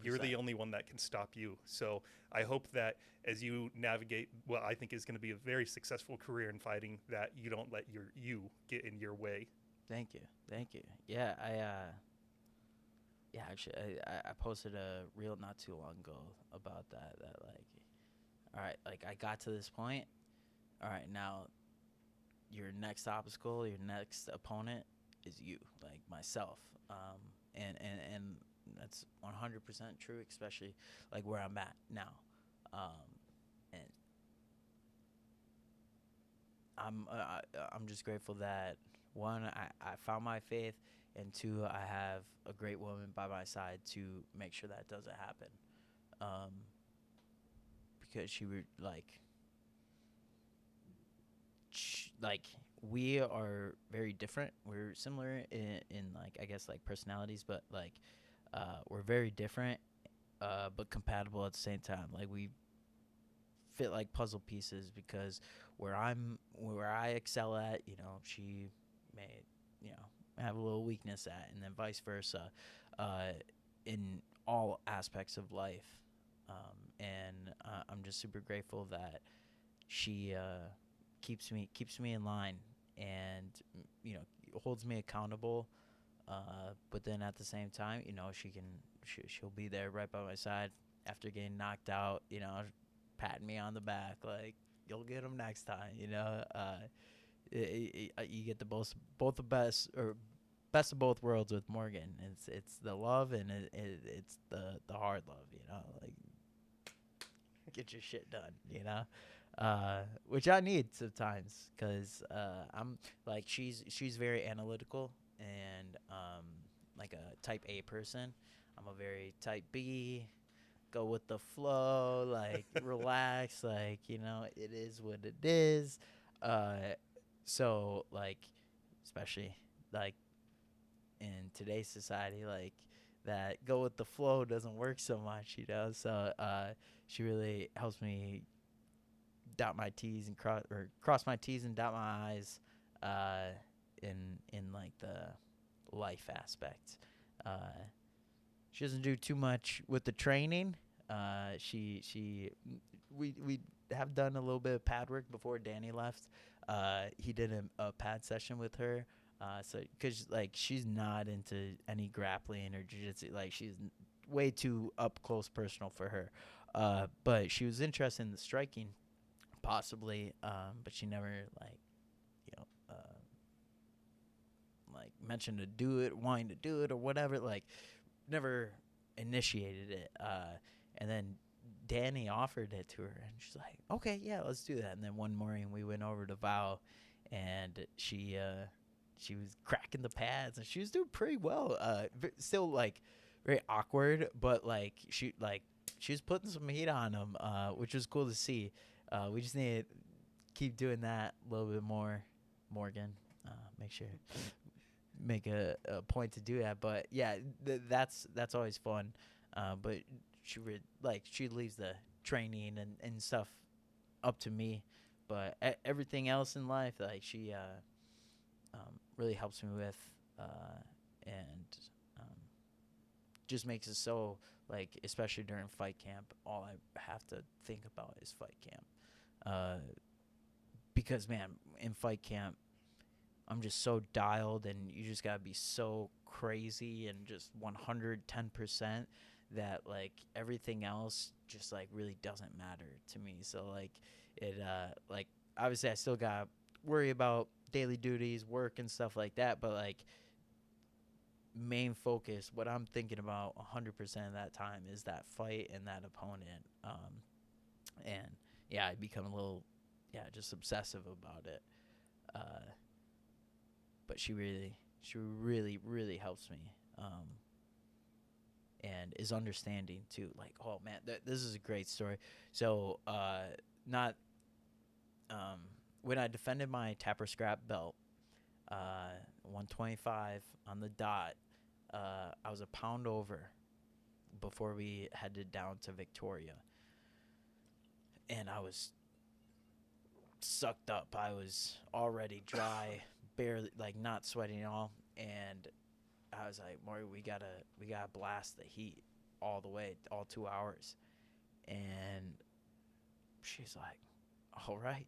You're the only one that can stop you. So I hope that as you navigate what I think is going to be a very successful career in fighting, that you don't let you get in your way. Thank you. Yeah, actually, I posted a reel not too long ago about that, like, all right, like, I got to this point. All right, now your next obstacle, your next opponent is you, like myself. And that's 100% true, especially like where I'm at now. And I'm just grateful that one, I found my faith, and two, I have a great woman by my side to make sure that doesn't happen. Um, because she would like we are very different. We're similar in like I guess like personalities, but like we're very different, but compatible at the same time. Like we fit like puzzle pieces because where I excel at, she may, have a little weakness at, and then vice versa, in all aspects of life. And I'm just super grateful that she keeps me in line and holds me accountable. But then at the same time, she'll be there right by my side after getting knocked out. Patting me on the back like you'll get them next time. You get the both the best of both worlds with Morgan. It's the love and it's the hard love. Like get your shit done. Which I need sometimes because I'm like she's very analytical and like a type A person. I'm a very type B, go with the flow, like relax, like it is what it is. So like especially like in today's society, like that go with the flow doesn't work so much, So she really helps me dot my T's and cross my T's and dot my I's in like the life aspect. She doesn't do too much with the training. We have done a little bit of pad work before Danny left. He did a pad session with her. So because like she's not into any grappling or jiu-jitsu, like she's way too up close personal for her. But she was interested in the striking, possibly. But she never like mentioned to do it, wanting to do it or whatever. Like never initiated it. And then Danny offered it to her, and she's like, "Okay, yeah, let's do that." And then one morning we went over to Val, and she was cracking the pads, and she was doing pretty well. Still like very awkward, but like she was putting some heat on him, which was cool to see. We just need to keep doing that a little bit more, Morgan. Make a point to do that. But yeah, that's always fun. But she leaves the training and stuff up to me. But everything else in life, like she really helps me with, and just makes it so like, especially during fight camp, all I have to think about is fight camp. Because man, in fight camp, I'm just so dialed, and you just gotta be so crazy and just 110% that like everything else just like really doesn't matter to me. So like it like obviously I still gotta worry about daily duties, work and stuff like that, but like main focus, what I'm thinking about 100% of that time is that fight and that opponent. And yeah, I become a little just obsessive about it. But she really helps me, and is understanding too. Like, oh man, this is a great story. So, not when I defended my tapper scrap belt, 125 on the dot. I was a pound over before we headed down to Victoria, and I was sucked up. I was already dry, barely like not sweating at all, and I was like, Maury, we gotta blast the heat all the way, all 2 hours. And she's like, all right,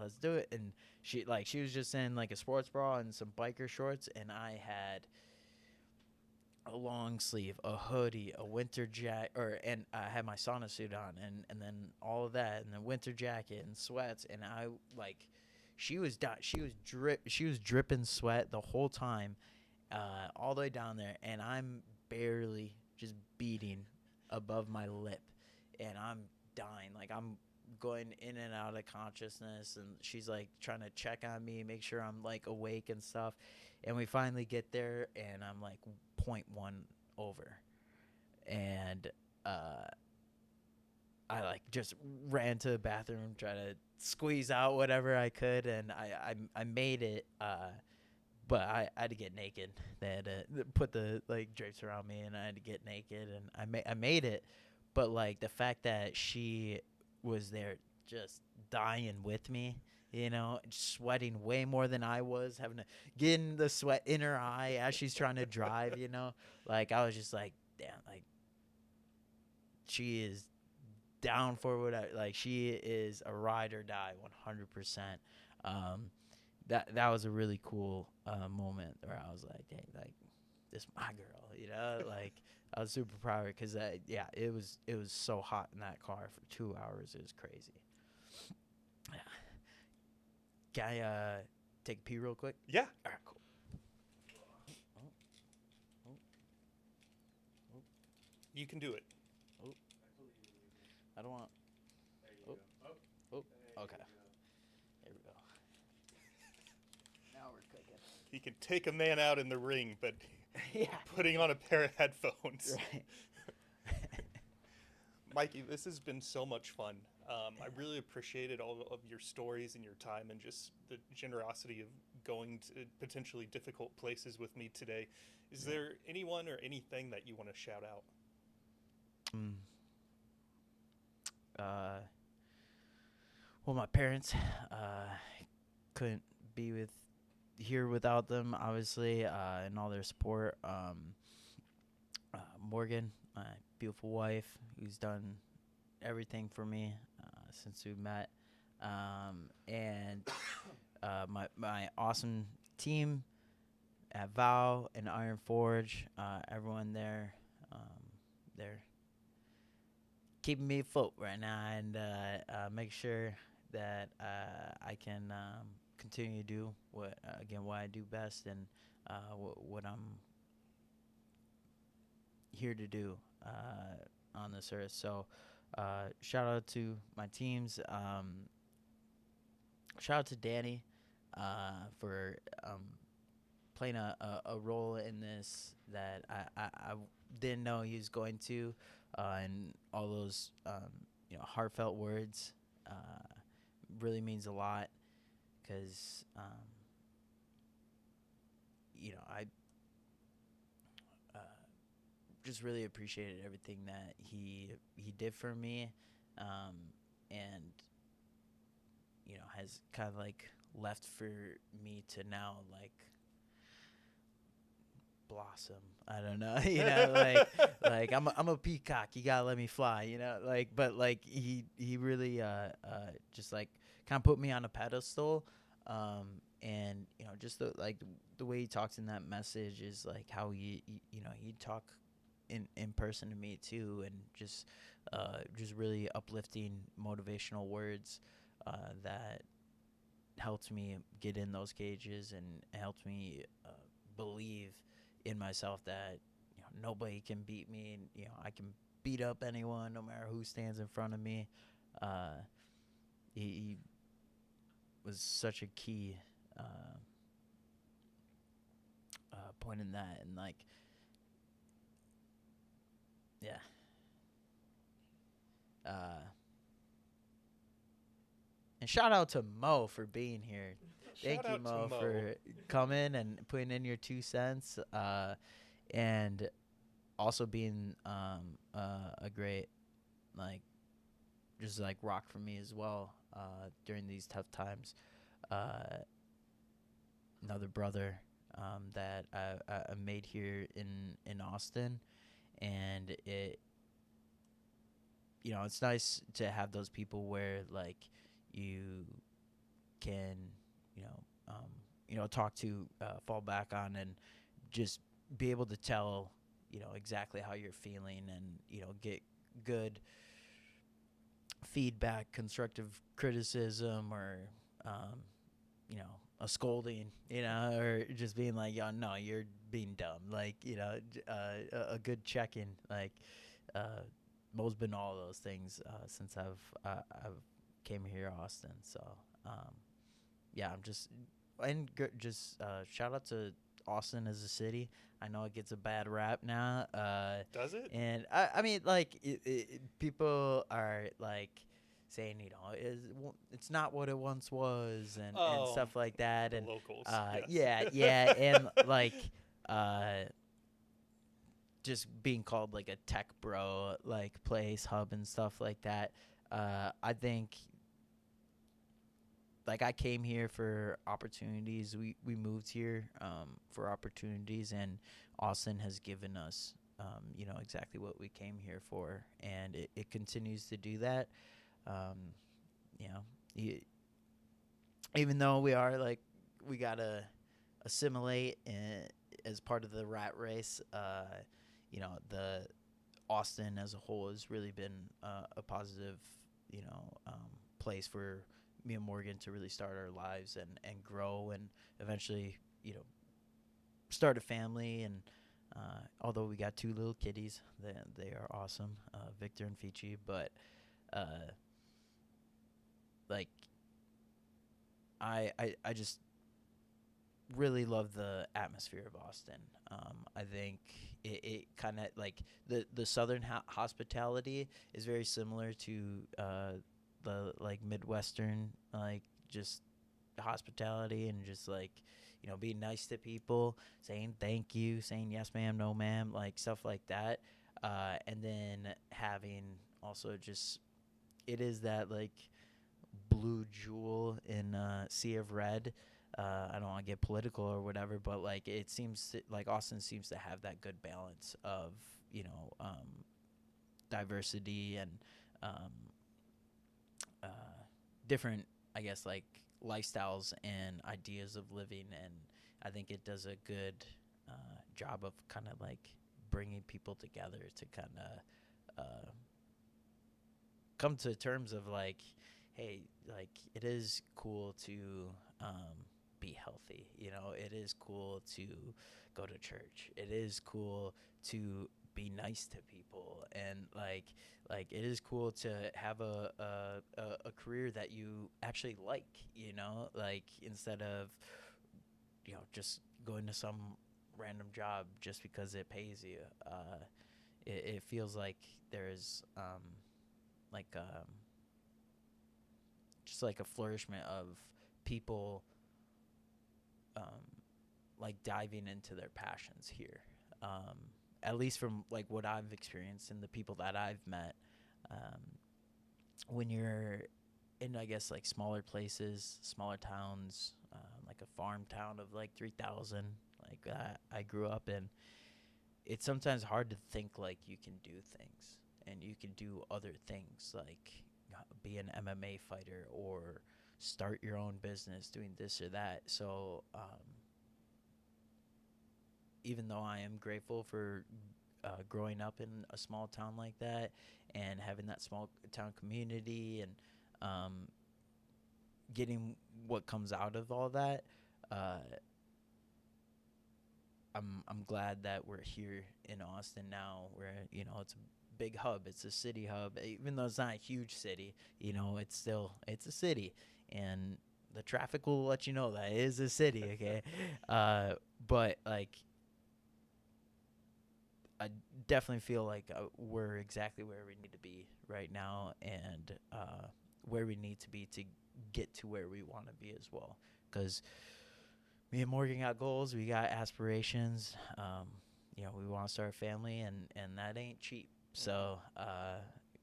let's do it. And she was just in like a sports bra and some biker shorts, and I had a long sleeve, a hoodie, a winter jacket, and I had my sauna suit on, and then all of that, and the winter jacket and sweats, and I like, she was dripping sweat the whole time, all the way down there, and I'm barely just beating above my lip, and I'm dying, like I'm going in and out of consciousness, and she's like trying to check on me, make sure I'm like awake and stuff. And we finally get there, and I'm like point 0.1 over, and I like just ran to the bathroom, try to squeeze out whatever I could, and I made it. But I had to get naked. They had to put the like drapes around me, and I had to get naked, and I made it. But like the fact that she was there, just dying with me, sweating way more than I was, having to get in the sweat in her eye as she's trying to drive, like I was just like, damn, like she is down for what like she is a ride or die 100%. That was a really cool moment where I was like, dang, like this my girl, like I was super proud of her because yeah, it was so hot in that car for 2 hours. It was crazy. Yeah. Can I take a pee real quick? Yeah. All right, cool. You can do it. I don't want. Okay. Here we go. Now we're cooking. He can take a man out in the ring, but Yeah. putting on a pair of headphones. Right. Mikey, this has been so much fun. I really appreciated all of your stories and your time and just the generosity of going to potentially difficult places with me today. Is there anyone or anything that you want to shout out? Well, my parents couldn't be here without them, obviously, and all their support. Morgan, my beautiful wife, who's done everything for me since we met, and my awesome team at Vow and Iron Forge, everyone there, they're keeping me afloat right now, and make sure that I can continue to do what I do best, and what I'm here to do on this earth. So shout out to my teams. Shout out to Danny for playing a role in this that I didn't know he was going to, and all those heartfelt words really means a lot, because I just really appreciated everything that he did for me, and has kind of like left for me to now like blossom. I don't know, like I'm a peacock. You gotta let me fly, but like he really just like kind of put me on a pedestal, and just the way he talks in that message is like how he'd talk in person to me too, and just really uplifting motivational words that helped me get in those cages and helped me believe in myself that nobody can beat me, and I can beat up anyone no matter who stands in front of me. He was such a key point in that, and like yeah. And shout out to Mo for being here. Thank you, Mo, for coming and putting in your 2 cents, and also being a great just rock for me as well during these tough times. Another brother that I made here in Austin, and it's nice to have those people where like you can talk to, fall back on, and just be able to tell exactly how you're feeling, and get good feedback, constructive criticism, or a scolding, or just being like, yo, no, you're being dumb, like a good check-in, like Mo's been all those things since I've came here to Austin. So yeah, I'm just shout out to Austin as a city. I know it gets a bad rap now. Does it? And I mean, like, people are like saying, it's not what it once was, and stuff like that. The And locals. yeah, Yes. yeah, and like, just being called like a tech bro, like place hub and stuff like that. I think, like, I came here for opportunities. We moved here for opportunities, and Austin has given us, exactly what we came here for, and it continues to do that. Um, you know, even though we gotta assimilate as part of the rat race. The Austin as a whole has really been a positive, place for me and Morgan to really start our lives and grow and eventually, start a family. And although we got 2 little kitties, they are awesome, Victor and Fichi. But like, I just really love the atmosphere of Austin. I think it kind of like the southern hospitality is very similar to the like Midwestern, like, just hospitality, and just like, being nice to people, saying thank you, saying yes ma'am, no ma'am, like stuff like that. And then having also just, it is that like blue jewel in sea of red. I don't want to get political or whatever, but like, it seems like Austin seems to have that good balance of, diversity and different, I guess, like, lifestyles and ideas of living. And I think it does a good job of kind of like bringing people together to kind of come to terms of like, hey, like, it is cool to be healthy. It is cool to go to church. It is cool to be nice to people, and like it is cool to have a career that you actually like. Like, instead of just going to some random job just because it pays you. It feels like there's like just like a flourishment of people like diving into their passions here. At least from like what I've experienced and the people that I've met. When you're in, I guess, like smaller places, smaller towns, like a farm town of like 3,000, like I grew up in, it's sometimes hard to think like you can do things and you can do other things, like be an MMA fighter or start your own business doing this or that. So even though I am grateful for growing up in a small town like that and having that small town community and getting what comes out of all that, I'm glad that we're here in Austin now, where it's a big hub, it's a city hub. Even though it's not a huge city, it's a city, and the traffic will let you know that it is a city. Okay, but like, I definitely feel like we're exactly where we need to be right now, and where we need to be to get to where we want to be as well. Because me and Morgan got goals, we got aspirations. We want to start a family, and that ain't cheap. So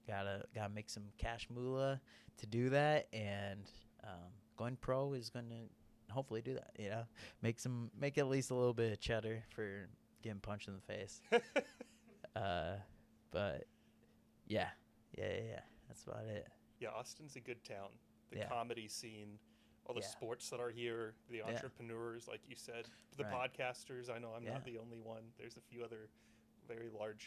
gotta make some cash moolah to do that, and going pro is gonna hopefully do that. Make at least a little bit of cheddar for getting punched in the face. But yeah, that's about it. Yeah, Austin's a good town. The Yeah. comedy scene, all the Yeah. sports that are here, the Yeah. entrepreneurs, like you said, the Right. podcasters. I know I'm Yeah. not the only one. There's a few other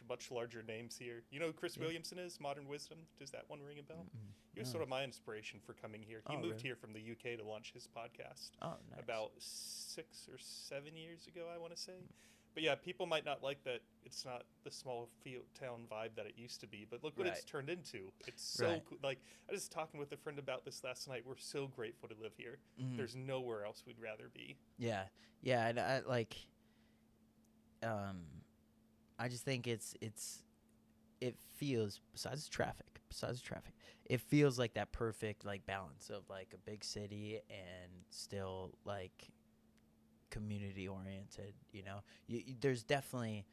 much larger names here. You know who Chris Yeah. Williamson is? Modern Wisdom. Does that one ring a bell? Mm-mm. He was No. sort of my inspiration for coming here. He Oh, moved really? here from the UK to launch his podcast Oh, nice. about 6 or 7 years ago, I want to say. But yeah, people might not like that it's not the small field town vibe that it used to be. But look what it's Right. turned into. It's so Right. cool. Like, I was talking with a friend about this last night. We're so grateful to live here. Mhm. There's nowhere else we'd rather be. Yeah, yeah, and I like. I just think it feels besides traffic, it feels like that perfect like balance of like a big city and still like community oriented. There's definitely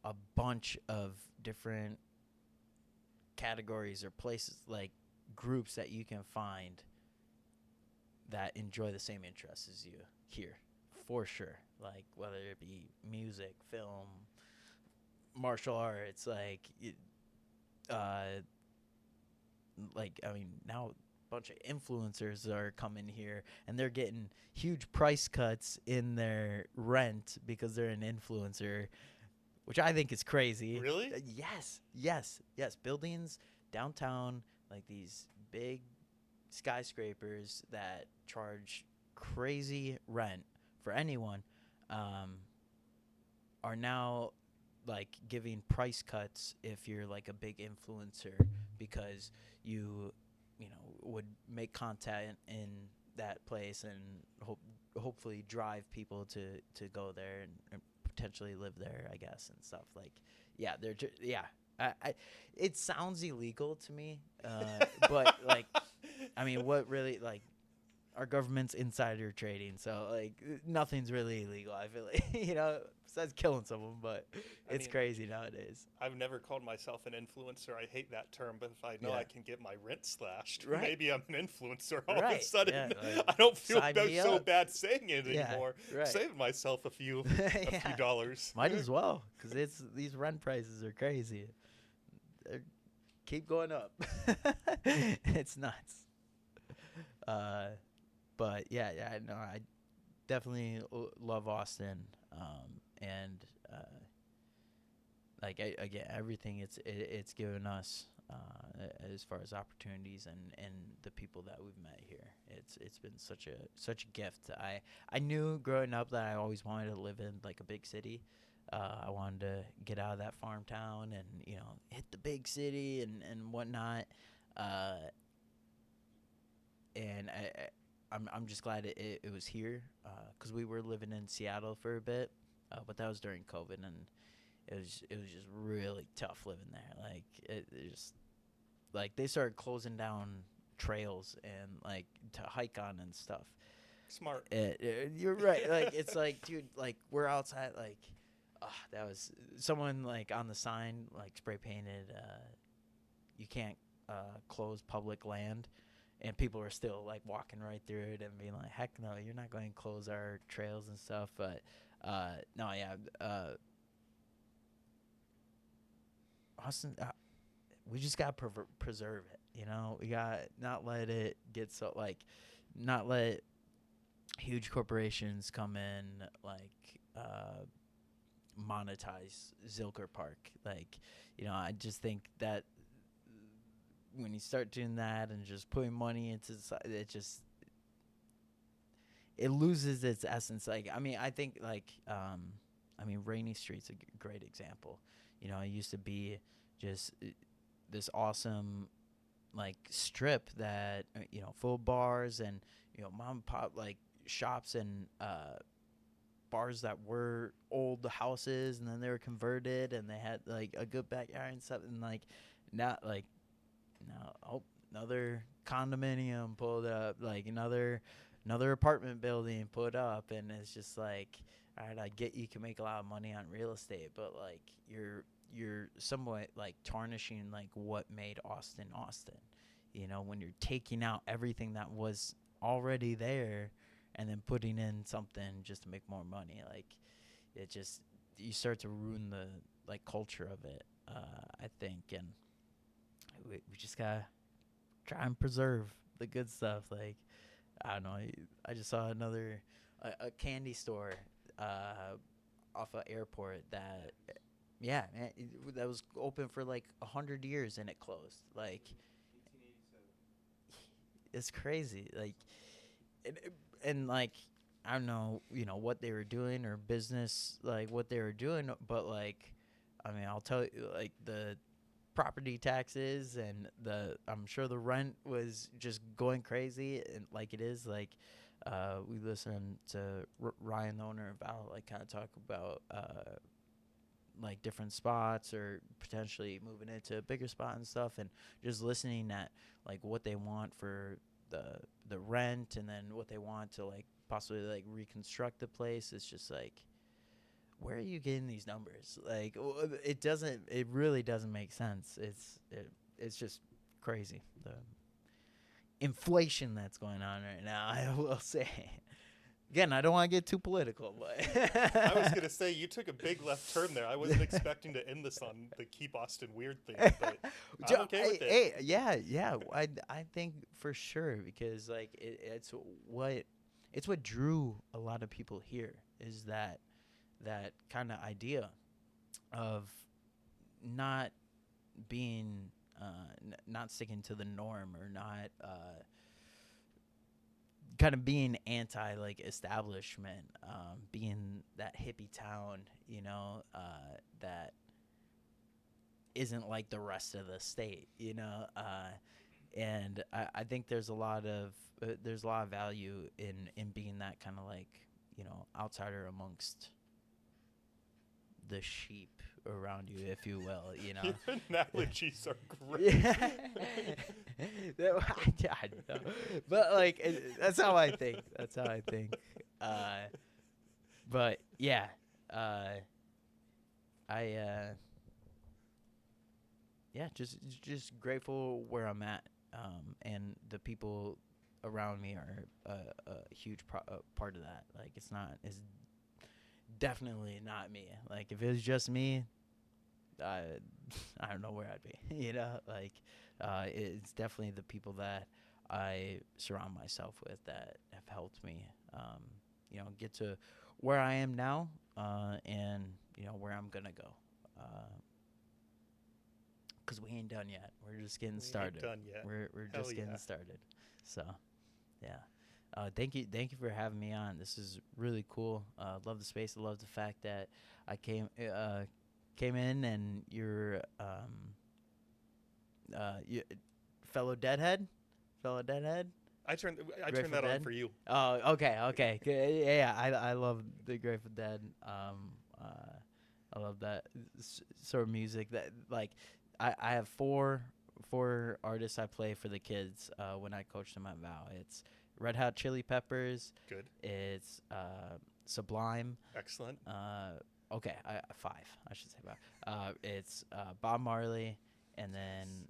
a bunch of different categories or places like groups that you can find that enjoy the same interests as you here, for sure. Like whether it be music, film, martial arts, I mean, now a bunch of influencers are coming here and they're getting huge price cuts in their rent because they're an influencer, which I think is crazy. Really? Yes. Buildings downtown, like these big skyscrapers that charge crazy rent for anyone, are now like giving price cuts if you're like a big influencer because would make content in that place and hopefully drive people to go there and potentially live there, I guess, and stuff. Like, yeah, it sounds illegal to me, but like, I mean, what really, like, our government's insider trading, so like nothing's really illegal. I feel like besides killing someone, but it's mean, crazy nowadays. I've never called myself an influencer. I hate that term, but if I know Yeah. I can get my rent slashed, Right. maybe I'm an influencer all of a Right, sudden. yeah, like, I don't feel sign me so up. bad saying it Yeah, anymore. right. Saving myself a few Yeah. dollars. Might as well, because these rent prices are crazy. They keep going up. It's nuts. But yeah, no, I definitely love Austin, and like again, everything it's given us as far as opportunities and the people that we've met here. It's been such a gift. I knew growing up that I always wanted to live in like a big city. I wanted to get out of that farm town and hit the big city and whatnot. And I'm just glad it was here, because we were living in Seattle for a bit, but that was during COVID, and it was just really tough living there. Like it just like they started closing down trails and like to hike on and stuff. Smart. You're right. Like it's like, dude, like we're outside. Like, that was someone like on the sign like spray painted. You can't close public land. And people are still like walking right through it and being like, "Heck no, you're not going to close our trails and stuff." But no, yeah, Austin, we just got to preserve it. We got not let it get so like, not let huge corporations come in like monetize Zilker Park. Like, I just think that when you start doing that and just putting money into it loses its essence. Like, I mean, I think like, Rainy Street's a great example. It used to be just this awesome like strip that full of bars and mom and pop like shops and bars that were old houses, and then they were converted and they had like a good backyard and stuff, and like not like now another condominium pulled up, like another apartment building put up, and it's just like, all right, I get you can make a lot of money on real estate, but like you're somewhat like tarnishing like what made Austin when you're taking out everything that was already there and then putting in something just to make more money. Like it just, you start to ruin the like culture of it, I think. And we just gotta try and preserve the good stuff. Like, I don't know, I just saw another a candy store off an airport that that was open for like 100 years and it closed. Like, it's crazy. Like, and like, I don't know, what they were doing or business, like what they were doing, but like, I mean, I'll tell you, like the property taxes and I'm sure the rent was just going crazy, and like it is, like, we listened to Ryan, the owner of Bannach, like kind of talk about, like different spots or potentially moving into a bigger spot and stuff, and just listening at like what they want for the rent, and then what they want to like possibly like reconstruct the place. It's just like, where are you getting these numbers? Like, it really doesn't make sense. It's just crazy, the inflation that's going on right now. I will say. Again, I don't want to get too political, but I was going to say, you took a big left turn there. I wasn't expecting to end this on the Keep Austin Weird thing, but I'm okay with it. Yeah. I think for sure, because like it's what drew a lot of people here, is that kind of idea of not being not sticking to the norm, or not kind of being anti like establishment, being that hippie town, that isn't like the rest of the state, and I think there's a lot of value in being that kind of like, outsider amongst the sheep around you, if you will, Your analogies are great. I know. But like, that's how I think. But yeah, just grateful where I'm at, and the people around me are a huge part of that. Like, it's definitely not me. Like, if it was just me, I don't know where I'd be. Like, it's definitely the people that I surround myself with that have helped me, get to where I am now, and where I'm gonna go. 'Cause we ain't done yet. We're just getting started. Ain't done yet. We're just getting started. So, yeah. Thank you for having me on. This is really cool. Love the space. I love the fact that I came in, and you're fellow Deadhead. I turned that on for you. Oh, okay. Yeah, I love the Grateful Dead. I love that sort of music. That, like, I have four artists I play for the kids when I coach them at Val. It's Red Hot Chili Peppers. Good. It's Sublime. Excellent. Okay, five. I should say five. It's Bob Marley, and then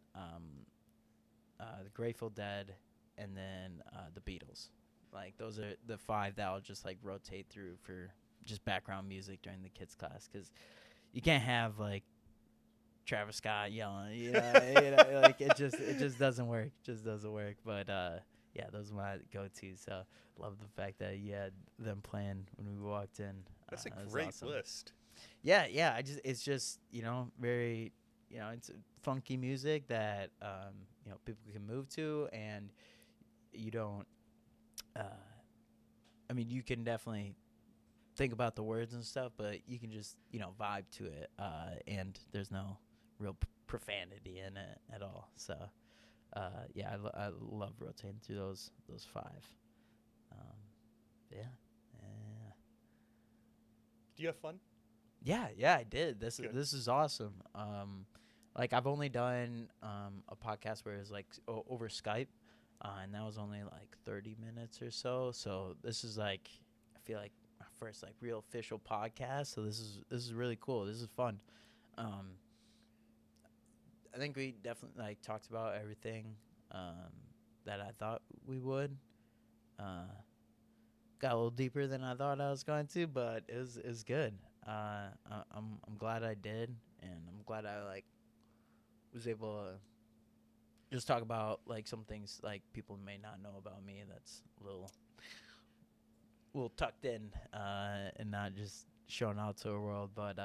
the Grateful Dead, and then the Beatles. Like, those are the five that I'll just like rotate through for just background music during the kids' class, because you can't have like Travis Scott yelling, like it just doesn't work. But yeah, those are my go-tos. So love the fact that you had them playing when we walked in. That's a great awesome list. Yeah. It's just very it's funky music that people can move to, and you don't. I mean, you can definitely think about the words and stuff, but you can just vibe to it, and there's no real profanity in it at all. So yeah, I love rotating through those five. Yeah. Do you have fun? Yeah, I did. This is awesome. Like, I've only done a podcast where it was like over Skype, and that was only like 30 minutes or so. So this is like, I feel like my first like real official podcast. So this is really cool. This is fun. I think we definitely like talked about everything that I thought we would. Got a little deeper than I thought I was going to, but it was good. I'm glad I did, and I'm glad I like was able to just talk about like some things like people may not know about me. That's a little tucked in, and not just showing out to the world. But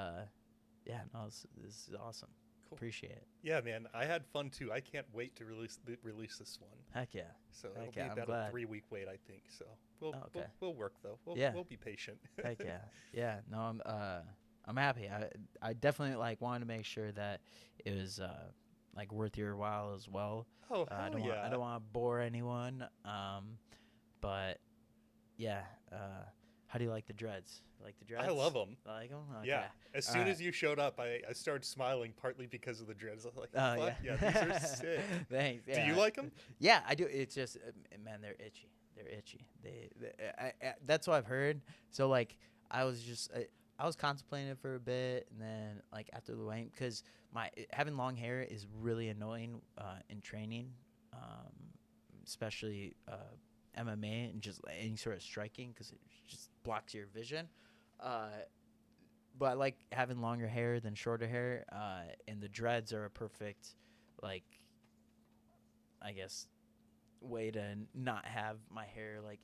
yeah, no, this is awesome. Appreciate it. Yeah, man, I had fun too. I can't wait to release this one. Heck yeah. So Heck it'll yeah, be I'm about glad. a 3-week wait, I think. So Okay. we'll work though. Yeah. We'll be patient. Heck yeah. Yeah. No, I'm happy. I definitely like wanted to make sure that it was like worth your while as well. Oh, I hell don't want to bore anyone. But yeah. How do you like the dreads? Like the dreads? I love them. Like them? Okay. Yeah. As soon as you showed up, I started smiling, partly because of the dreads. I was like, Oh, fuck yeah, these are sick. Thanks. Do you like them? Yeah, I do. It's just, man, they're itchy. They're itchy. That's what I've heard. So like, I was contemplating it for a bit, and then like after the wedding, because having long hair is really annoying in training, especially MMA and just any sort of striking, because it just blocks your vision. But I like having longer hair than shorter hair, and the dreads are a perfect, like, I guess, way to not have my hair like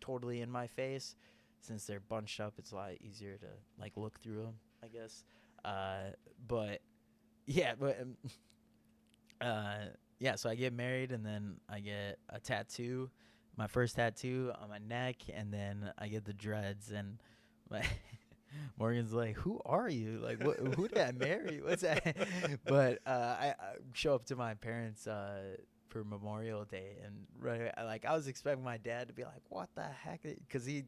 totally in my face. Since they're bunched up, it's a lot easier to like look through them, I guess. But yeah, so I get married, and then I get a tattoo, my first tattoo on my neck, and then I get the dreads, and my Morgan's like, "Who are you? Like, who did I marry? What's that?" But I show up to my parents for Memorial Day, and I was expecting my dad to be like, "What the heck?" Because he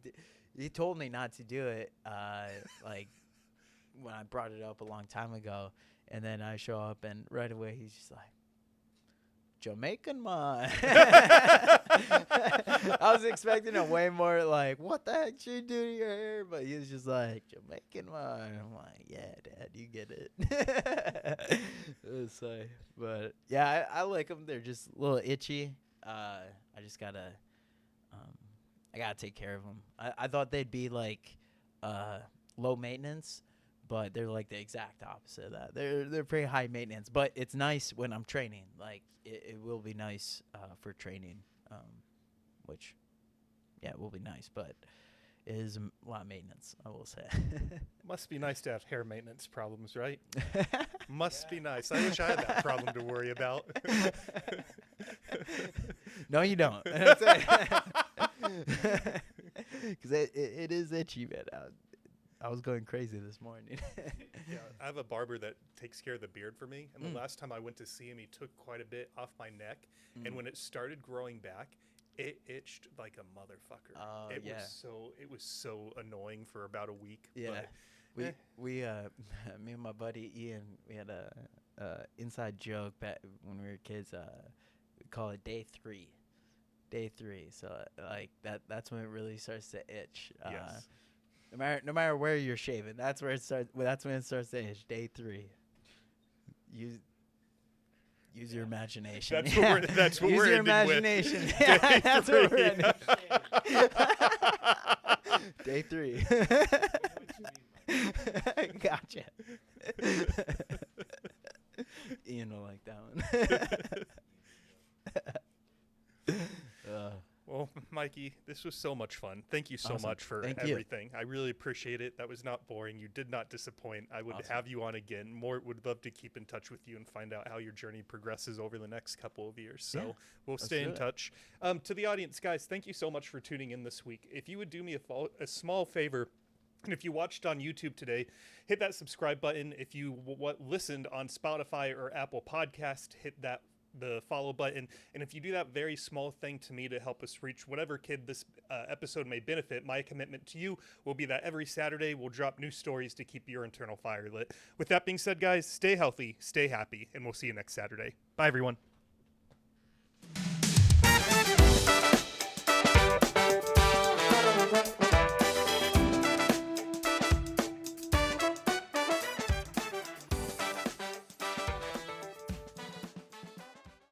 told me not to do it, like when I brought it up a long time ago, and then I show up, and right away he's just like, "Jamaican man." I was expecting a way more like, "What the heck should you do to your hair?" But he was just like, "Jamaican man." I'm like, "Yeah, Dad, you get it." It's like, but yeah, I like them. They're just a little itchy. I just gotta, I gotta take care of them. I thought they'd be like, low maintenance, but they're like the exact opposite of that. They're pretty high maintenance, but it's nice when I'm training. Like it will be nice for training, which, yeah, it will be nice, but it is a lot of maintenance, I will say. Must be nice to have hair maintenance problems, right? Must be nice. I wish I had that problem to worry about. No, you don't. Because it is itchy, man. I was going crazy this morning. Yeah, I have a barber that takes care of the beard for me, and the last time I went to see him, he took quite a bit off my neck, and when it started growing back, it itched like a motherfucker. Oh, It was so annoying for about a week. Yeah. But, We me and my buddy Ian, we had a inside joke back when we were kids. We call it day 3. Day 3. So like that's when it really starts to itch. yes. No matter where you're shaving, that's where it starts. That's when it starts to itch. Day 3. Use your imagination. That's what Use we're your ending imagination. with. Yeah, Day that's what 3. we're ending. Day 3. Gotcha. Ian will like that one. Well, Mikey, this was so much fun. Thank you so Awesome. much for Thank you. everything. I really appreciate it. That was not boring. You did not disappoint. I would Awesome. have you on again. Would love to keep in touch with you and find out how your journey progresses over the next couple of years. So Yeah, we'll let's stay do in it. touch. To the audience, guys, thank you so much for tuning in this week. If you would do me a small favor, and if you watched on YouTube today, hit that subscribe button. If you listened on Spotify or Apple Podcast, hit the follow button. And if you do that very small thing to me to help us reach whatever kid this episode may benefit, my commitment to you will be that every Saturday we'll drop new stories to keep your internal fire lit. With that being said, guys, stay healthy, stay happy, and we'll see you next Saturday. Bye, everyone.